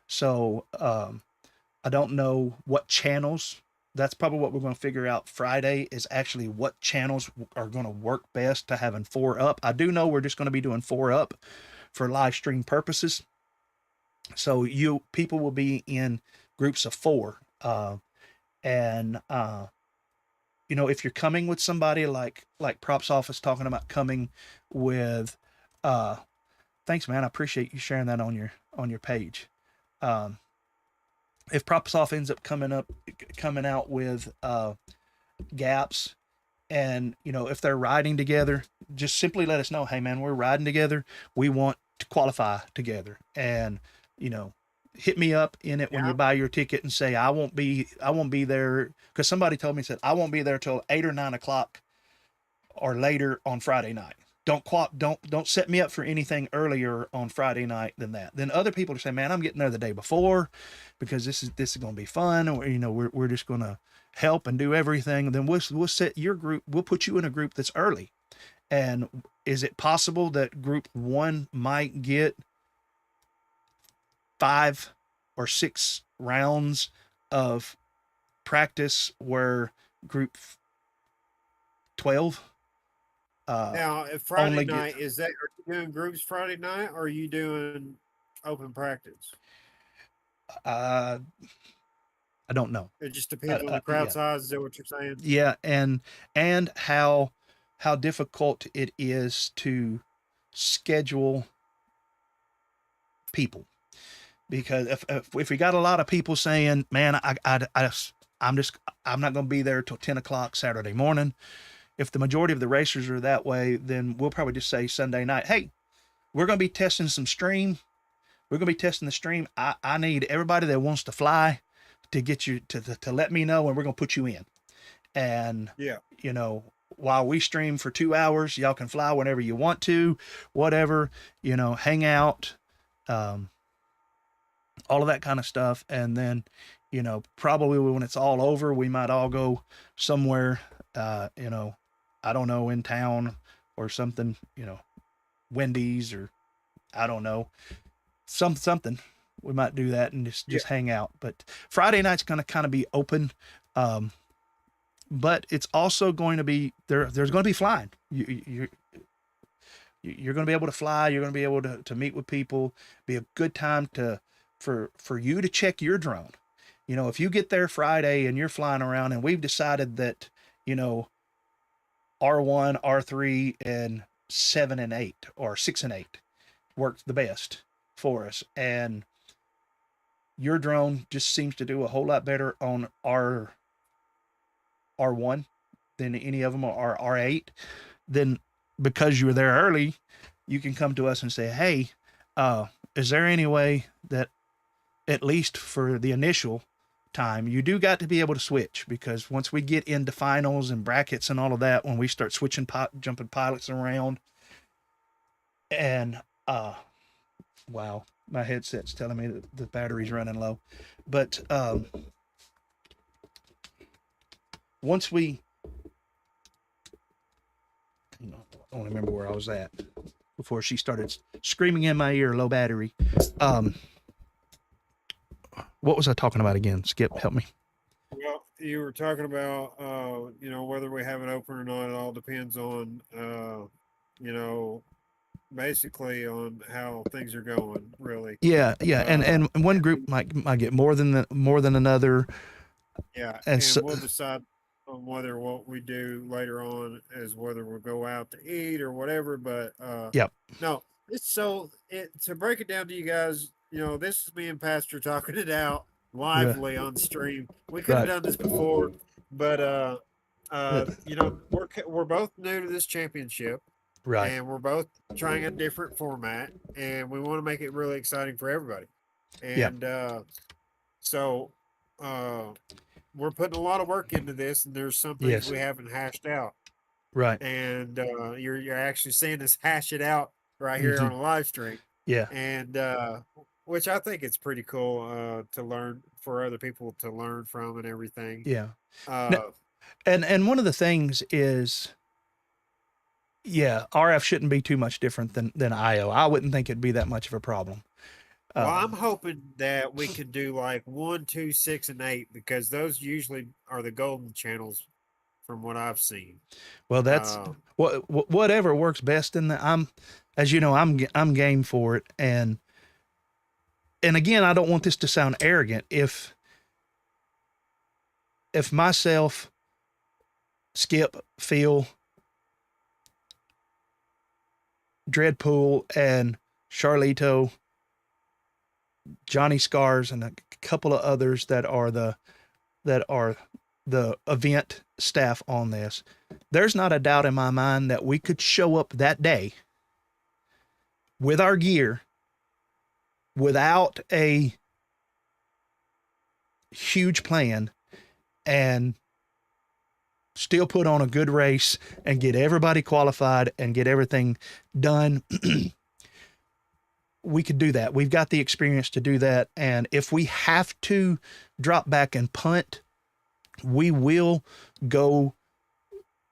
So I don't know what channels. That's probably what we're going to figure out Friday, is actually what channels are going to work best to having 4 up. I do know we're just going to be doing 4 up for live stream purposes. So people will be in groups of 4. And if you're coming with somebody like Props Office talking about coming with, thanks, man. I appreciate you sharing that on your page. If Props Off ends up coming out with gaps, and if they're riding together, just simply let us know. Hey, man, we're riding together. We want to qualify together, and hit me up in it when Yeah. you buy your ticket and say I won't be there, because somebody told me, said I won't be there till 8 or 9 o'clock or later on Friday night. Don't set me up for anything earlier on Friday night than that. Then other people are saying, man, I'm getting there the day before because this is going to be fun, or we're just going to help and do everything. Then we'll set your group. We'll put you in a group that's early. And is it possible that group 1 might get 5 or 6 rounds of practice, where group 12 Now, if Friday only night, are you doing groups Friday night, or are you doing open practice? I don't know. It just depends on the crowd Yeah. size. Is that what you're saying? Yeah, and how difficult it is to schedule people, because if we got a lot of people saying, man, I'm not going to be there till 10 o'clock Saturday morning. If the majority of the racers are that way, then we'll probably just say Sunday night, hey, we're going to be testing some stream. We're going to be testing the stream. I need everybody that wants to fly to get you to let me know, and we're going to put you in. And, Yeah. while we stream for 2 hours, y'all can fly whenever you want to, whatever, hang out, all of that kind of stuff. And then, probably when it's all over, we might all go somewhere, I don't know, in town or something, Wendy's, or I don't know, something. We might do that and just hang out. But Friday night's going to kind of be open. But it's also going to be there's going to be flying. You're going to be able to fly. You're going to be able to meet with people. Be a good time for you to check your drone. If you get there Friday and you're flying around, and we've decided that, R1, R3, and 7 and 8, or 6 and 8 worked the best for us. And your drone just seems to do a whole lot better on R1 than any of them, or R8. Then because you were there early, you can come to us and say, hey, is there any way that at least for the initial time, you do got to be able to switch, because once we get into finals and brackets and all of that, when we start switching jumping pilots around, and wow, my headset's telling me that the battery's running low. But once we, I don't remember where I was at before she started screaming in my ear, low battery. What was I talking about again? Skip, help me. Well, you were talking about, whether we have it open or not. It all depends on, basically on how things are going, really. Yeah, and one group might get more than another. Yeah, and so, we'll decide on whether what we do later on is whether we'll go out to eat or whatever. But yep. No, to break it down to you guys, this is me and Pastor talking it out lively on stream. We could have done this before, but we're both new to this championship. Right. And we're both trying a different format, and we want to make it really exciting for everybody. And so we're putting a lot of work into this, and there's some things we haven't hashed out. Right. And you're actually seeing us hash it out right here on a live stream. Yeah. And which I think it's pretty cool to learn, for other people to learn from and everything. Yeah. And one of the things is, RF shouldn't be too much different than IO. I wouldn't think it'd be that much of a problem. Well, I'm hoping that we could do like 1, 2, 6, and 8, because those usually are the golden channels from what I've seen. Well, that's whatever works best in the. I'm game for it, and again, I don't want this to sound arrogant. If myself, Skip, Phil, Dreadpool, and Charlito, Johnny Scars, and a couple of others that are the event staff on this, there's not a doubt in my mind that we could show up that day with our gear without a huge plan and still put on a good race and get everybody qualified and get everything done. We could do that. We've got the experience to do that. And if we have to drop back and punt, we will go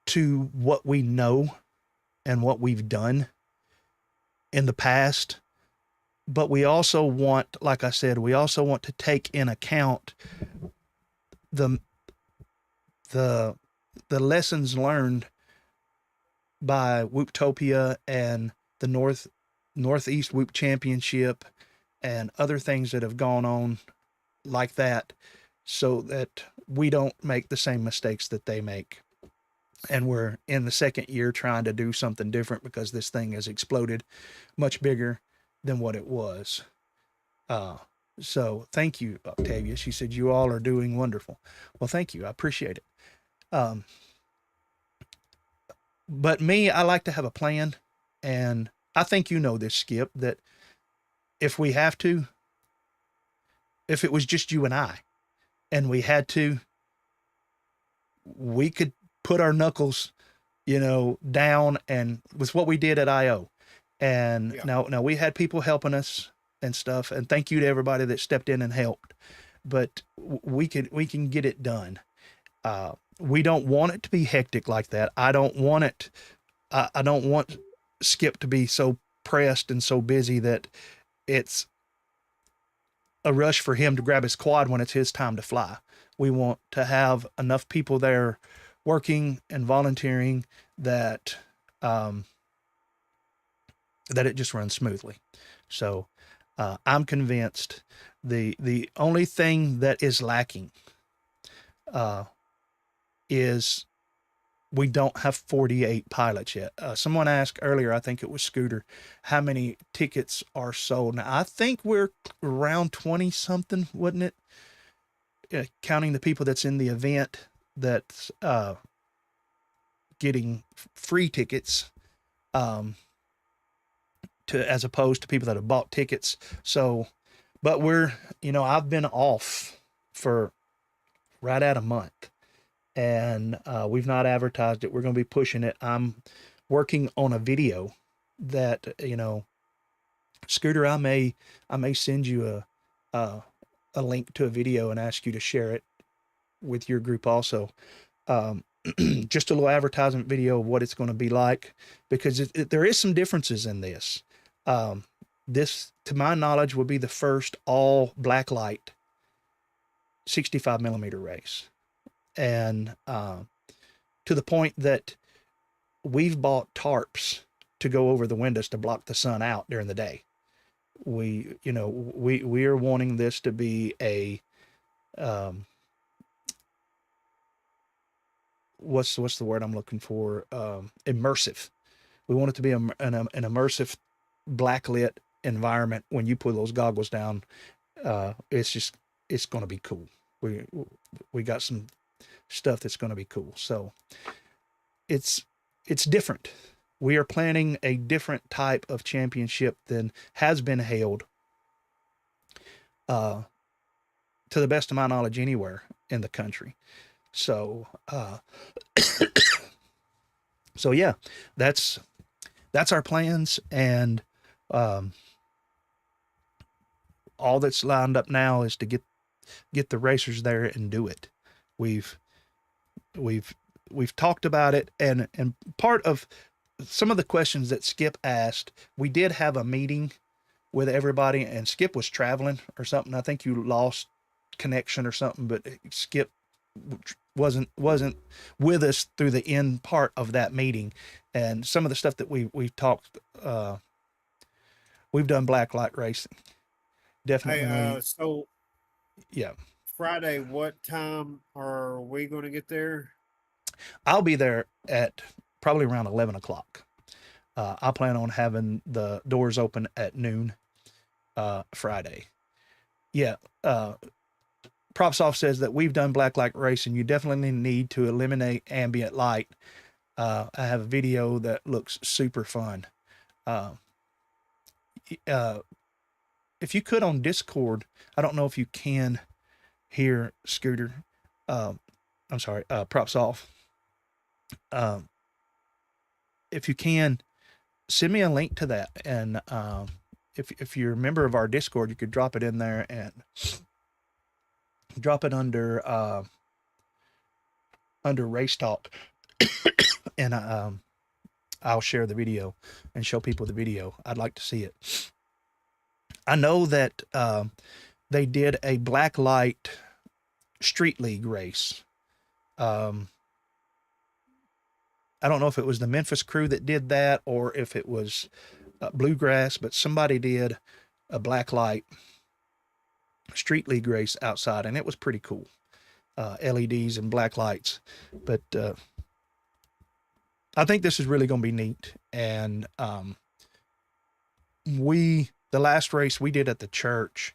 to what we know and what we've done in the past. But we also want, like I said, we also want to take in account the lessons learned by Whooptopia and the Northeast Whoop Championship and other things that have gone on like that, so that we don't make the same mistakes that they make. And we're in the second year trying to do something different, because this thing has exploded much bigger than what it was. So thank you, Octavia. She said, you all are doing wonderful. Well, thank you. I appreciate it. But me, I like to have a plan. And I think you know this, Skip, that if we have to, if it was just you and I, and we had to, we could put our knuckles, down, and with what we did at IO. And now we had people helping us and stuff. And thank you to everybody that stepped in and helped. But we can get it done. We don't want it to be hectic like that. I don't want Skip to be so pressed and so busy that it's a rush for him to grab his quad when it's his time to fly. We want to have enough people there working and volunteering that it just runs smoothly. So I'm convinced the only thing that is lacking is we don't have 48 pilots yet. Someone asked earlier, I think it was Scooter, how many tickets are sold. Now, I think we're around 20 something, wasn't it? Counting the people that's in the event that's getting free tickets, as opposed to people that have bought tickets. So, but I've been off for right at a month, and we've not advertised it. We're going to be pushing it. I'm working on a video that, Scooter, I may send you a link to a video and ask you to share it with your group also. Just a little advertisement video of what it's going to be like, because there is some differences in this. This, to my knowledge, will be the first all black light 65 millimeter race. And to the point that we've bought tarps to go over the windows to block the sun out during the day. We are wanting this to be a what's the word I'm looking for? Immersive. We want it to be an immersive blacklit environment. When you put those goggles down, it's going to be cool. We got some stuff that's going to be cool. So it's different. We are planning a different type of championship than has been held, to the best of my knowledge, anywhere in the country. So, so yeah, that's our plans, and all that's lined up now is to get the racers there and do it. We've talked about it, and part of some of the questions that Skip asked, we did have a meeting with everybody, and Skip was traveling or something. I think you lost connection or something, but Skip wasn't with us through the end part of that meeting. And some of the stuff that we've talked, we've done black light racing. Definitely. Hey, so yeah. Friday, what time are we going to get there? I'll be there at probably around 11 o'clock. I plan on having the doors open at noon, Friday. Yeah. Props Off says that we've done black light racing. You definitely need to eliminate ambient light. I have a video that looks super fun. If you could on Discord, I don't know if you can hear Scooter. I'm sorry, Props Off. If you can, send me a link to that, and if you're a member of our Discord, you could drop it in there and drop it under Race Talk, and I'll share the video and show people the video. I'd like to see it. I know that they did a black light street league race. I don't know if it was the Memphis crew that did that or if it was Bluegrass, but somebody did a black light street league race outside, and it was pretty cool. LEDs and black lights. But I think this is really going to be neat. And the last race we did at the church,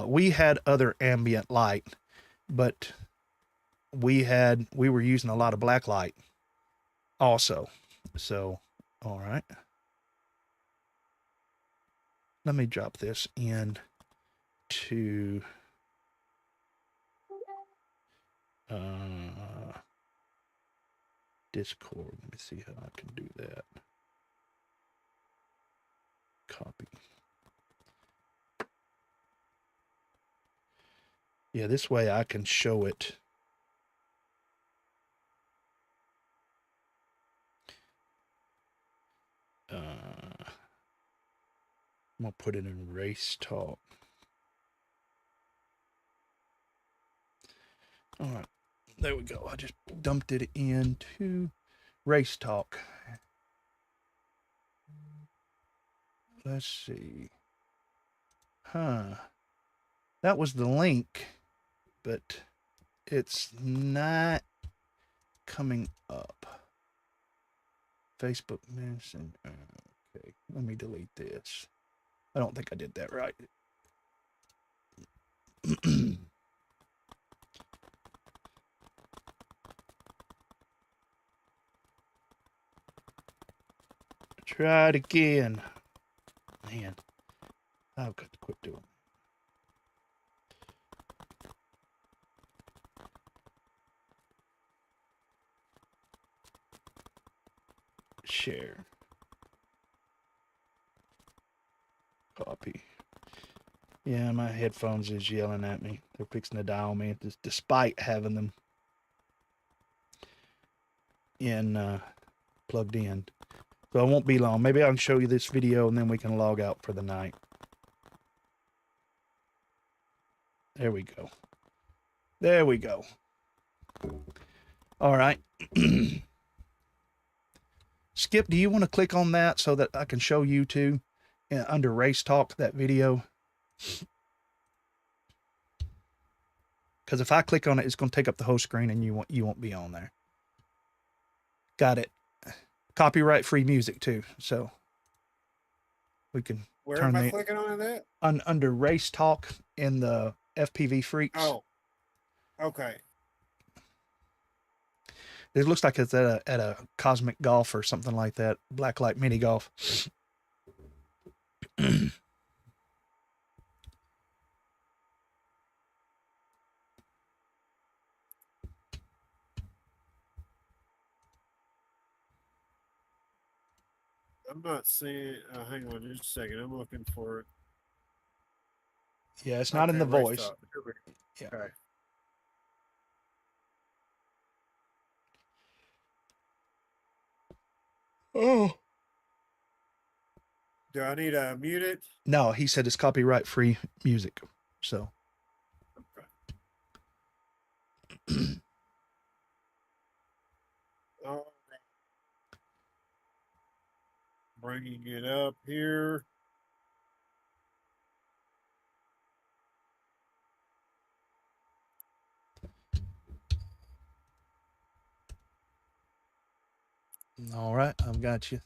we had other ambient light, but we were using a lot of black light also. So, all right. Let me drop this in to Discord. Let me see how I can do that. Copy. Yeah, this way I can show it. I'm going to put it in Race Talk. All right, there we go. I just dumped it into Race Talk. Let's see. That was the link, but it's not coming up. Facebook Messenger. Okay, let me delete this. I don't think I did that right. Try it again. Man, I've got to quit doing it. Share. Copy. Yeah, my headphones is yelling at me. They're fixing to die on me, despite having them in plugged in. So it won't be long. Maybe I can show you this video and then we can log out for the night. There we go. There we go. All right. Skip, do you want to click on that so that I can show you too under Race Talk, that video? Because if I click on it, it's going to take up the whole screen and you won't be on there. Got it. Copyright free music too, so we can Where turn am I clicking on that? Under Race Talk in the FPV Freaks. Oh, okay. It looks like it's at a Cosmic Golf or something like that. Blacklight Mini Golf. I'm not seeing. Hang on just a second. I'm looking for it. Yeah, it's not in the Race voice. Talk. Here we go. Yeah. Okay. Oh. Do I need to mute it? No, he said it's copyright free music. So. Okay. All right. Bringing it up here. All right, I've got you.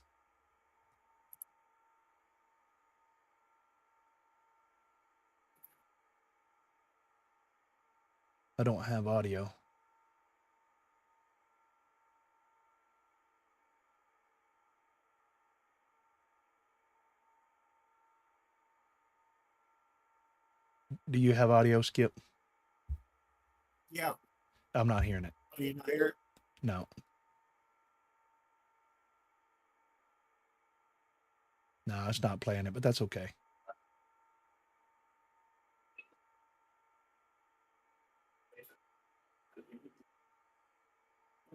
I don't have audio. Do you have audio, Skip? Yeah. I'm not hearing it. Do you not hear it? No. No, it's not playing it, but that's okay.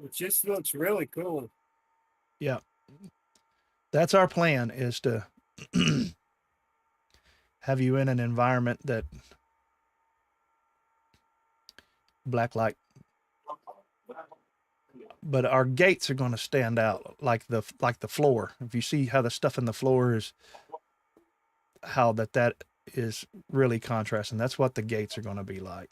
It just looks really cool. Yeah. That's our plan, is to have you in an environment that blacklight, but our gates are going to stand out like the floor. If you see how the stuff in the floor is, how that is really contrasting. That's what the gates are going to be like.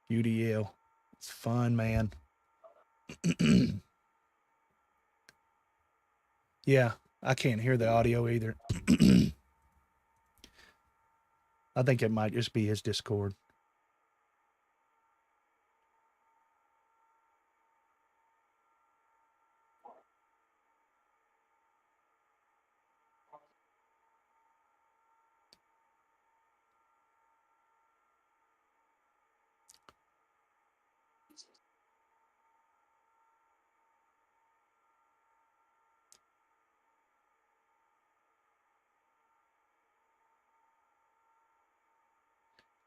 UDL. It's fun, man. Yeah, I can't hear the audio either. I think it might just be his Discord.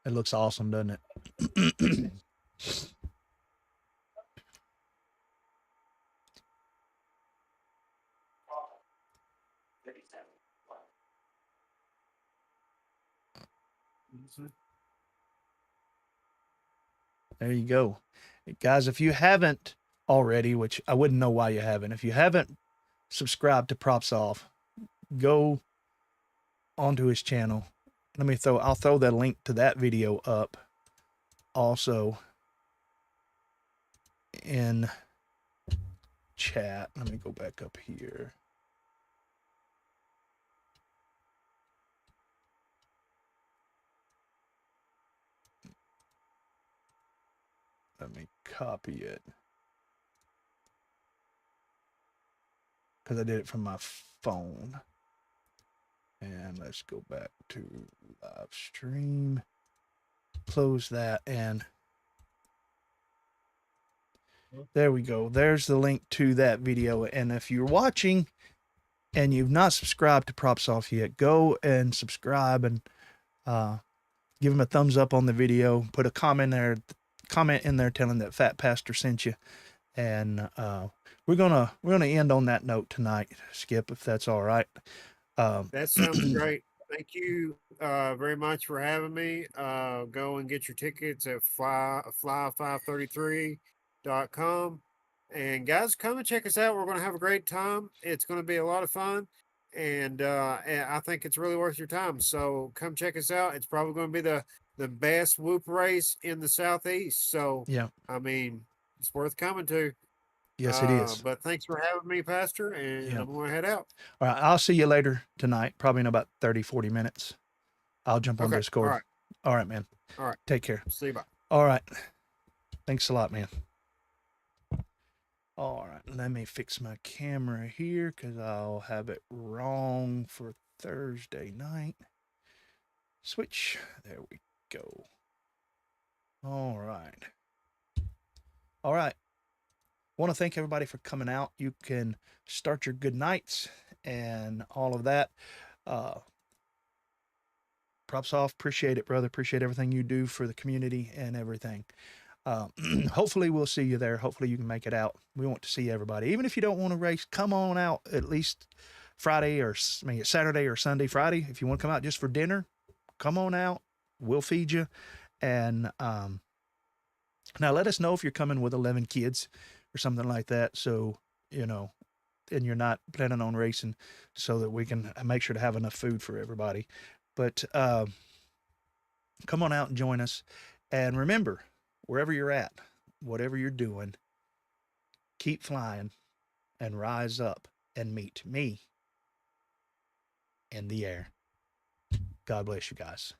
It looks awesome, doesn't it? There you go. Guys, if you haven't already, which I wouldn't know why you haven't, if you haven't subscribed to Props Off, go onto his channel. I'll throw that link to that video up also in chat. Let me go back up here. Let me copy it, because I did it from my phone. And let's go back to live stream. Close that, and there we go. There's the link to that video. And if you're watching and you've not subscribed to Props Off yet, go and subscribe and give him a thumbs up on the video. Put a comment in there telling that PhatPastor sent you. And we're gonna end on that note tonight, Skip, if that's all right. That sounds great. Thank you very much for having me. Go and get your tickets at fly533.com. And guys, come and check us out. We're going to have a great time. It's going to be a lot of fun. And I think it's really worth your time. So come check us out. It's probably going to be the best whoop race in the Southeast. So, Yeah. I mean, it's worth coming to. Yes, it is. But thanks for having me, Pastor. And Yeah. I'm going to head out. All right. I'll see you later tonight, probably in about 30, 40 minutes. I'll jump on Okay. Discord. All right. All right, man. All right. Take care. See you. Bye. All right. Thanks a lot, man. All right. Let me fix my camera here because I'll have it wrong for Thursday night. Switch. There we go. All right. All right. Want to thank everybody for coming out. You can start your good nights and all of that. Props off. Appreciate it, brother. Appreciate everything you do for the community and everything. Hopefully we'll see you there. Hopefully you can make it out. We want to see everybody. Even if you don't want to race, come on out at least Friday or Saturday or Sunday. Friday, if you want to come out just for dinner, come on out. We'll feed you. And now let us know if you're coming with 11 kids or something like that. So, and you're not planning on racing, so that we can make sure to have enough food for everybody. But come on out and join us. And remember, wherever you're at, whatever you're doing, keep flying and rise up and meet me in the air. God bless you guys.